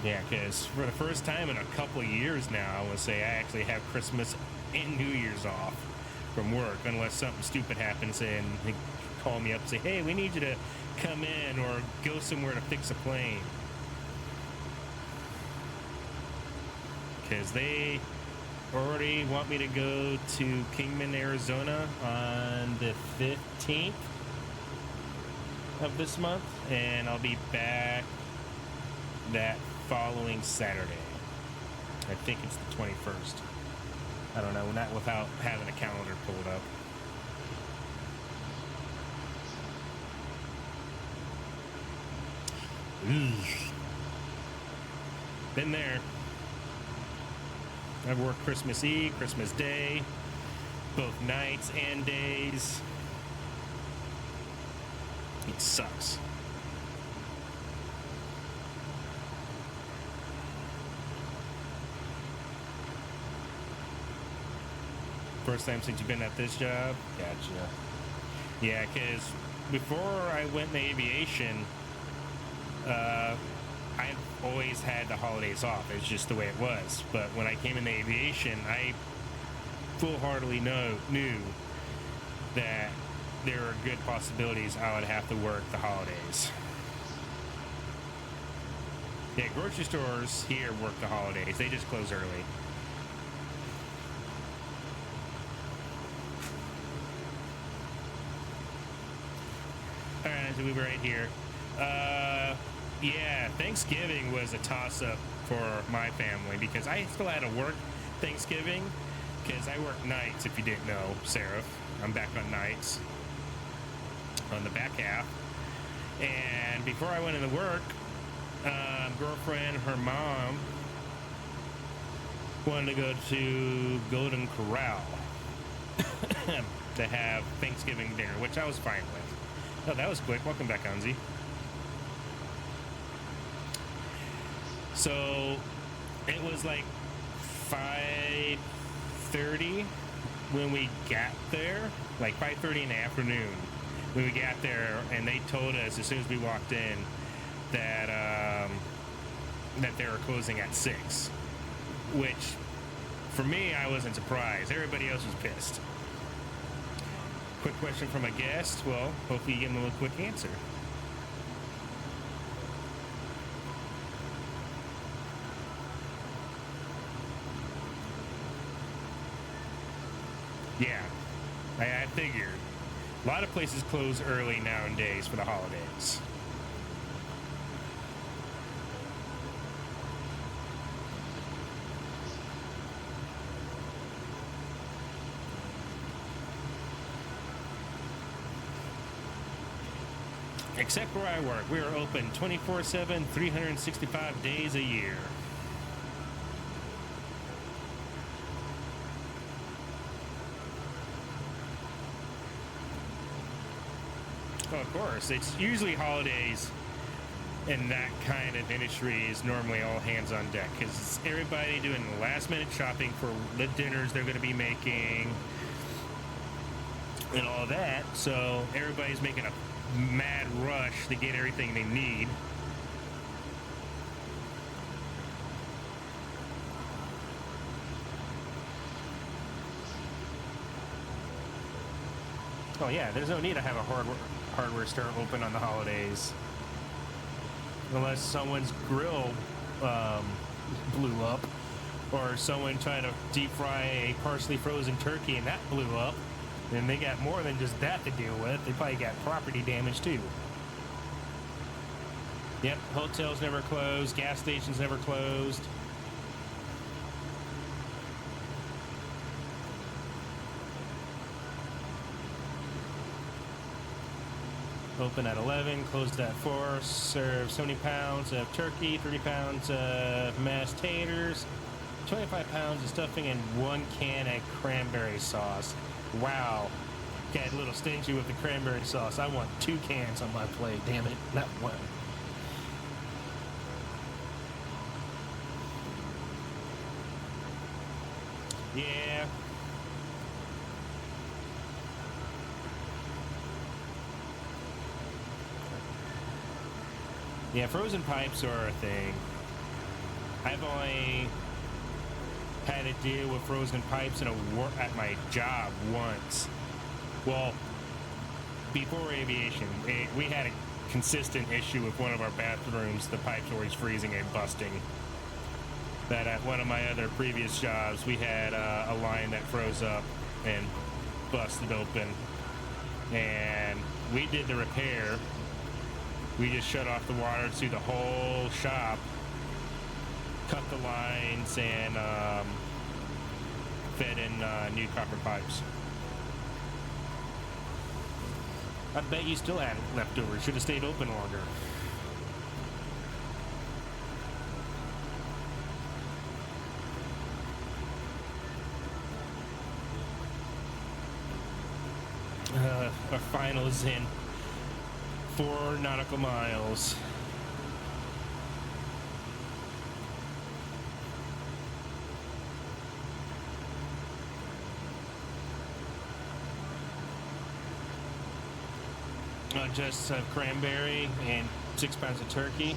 Speaker 1: Yeah, because for the first time in a couple of years now, I would say I actually have Christmas and New Year's off from work, unless something stupid happens and they call me up and say, hey, we need you to come in or go somewhere to fix a plane. Because they already want me to go to Kingman, Arizona on the 15th of this month, and I'll be back that following Saturday. I think it's the 21st. I don't know, not without having a calendar pulled up. Been there. I've worked Christmas Eve, Christmas Day, both nights and days. It sucks. First time since you've been at this job? Gotcha. Yeah, because before I went in aviation, I've always had the holidays off. It's just the way it was. But when I came into aviation, I full-heartedly knew that there are good possibilities I would have to work the holidays. Yeah, grocery stores here work the holidays. They just close early. Alright, so we were right here. Yeah, Thanksgiving was a toss-up for my family because I still had to work Thanksgiving because I work nights, if you didn't know, Seraph. I'm back on nights on the back half. And before I went into work, girlfriend, her mom wanted to go to Golden Corral to have Thanksgiving dinner, which I was fine with. Oh, that was quick. Welcome back, Anzi. So it was like 5:30 when we got there, like 5:30 in the afternoon when we got there, and they told us as soon as we walked in that that they were closing at 6, which for me, I wasn't surprised. Everybody else was pissed. Quick question from a guest. Well, hopefully you give them a quick answer. Yeah, I figured. A lot of places close early nowadays for the holidays. Except where I work, we are open 24/7, 365 days a year. Well, of course, it's usually holidays, and that kind of industry is normally all hands on deck because it's everybody doing last minute shopping for the dinners they're going to be making and all that. So everybody's making a mad rush to get everything they need. Oh yeah, there's no need to have a hardware store open on the holidays. Unless someone's grill blew up, or someone tried to deep fry a partially frozen turkey and that blew up, then they got more than just that to deal with. They probably got property damage too. Yep, hotels never closed, gas stations never closed. Open at 11, closed at 4, serve 70 pounds of turkey, 30 pounds of mashed taters, 25 pounds of stuffing, and 1 can of cranberry sauce. Wow. Got a little stingy with the cranberry sauce. I want 2 cans on my plate, damn it, not 1. Yeah. Yeah, frozen pipes are a thing. I've only had to deal with frozen pipes at my job once. Well, before aviation, we had a consistent issue with one of our bathrooms. The pipes always freezing and busting. That at one of my other previous jobs, we had a line that froze up and busted open. And we did the repair. We just shut off the water to the whole shop, cut the lines, and fed in new copper pipes. I bet you still had leftovers. Should have stayed open longer. Our final is in 4 nautical miles. Just cranberry and 6 pounds of turkey.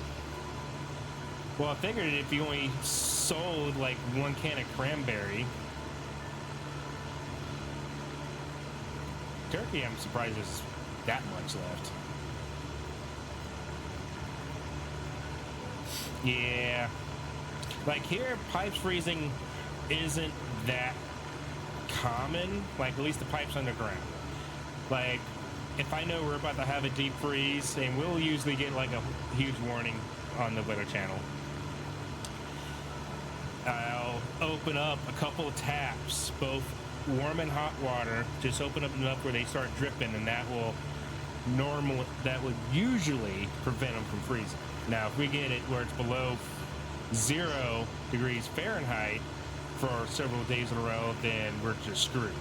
Speaker 1: Well, I figured if you only sold like 1 can of cranberry, turkey, I'm surprised there's that much left. Yeah, like here, pipes freezing isn't that common. Like at least the pipes underground. Like if I know we're about to have a deep freeze, and we'll usually get like a huge warning on the Weather Channel, I'll open up a couple of taps, both warm and hot water. Just open up enough where they start dripping, and that will usually prevent them from freezing. Now, if we get it where it's below 0 degrees Fahrenheit for several days in a row, then we're just screwed.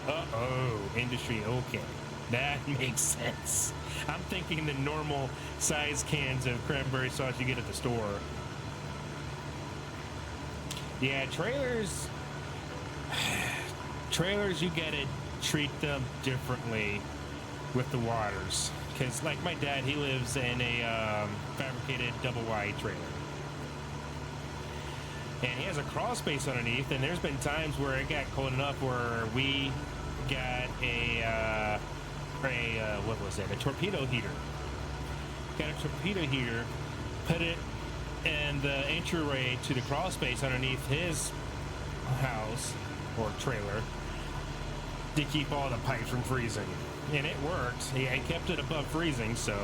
Speaker 1: Uh-oh, industry, okay. That makes sense. I'm thinking the normal size cans of cranberry sauce you get at the store. Yeah, trailers, you gotta treat them differently with the waters. Because, like my dad, he lives in a fabricated double wide trailer. And he has a crawl space underneath, and there's been times where it got cold enough where we got a torpedo heater. Got a torpedo heater, put it in the entryway to the crawl space underneath his house or trailer to keep all the pipes from freezing. And it worked. He kept it above freezing, so.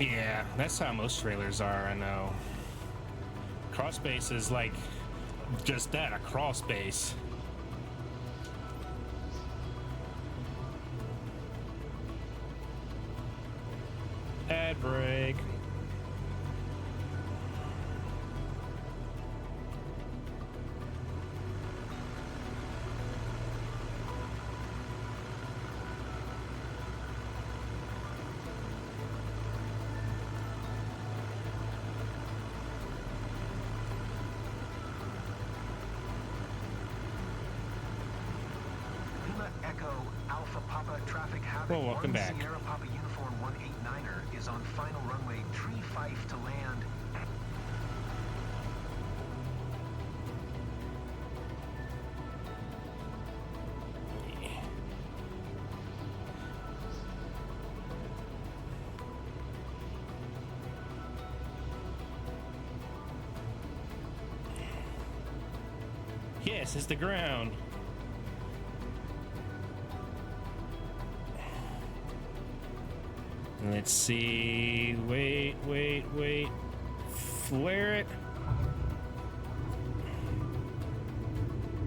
Speaker 1: Yeah, that's how most trailers are, I know. Cross base is like just that, a cross base. Ad break.
Speaker 2: Lima Echo Alpha Papa Traffic Havoc
Speaker 1: Well, welcome
Speaker 2: 1
Speaker 1: back.
Speaker 2: Sierra Papa Uniform 189er is on final runway Tree Fife to land.
Speaker 1: Yes, it's the ground. Let's see. Wait. Flare it.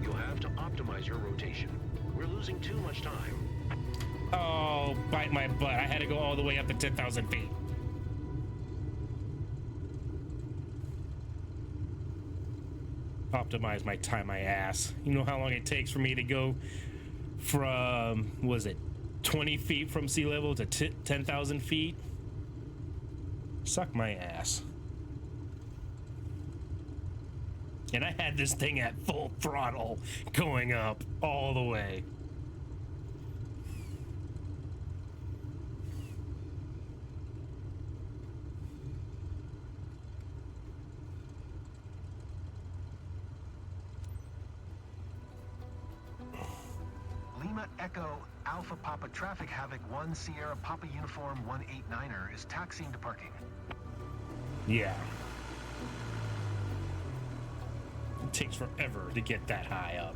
Speaker 6: You'll have to optimize your rotation. We're losing too much time.
Speaker 1: Oh, bite my butt. I had to go all the way up to 10,000 feet. Optimize my time, my ass. You know how long it takes for me to go from, was it 20 feet from sea level to 10,000 feet? Suck my ass. And I had this thing at full throttle going up all the way.
Speaker 2: Lima Echo Alpha Papa Traffic Havoc 1 Sierra Papa Uniform 189er is taxiing to parking.
Speaker 1: Yeah. It takes forever to get that high up.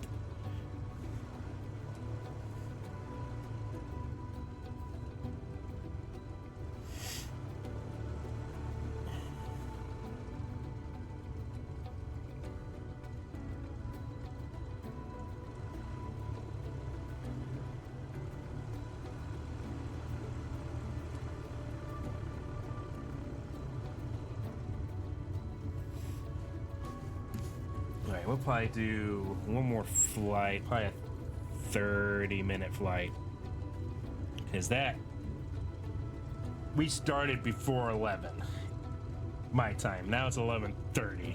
Speaker 1: All right, we'll probably do one more flight, probably a 30-minute flight. Because that, we started before 11 my time. Now it's 11:30.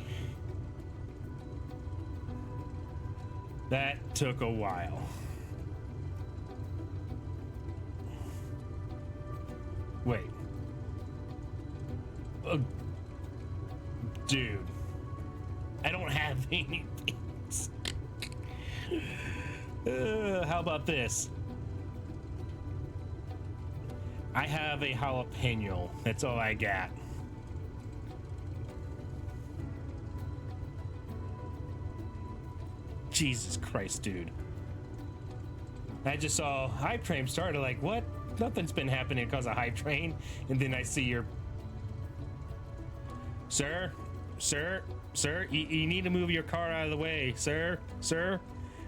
Speaker 1: That took a while. Wait. Dude. I don't have any things. How about this? I have a jalapeno. That's all I got. Jesus Christ, dude. I just saw hype train started like, what? Nothing's been happening because of hype train. And then I see your... Sir, you need to move your car out of the way. Sir,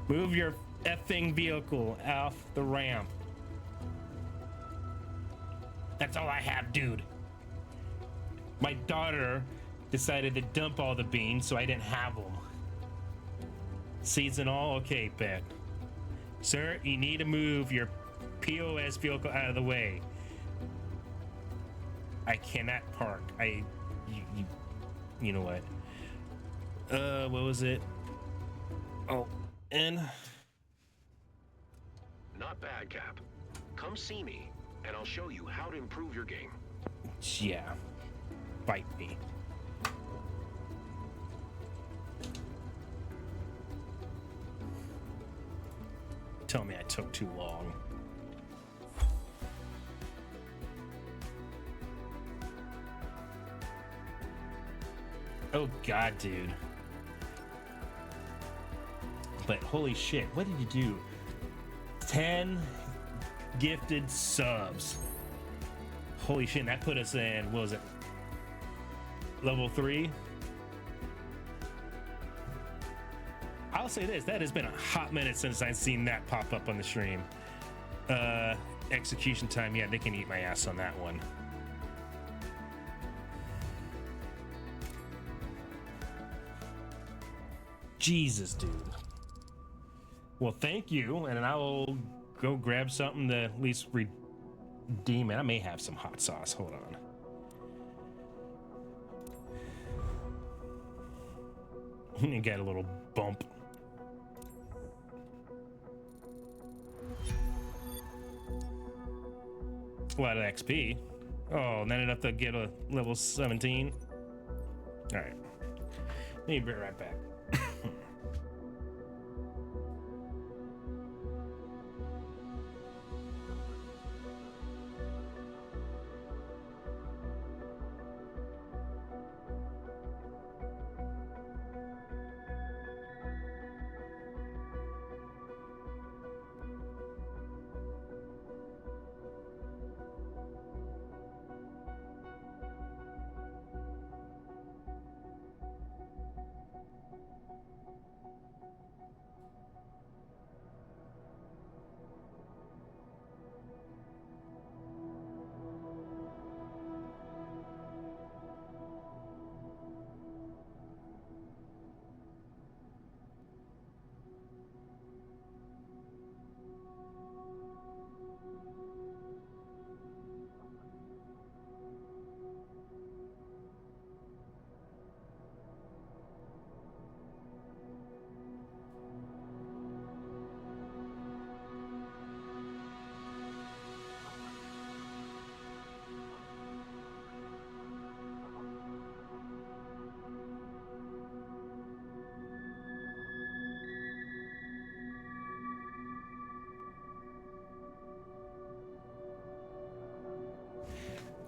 Speaker 1: move your effing vehicle off the ramp. That's all I have, dude. My daughter decided to dump all the beans, so I didn't have them. Seeds and all? Okay, bet. Sir, you need to move your POS vehicle out of the way. I cannot park. You know what? What was it? Oh, and...
Speaker 6: Not bad, Cap. Come see me, and I'll show you how to improve your game.
Speaker 1: Yeah. Bite me. Tell me I took too long. Oh god, dude. But holy shit, what did you do? 10 gifted subs. Holy shit, that put us in, what was it? Level 3? I'll say this, that has been a hot minute since I've seen that pop up on the stream. Execution time, yeah, they can eat my ass on that one. Jesus, dude. Well, thank you, and I will go grab something to at least redeem it. I may have some hot sauce. Hold on. You got a little bump. A lot of XP. Oh, not enough to get a level 17. All right. Need to be right back.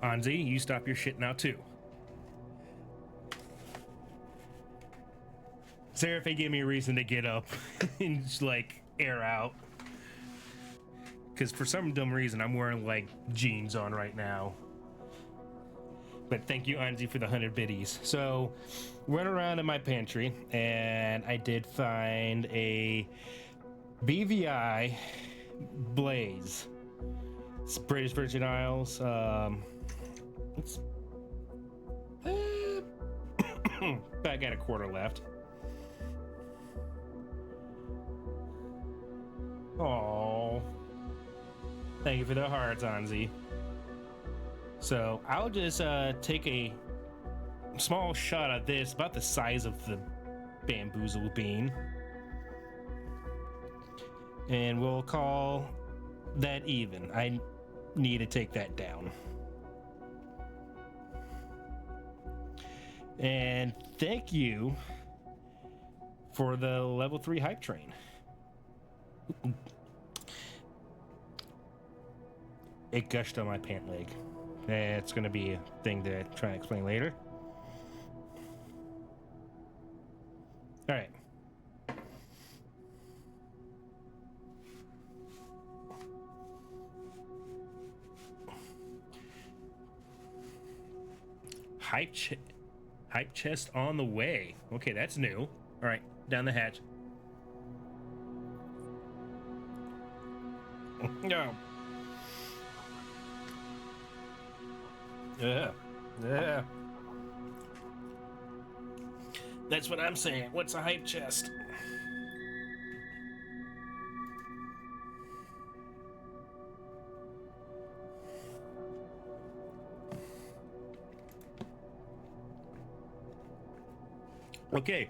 Speaker 1: Anzi, you stop your shit now too. Seraph gave me a reason to get up and just, like, air out. Because for some dumb reason, I'm wearing, like, jeans on right now. But thank you, Anzi, for the 100 biddies. So, went around in my pantry, and I did find a BVI Blaze. It's British Virgin Isles. It's I got a quarter left. Oh, thank you for the hearts, Anzi. So I'll just take a small shot of this, about the size of the bamboozle bean, and we'll call that even. I need to take that down. And thank you for the level 3 hype train. It gushed on my pant leg. It's going to be a thing to try and explain later. All right. Hype chest on the way. Okay, that's new. All right, down the hatch. No. Yeah. That's what I'm saying. What's a hype chest? Okay,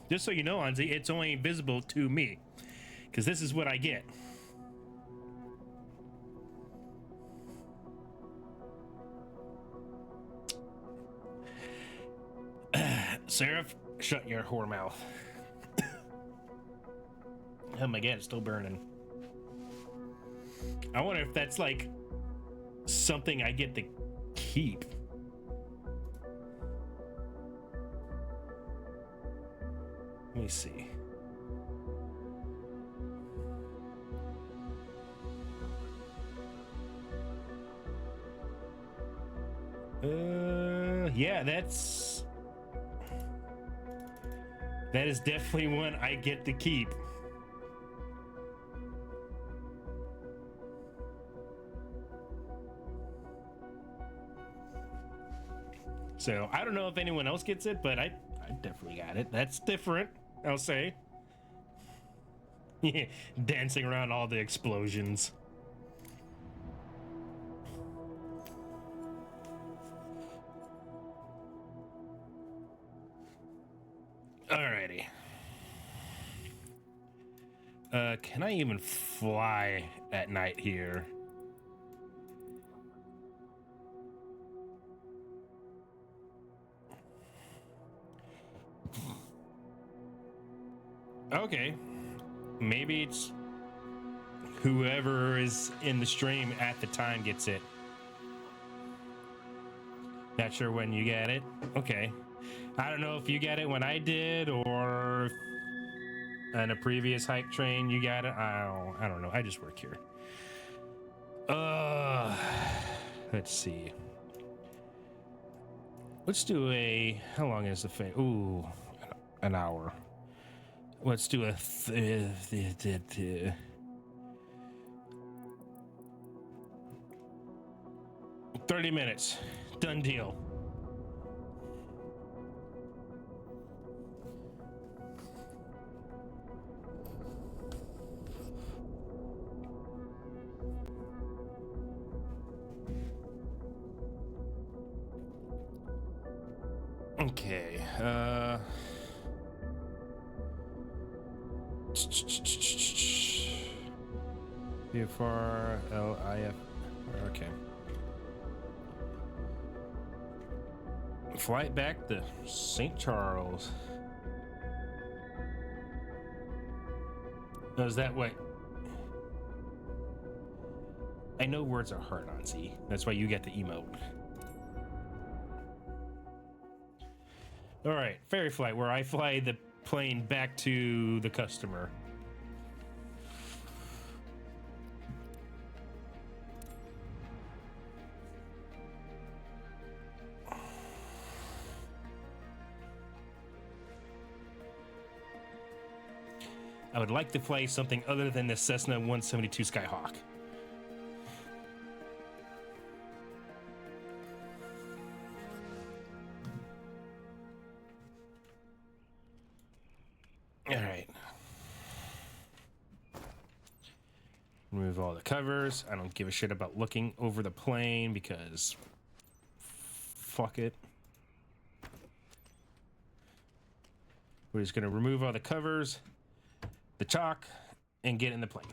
Speaker 1: just so you know, Anzi, it's only visible to me, because this is what I get. Seraph, shut your whore mouth. Oh my god, it's still burning. I wonder if that's like something I get to keep. Let me see. Yeah, that is definitely one I get to keep. So I don't know if anyone else gets it, but I definitely got it. That's different, I'll say. Yeah, dancing around all the explosions. Alrighty. Can I even fly at night here? Okay. Maybe it's whoever is in the stream at the time gets it. Not sure when you get it. Okay. I don't know if you got it when I did or on a previous hype train you got it. I don't know. I just work here. Let's see. Let's do a, how long is the fake? Ooh, an hour. Let's do a 30 minutes. Done deal. Okay. BFR LIF. Okay. Flight back to St. Charles. Oh, is that what? I know words are hard on Z. That's why you get the emote. All right, ferry flight, where I fly the plane back to the customer. I would like to fly something other than the Cessna 172 Skyhawk. All right. Remove all the covers. I don't give a shit about looking over the plane because fuck it. We're just gonna remove all the covers, the chalk, and get in the plane.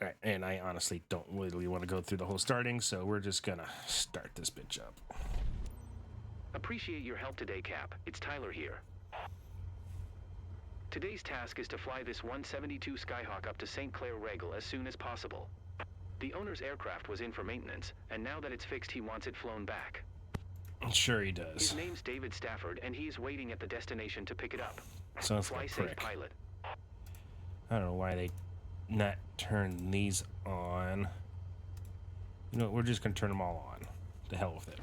Speaker 1: All right, and I honestly don't really want to go through the whole starting, so we're just gonna start this bitch up.
Speaker 6: Appreciate your help today, Cap. It's Tyler here. Today's task is to fly this 172 Skyhawk up to St. Clair Regal as soon as possible. The owner's aircraft was in for maintenance, and now that it's fixed, he wants it flown back.
Speaker 1: Sure he does.
Speaker 6: His name's David Stafford, and he's waiting at the destination to pick it up.
Speaker 1: Sounds
Speaker 6: Fly
Speaker 1: like a
Speaker 6: safe,
Speaker 1: prick.
Speaker 6: pilot.
Speaker 1: I don't know why they not turn these on. You know what, we're just gonna turn them all on. The hell with it.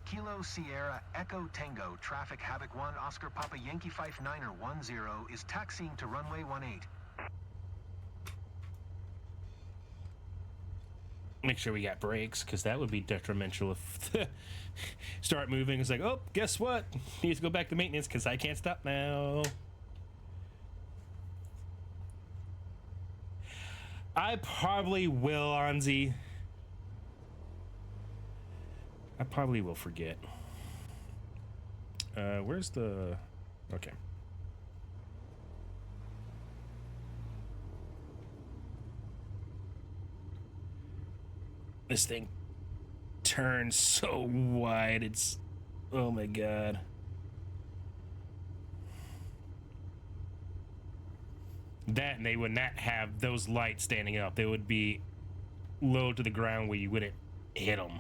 Speaker 2: Kilo Sierra Echo Tango Traffic Havoc 1 Oscar Papa Yankee 59er 10 is taxiing to runway 18.
Speaker 1: Make sure we got brakes, because that would be detrimental if start moving. It's like, oh, guess what? Need to go back to maintenance because I can't stop now. I probably will, Anzi. I probably will forget. Where's the... Okay. This thing turns so wide, it's... Oh my god. That, and they would not have those lights standing up. They would be low to the ground where you wouldn't hit them.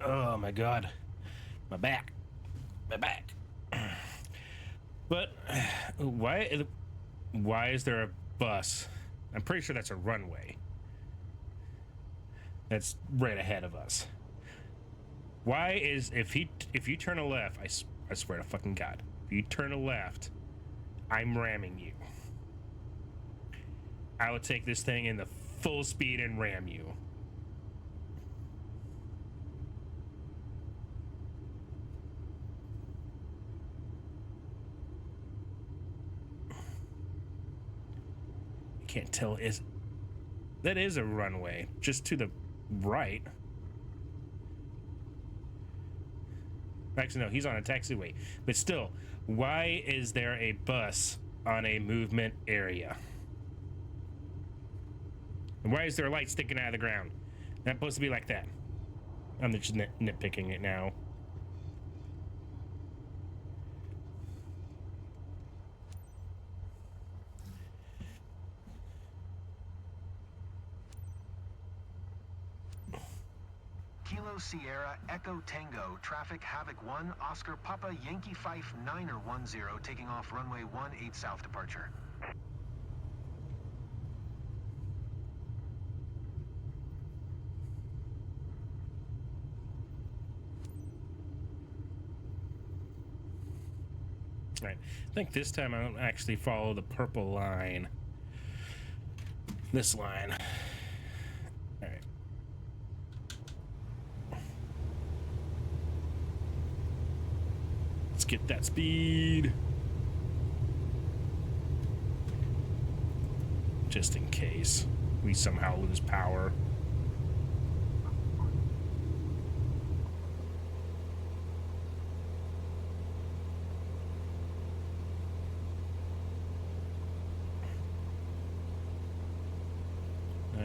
Speaker 1: Oh my god. My back. My back. But why is there a bus? I'm pretty sure that's a runway. That's right ahead of us. Why is if you turn a left, I swear to fucking God, if you turn a left, I'm ramming you. I will take this thing in the full speed and ram you. I can't tell. That is a runway, just to the right. Actually, no, he's on a taxiway. But still, why is there a bus on a movement area? And why is there a light sticking out of the ground? Not supposed to be like that. I'm just nitpicking it now.
Speaker 2: Kilo Sierra Echo Tango, traffic Havoc 1, Oscar Papa Yankee Fife Niner 10, taking off runway 18 south departure.
Speaker 1: Right. I think this time I don't actually follow the purple line. This line. All right. Let's get that speed. Just in case we somehow lose power.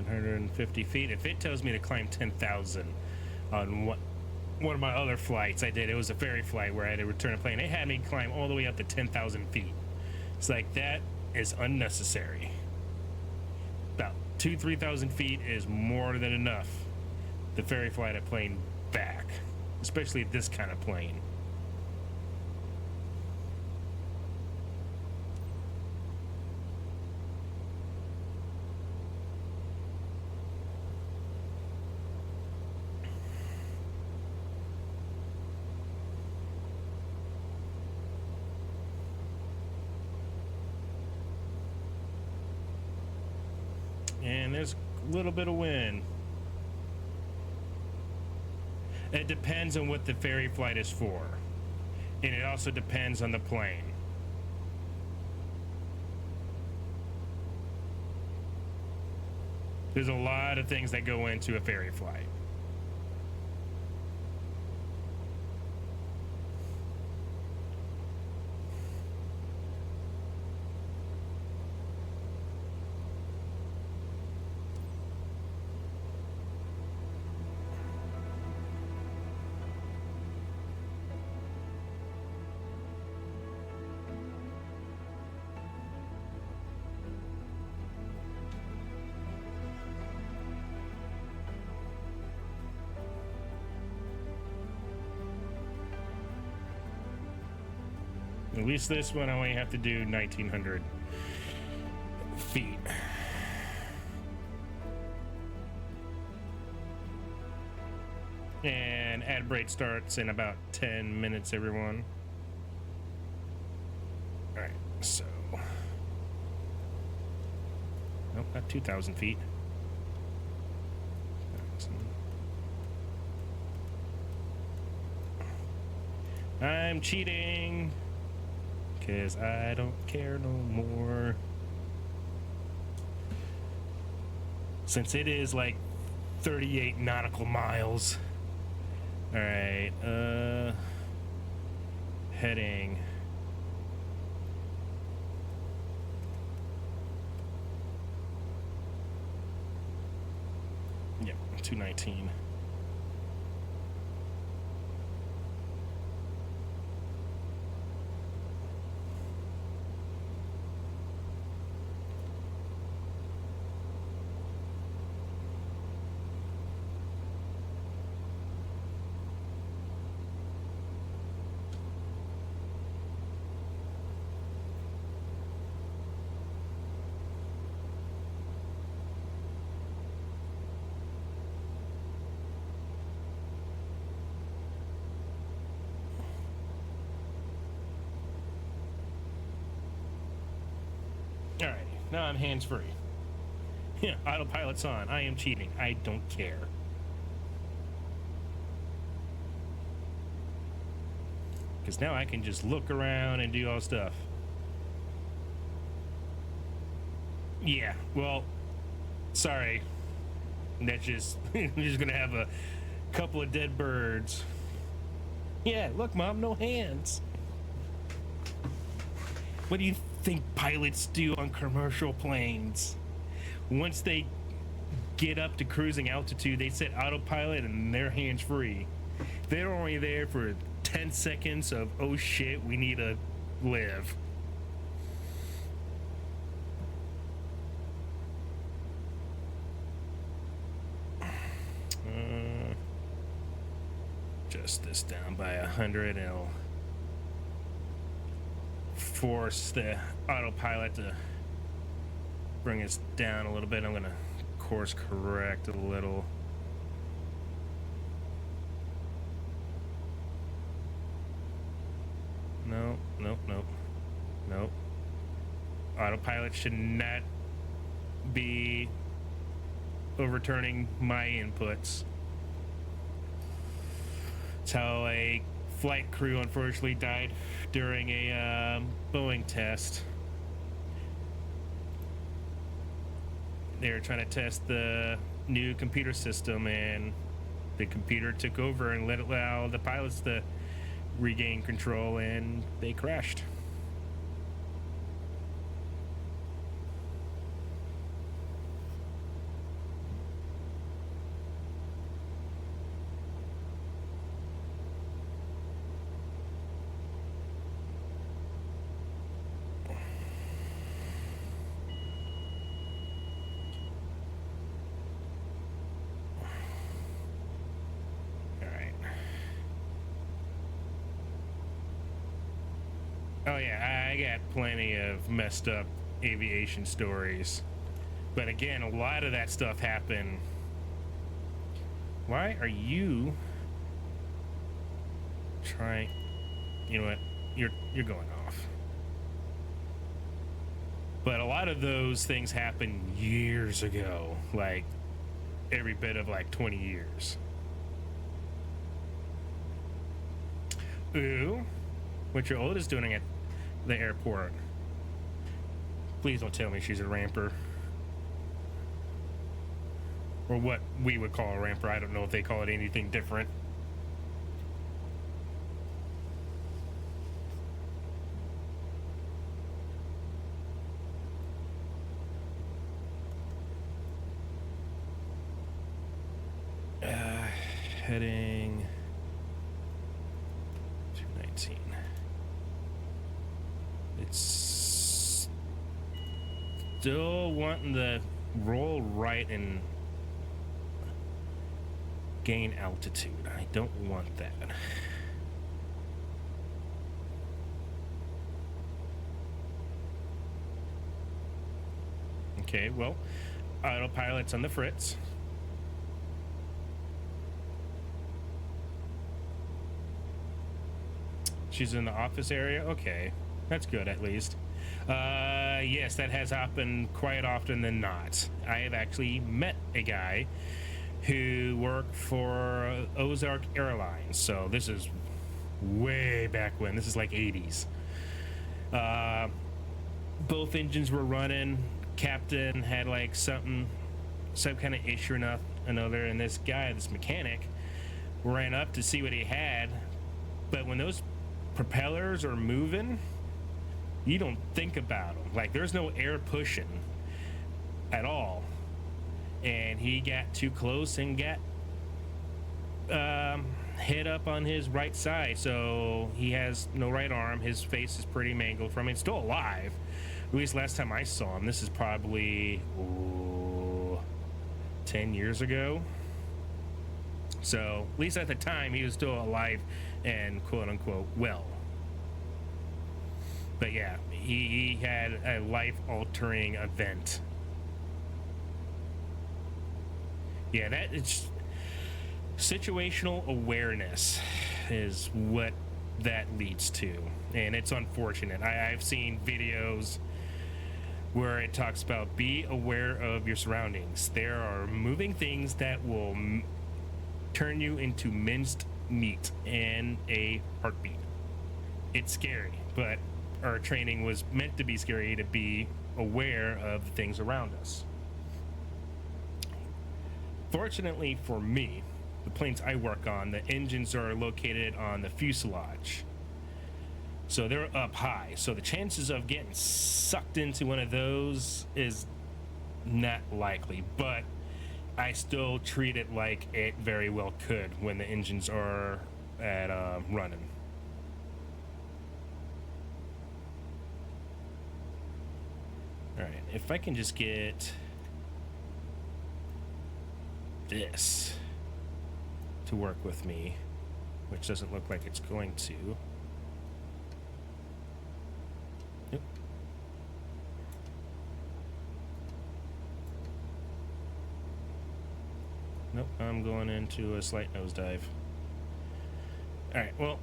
Speaker 1: $950 feet. If it tells me to climb 10,000 on one of my other flights I did, it was a ferry flight where I had to return a plane. It had me climb all the way up to 10,000 feet. It's like, that is unnecessary. About 3,000 feet is more than enough. The ferry flight a plane back, especially this kind of plane. And there's a little bit of wind. It depends on what the ferry flight is for. And it also depends on the plane. There's a lot of things that go into a ferry flight. At least this one I only have to do 1,900 feet. And ad break starts in about 10 minutes, everyone. Alright, so... Nope, not 2,000 feet. I'm cheating! Because I don't care no more. Since it is like 38 nautical miles. Alright, heading. Yep, 219. Alrighty, now I'm hands-free. Yeah, autopilot's on. I am cheating. I don't care. Because now I can just look around and do all stuff. Yeah, well, sorry. That's just, I'm just gonna have a couple of dead birds. Yeah, look, Mom, no hands. What do you think pilots do on commercial planes? Once they get up to cruising altitude, they set autopilot and they're hands-free. They're only there for 10 seconds of, oh shit, we need to live. Adjust this down by 100 and it'll force the autopilot to bring us down a little bit. I'm gonna course correct a little. No, nope, nope, nope. Autopilot should not be overturning my inputs. It's how a flight crew unfortunately died during a Boeing test. They were trying to test the new computer system, and the computer took over and let it allow the pilots to regain control, and they crashed. Oh yeah, I got plenty of messed up aviation stories. But again, a lot of that stuff happened. Why are you trying? You know what? You're going off. But a lot of those things happened years ago, like every bit of like 20 years. Ooh, what your oldest doing at the airport? Please don't tell me she's a ramper. Or what we would call a ramper. I don't know if they call it anything different. Heading 219. It's still wanting to roll right and gain altitude. I don't want that. Okay, well, autopilot's on the fritz. She's in the office area? Okay, that's good at least. Yes, that has happened quite often than not. I have actually met a guy who worked for Ozark Airlines. So this is way back when. This is like 80s. Both engines were running. Captain had like some kind of issue or another, and this guy, this mechanic, ran up to see what he had. But when those propellers are moving, you don't think about them. Like, there's no air pushing at all. And he got too close and got hit up on his right side. So he has no right arm. His face is pretty mangled from it. He's still alive. At least last time I saw him. This is probably 10 years ago. So at least at the time, he was still alive and quote unquote well. But yeah, he had a life-altering event. Yeah, that it's situational awareness is what that leads to, and it's unfortunate. I've seen videos where it talks about be aware of your surroundings. There are moving things that will turn you into minced meat in a heartbeat. It's scary, but our training was meant to be scary, to be aware of the things around us. Fortunately for me, the planes I work on, the engines are located on the fuselage. So they're up high. So the chances of getting sucked into one of those is not likely. But I still treat it like it very well could when the engines are at running. All right, if I can just get this to work with me, which doesn't look like it's going to. Yep. Nope, I'm going into a slight nosedive. All right, well,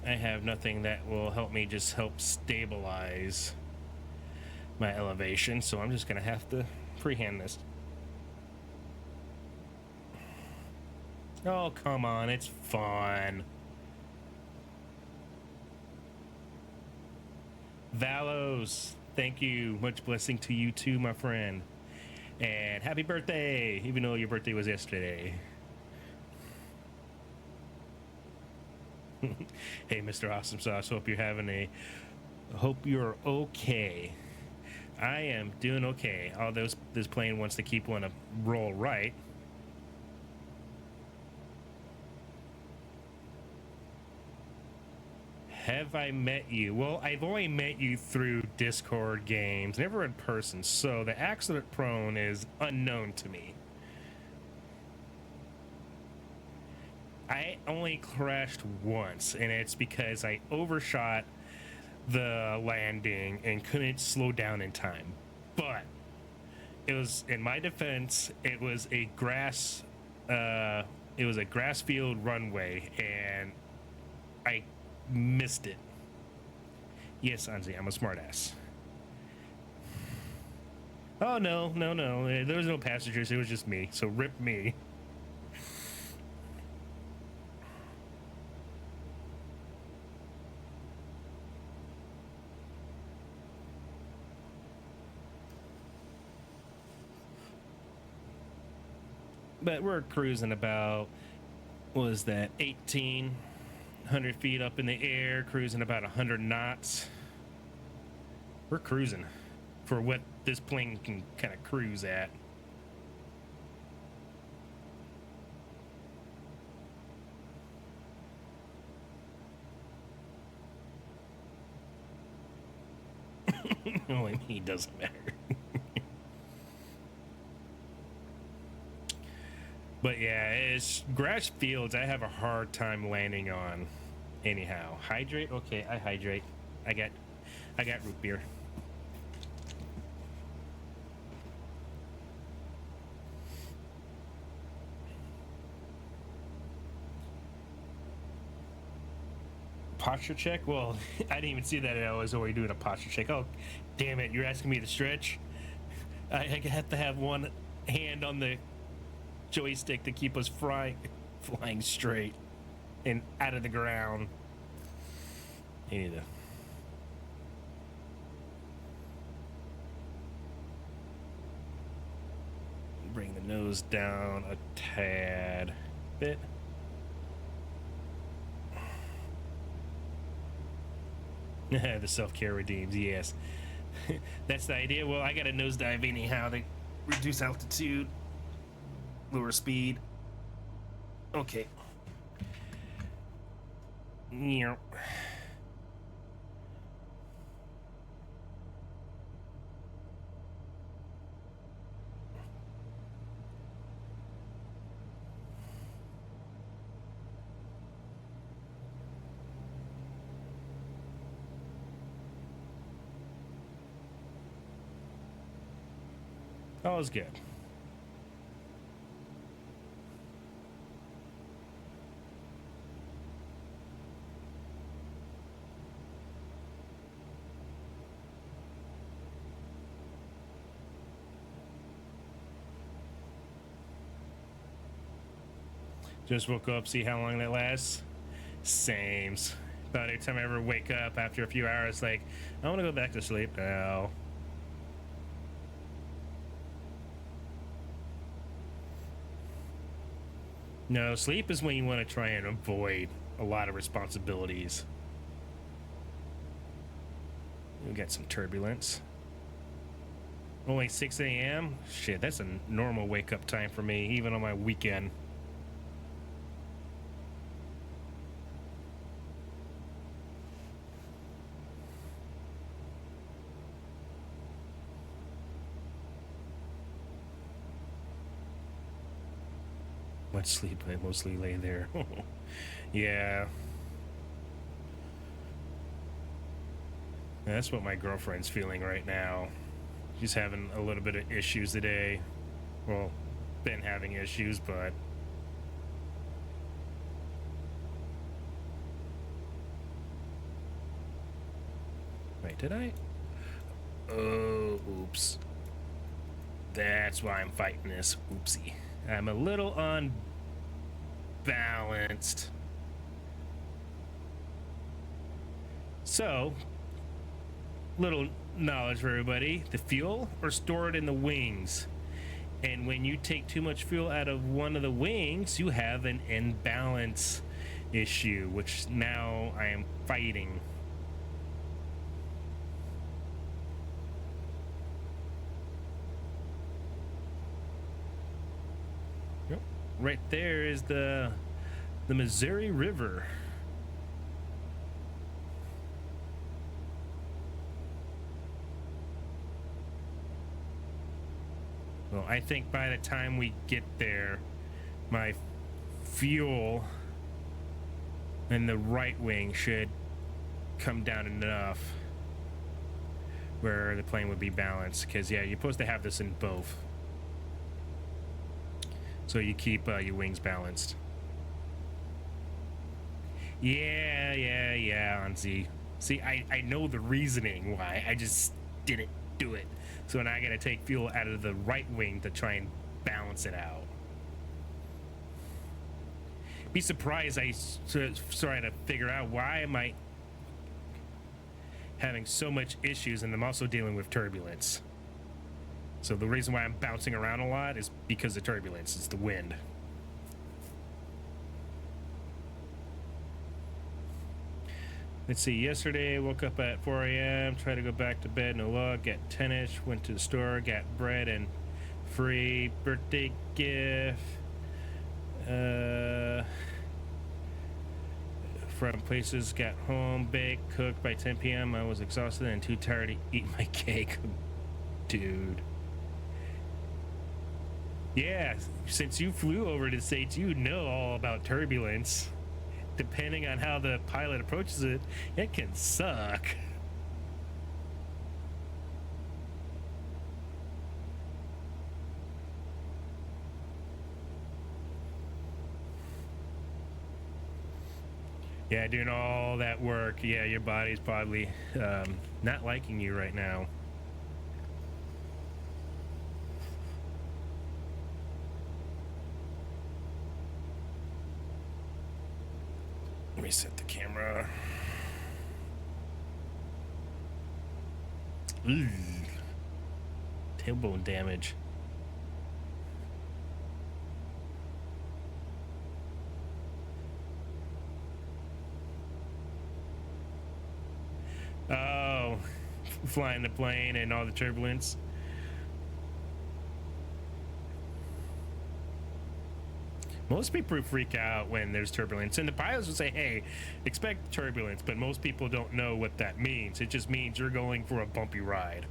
Speaker 1: I have nothing that will help me just help stabilize my elevation, so I'm just gonna have to freehand this. Oh, come on, it's fun. Valos, thank you. Much blessing to you too, my friend. And happy birthday, even though your birthday was yesterday. Hey, Mr. Awesome Sauce, hope you're okay. I am doing okay. Although this plane wants to keep one to roll right. Have I met you? Well, I've only met you through Discord games, never in person, so the accident prone is unknown to me. I only crashed once, and it's because I overshot the landing and couldn't slow down in time. But it was, in my defense, it was a grass field runway, and I missed it. Yes, Anzi, I'm a smartass. Oh no, there was no passengers, it was just me, so rip me. But we're cruising about, what was that, 1,800 feet up in the air, cruising about 100 knots. We're cruising for what this plane can kind of cruise at. Only me, doesn't matter. But yeah, it's grass fields I have a hard time landing on. Anyhow, hydrate? Okay, I hydrate. I got root beer. Posture check? Well, I didn't even see that I was already doing a posture check. Oh, damn it, you're asking me to stretch? I have to have one hand on the joystick to keep us flying straight and out of the ground. You need to bring the nose down a tad bit. The self-care redeems, yes. That's the idea. Well, I got a nosedive anyhow to reduce altitude, lower speed. Okay. Yeah. All is good. Just woke up, see how long that lasts. Sames. About every time I ever wake up after a few hours, like, I want to go back to sleep now. No, sleep is when you want to try and avoid a lot of responsibilities. We got some turbulence. Only 6 a.m.? Shit, that's a normal wake up time for me, even on my weekend. Much sleep, I mostly lay there. Yeah. That's what my girlfriend's feeling right now. She's having a little bit of issues today. Well, been having issues, but wait, did I? Oh, oops. That's why I'm fighting this. Oopsie. I'm a little unbalanced. So, little knowledge for everybody. The fuel are stored in the wings. And when you take too much fuel out of one of the wings, you have an imbalance issue, which now I am fighting. Yep. Right there is the Missouri River. Well, I think by the time we get there, my fuel in the right wing should come down enough where the plane would be balanced. Because, yeah, you're supposed to have this in both. So you keep your wings balanced. Yeah, Anzi. See, I know the reasoning why. I just didn't do it. So now I gotta take fuel out of the right wing to try and balance it out. Be surprised I trying to figure out why am I having so much issues, and I'm also dealing with turbulence. So the reason why I'm bouncing around a lot is because of turbulence. It's the wind. Let's see, yesterday I woke up at 4 a.m., tried to go back to bed, no luck, got 10-ish, went to the store, got bread and free birthday gift. From places, got home, baked, cooked by 10 p.m. I was exhausted and too tired to eat my cake. Dude. Yeah, since you flew over to the States, you know all about turbulence. Depending on how the pilot approaches it, it can suck. Yeah, doing all that work. Yeah, your body's probably not liking you right now. Reset the camera. Ooh. Tailbone damage. Oh, flying the plane and all the turbulence. Most people freak out when there's turbulence, and the pilots will say, hey, expect turbulence, but most people don't know what that means. It just means you're going for a bumpy ride.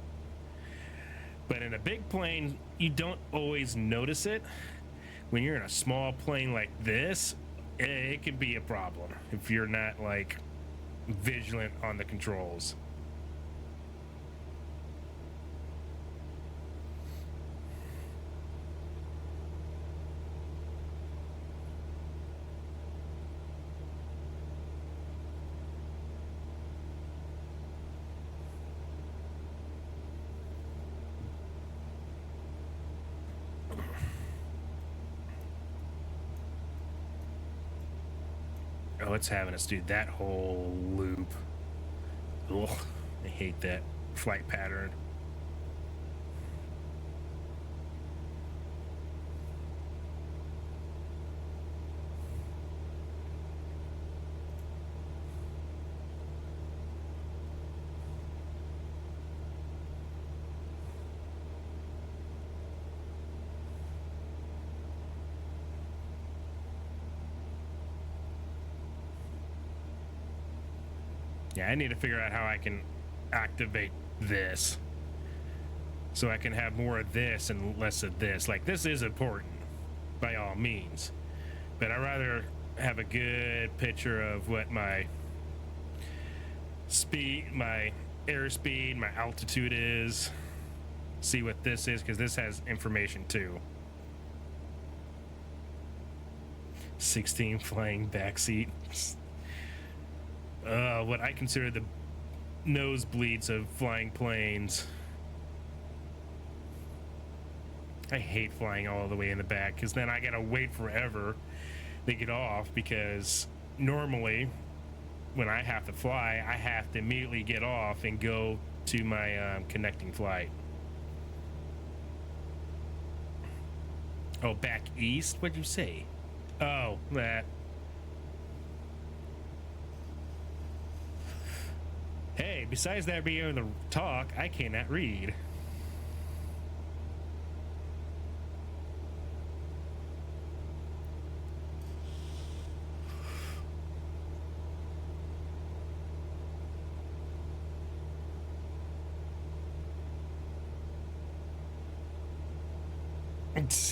Speaker 1: But in a big plane, you don't always notice it. When you're in a small plane like this, it can be a problem if you're not, like, vigilant on the controls. Oh, it's having us do that whole loop. Ugh, I hate that flight pattern. Yeah, I need to figure out how I can activate this so I can have more of this and less of this. Like, this is important by all means, but I'd rather have a good picture of what my speed, my airspeed, my altitude is. See what this is, because this has information too. 16 flying backseat. What I consider the nosebleeds of flying planes. I hate flying all the way in the back, because then I gotta wait forever to get off, because normally when I have to fly, I have to immediately get off and go to my connecting flight. Oh, back east? What'd you say? Oh, that. Hey, besides that being able to talk, I cannot read.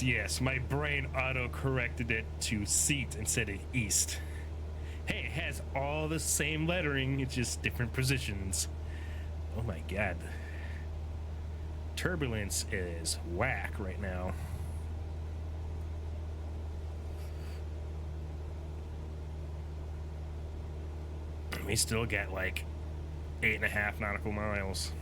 Speaker 1: Yes, my brain auto-corrected it to seat instead of east. Hey, it has all the same lettering, it's just different positions. Oh my god. Turbulence is whack right now. We still got like 8.5 nautical miles.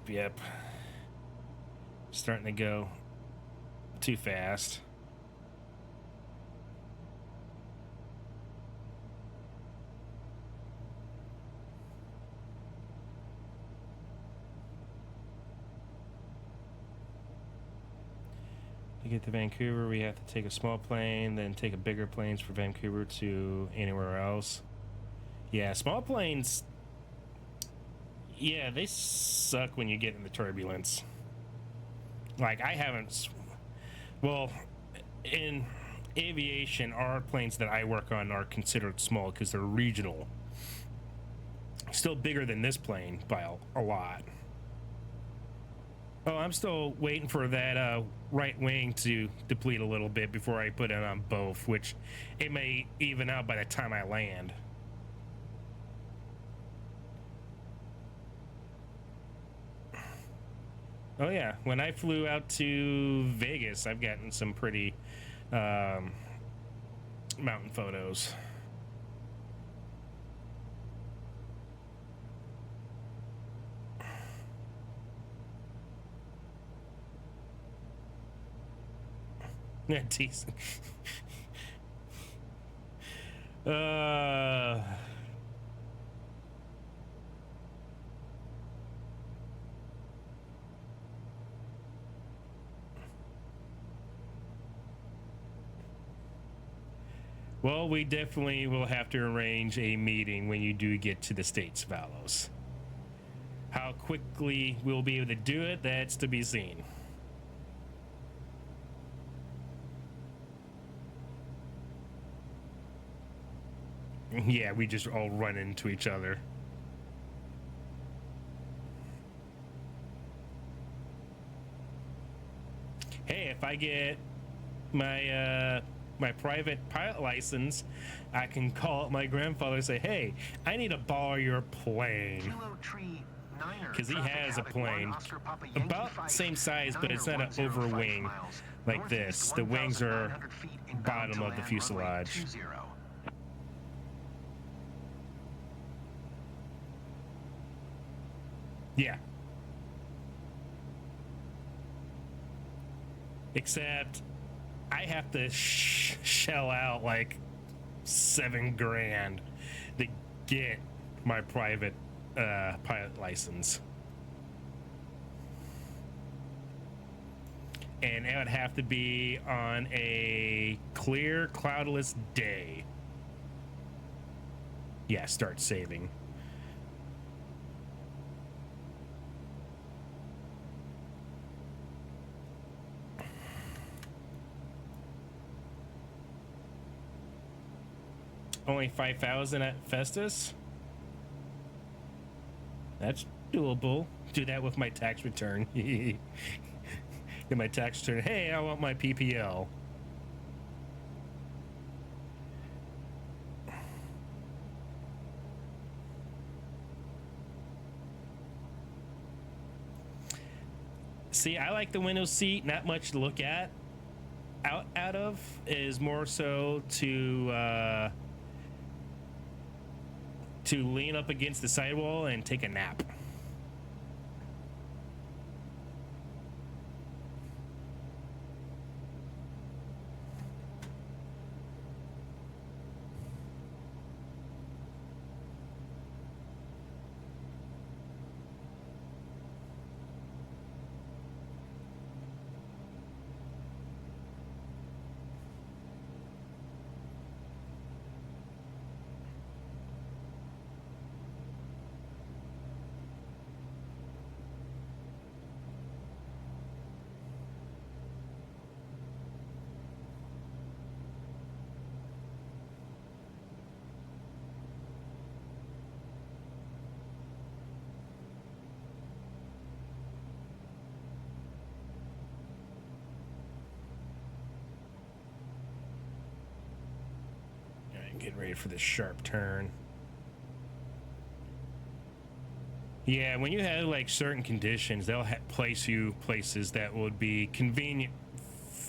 Speaker 1: Yep. Starting to go too fast. To get to Vancouver, we have to take a small plane, then take a bigger planes for Vancouver to anywhere else. Yeah, small planes, yeah, they suck when you get in the turbulence. Like, I haven't, well, in aviation, our planes that I work on are considered small because they're regional. Still bigger than this plane by a lot. Oh, I'm still waiting for that right wing to deplete a little bit before I put it on both, which it may even out by the time I land. Oh yeah, when I flew out to Vegas, I've gotten some pretty mountain photos. Yeah, decent. Well, we definitely will have to arrange a meeting when you do get to the States, Valos. How quickly we'll be able to do it, that's to be seen. Yeah, we just all run into each other. hey, if I get my my private pilot license, I can call up my grandfather and say, hey, I need to borrow your plane.
Speaker 2: Kilo Tree Niner,
Speaker 1: Because he
Speaker 2: traffic
Speaker 1: has a
Speaker 2: Havoc
Speaker 1: plane
Speaker 2: 1, Oscar Papa Yankee
Speaker 1: about
Speaker 2: 5,
Speaker 1: same size, but it's not
Speaker 2: Niner
Speaker 1: an over
Speaker 2: 105
Speaker 1: wing
Speaker 2: miles,
Speaker 1: like
Speaker 2: northeast
Speaker 1: this. The wings are
Speaker 2: 1,900 feet inbound
Speaker 1: bottom
Speaker 2: to
Speaker 1: of the
Speaker 2: land, runway
Speaker 1: fuselage.
Speaker 2: 20.
Speaker 1: Yeah. Except I have to shell out like $7,000 to get my private pilot license. And it would have to be on a clear, cloudless day. Yeah, start saving. Only 5,000 at Festus? That's doable. Do that with my tax return. Get my tax return. Hey, I want my PPL. See, I like the window seat. Not much to look at. Out of is more so to lean up against the sidewall and take a nap. Get ready for this sharp turn. Yeah, when you have like certain conditions, they'll place you places that would be convenient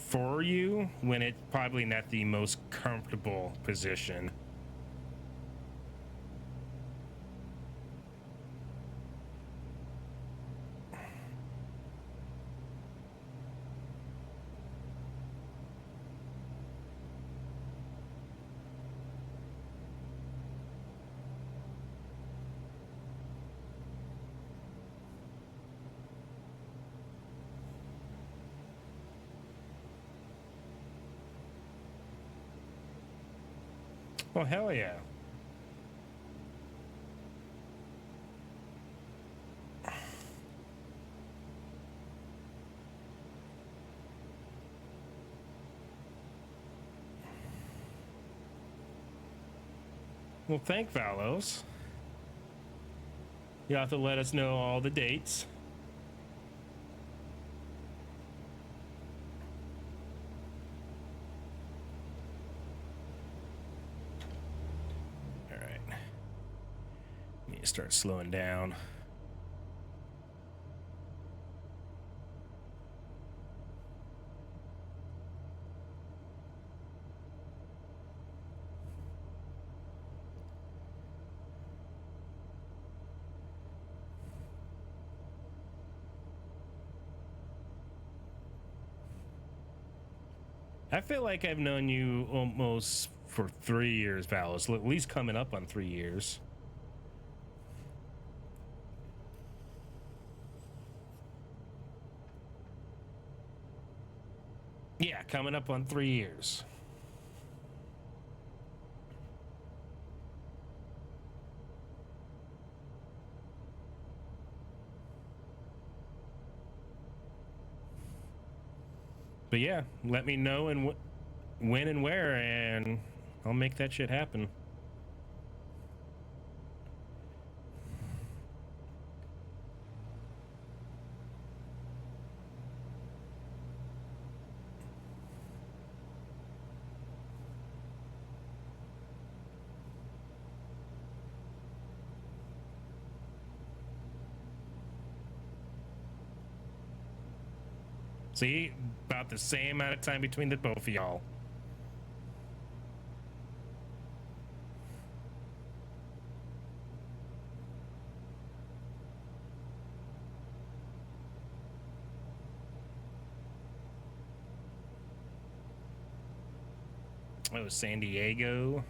Speaker 1: for you when it's probably not the most comfortable position. Oh, hell yeah. Well, thank Valos. You have to let us know all the dates. All right. Need to start slowing down. I feel like I've known you almost for 3 years, Valos. At least coming up on 3 years. Yeah, coming up on 3 years. But yeah, let me know and when and where, and I'll make that shit happen. See, about the same amount of time between the both of y'all. Oh, San Diego.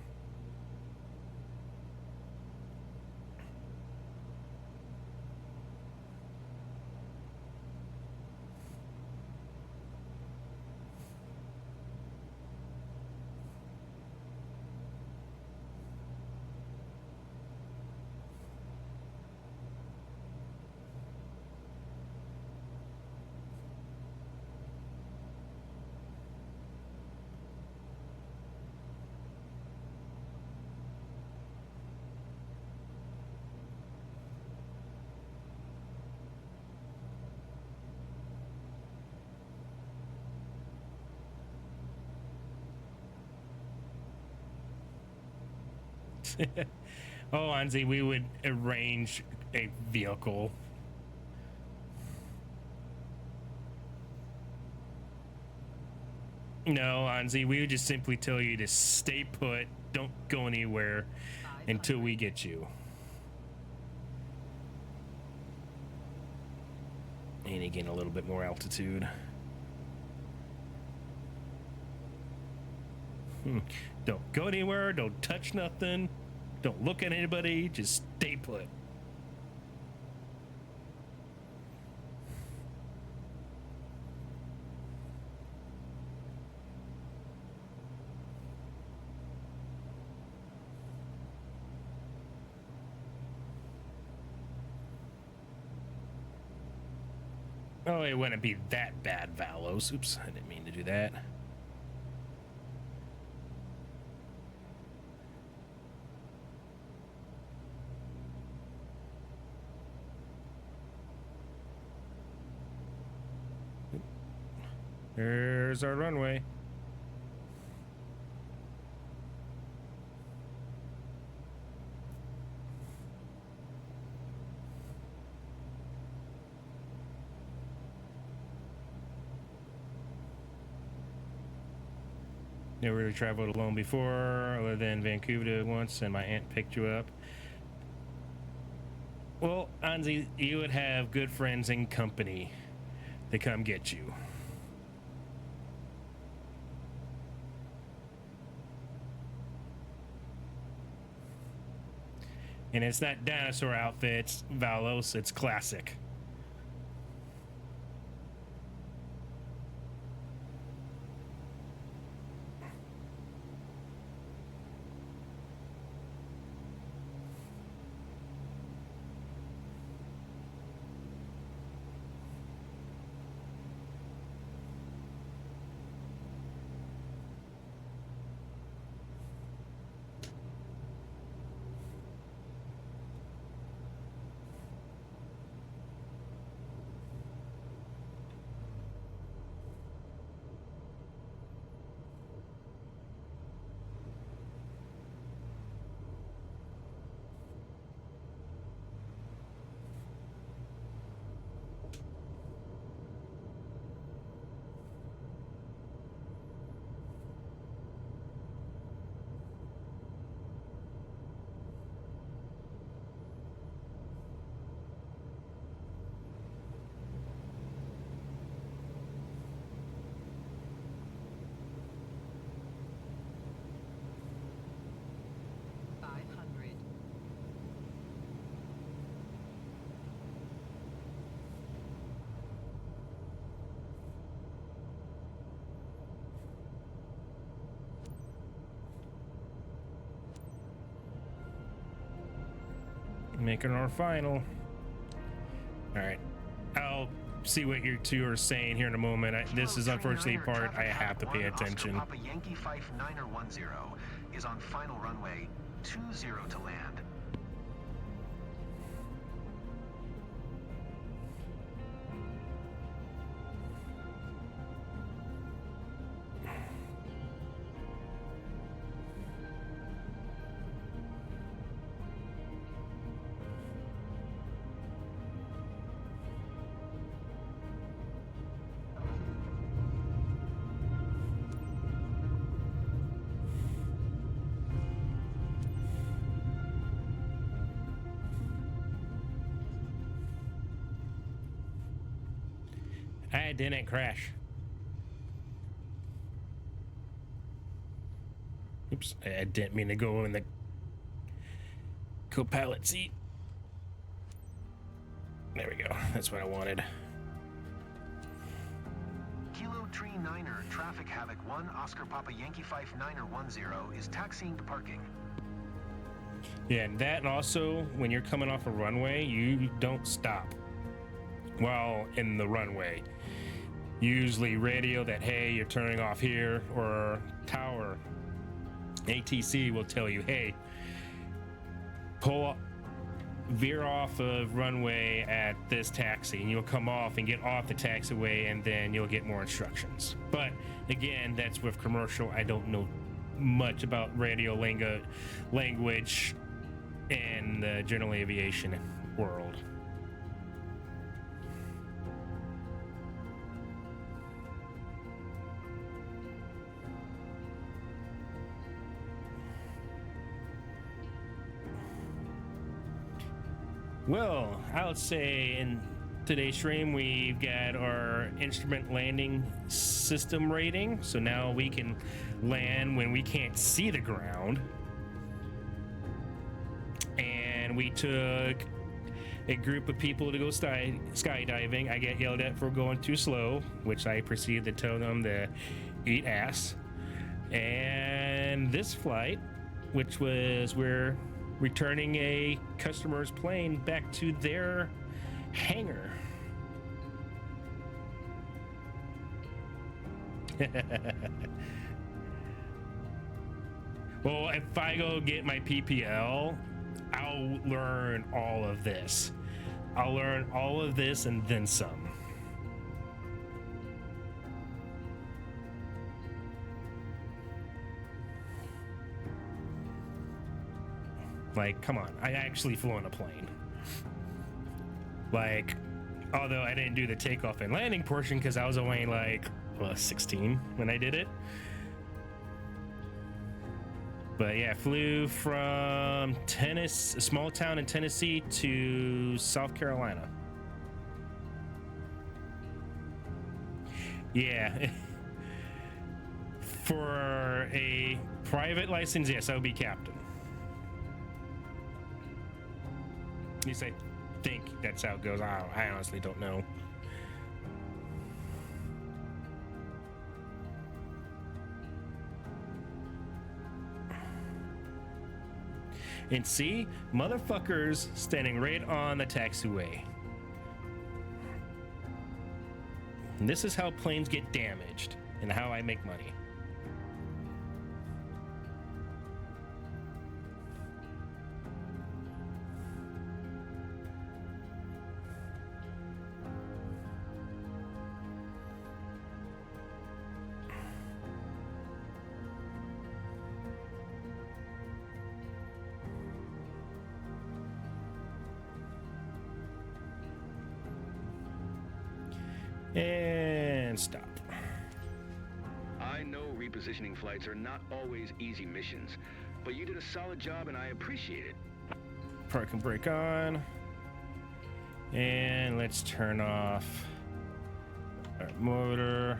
Speaker 1: Oh, Anzi, we would arrange a vehicle. No, Anzi, we would just simply tell you to stay put, don't go anywhere until we get you. And again, a little bit more altitude. Don't go anywhere, don't touch nothing, don't look at anybody, just stay put. Oh, it wouldn't be that bad, Valos. Oops, I didn't mean to do that. There's our runway. Never really traveled alone before, other than Vancouver once, and my aunt picked you up. Well, Anzi, you would have good friends and company to come get you. And it's not dinosaur outfits, Valos, it's classic. Making our final. All right, I'll see what you two are saying here in a moment. This is unfortunately a part I have to pay attention.
Speaker 2: Papa Yankee 5910 is on final runway 20 to land.
Speaker 1: I didn't crash. Oops, I didn't mean to go in the co-pilot seat. There we go. That's what I wanted.
Speaker 2: Kilo Tree Niner, Traffic Havoc 1, Oscar Papa Yankee Fife Niner 10 is taxiing to parking.
Speaker 1: Yeah, and that, and also when you're coming off a runway, you don't stop while in the runway. Usually radio that, hey, you're turning off here, or tower ATC will tell you, hey, veer off of runway at this taxi, and you'll come off and get off the taxiway, and then you'll get more instructions. But again, that's with commercial. I don't know much about radio language in the general aviation world. Well, I would say in today's stream we've got our instrument landing system rating. So now we can land when we can't see the ground. And we took a group of people to go skydiving. I get yelled at for going too slow, which I proceeded to tell them to eat ass. And this flight, which was we're returning a customer's plane back to their hangar. Well, if I go get my PPL, I'll learn all of this. I'll learn all of this and then some. Like, come on, I actually flew on a plane. Like, although I didn't do the takeoff and landing portion because I was only like, 16 when I did it. But yeah, flew from Tennessee, a small town in Tennessee, to South Carolina. Yeah. For a private license, yes, I would be captain. At least I think that's how it goes. I honestly don't know. And see, motherfuckers standing right on the taxiway. And this is how planes get damaged and how I make money. And stop.
Speaker 9: I know repositioning flights are not always easy missions, but you did a solid job and I appreciate it.
Speaker 1: Park and brake on. And let's turn off our motor.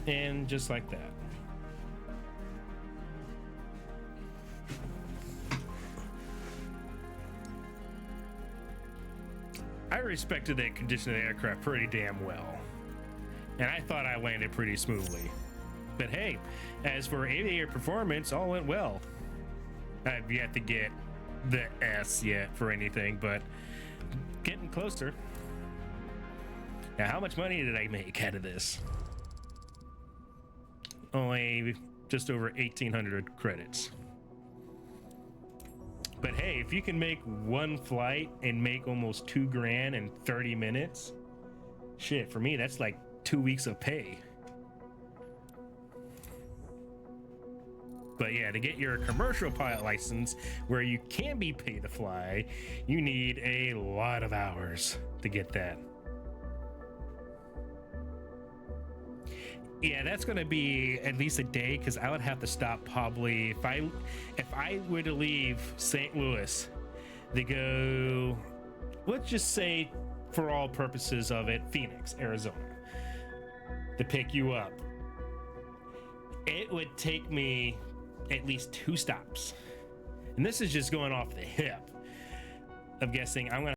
Speaker 1: And just like that. I respected the condition of the aircraft pretty damn well. And I thought I landed pretty smoothly. But hey, as for aviator performance, all went well. I've yet to get the S yet for anything, but getting closer. Now, how much money did I make out of this? Only just over 1,800 credits. But hey, if you can make one flight and make almost $2,000 in 30 minutes, shit, for me, that's like 2 weeks of pay. But yeah, to get your commercial pilot license, where you can be paid to fly, you need a lot of hours to get that. Yeah, that's going to be at least a day, because I would have to stop probably if I were to leave St. Louis They go, let's just say, for all purposes of it, Phoenix, Arizona, to pick you up. It would take me at least 2 stops. And this is just going off the hip. I'm guessing I'm going to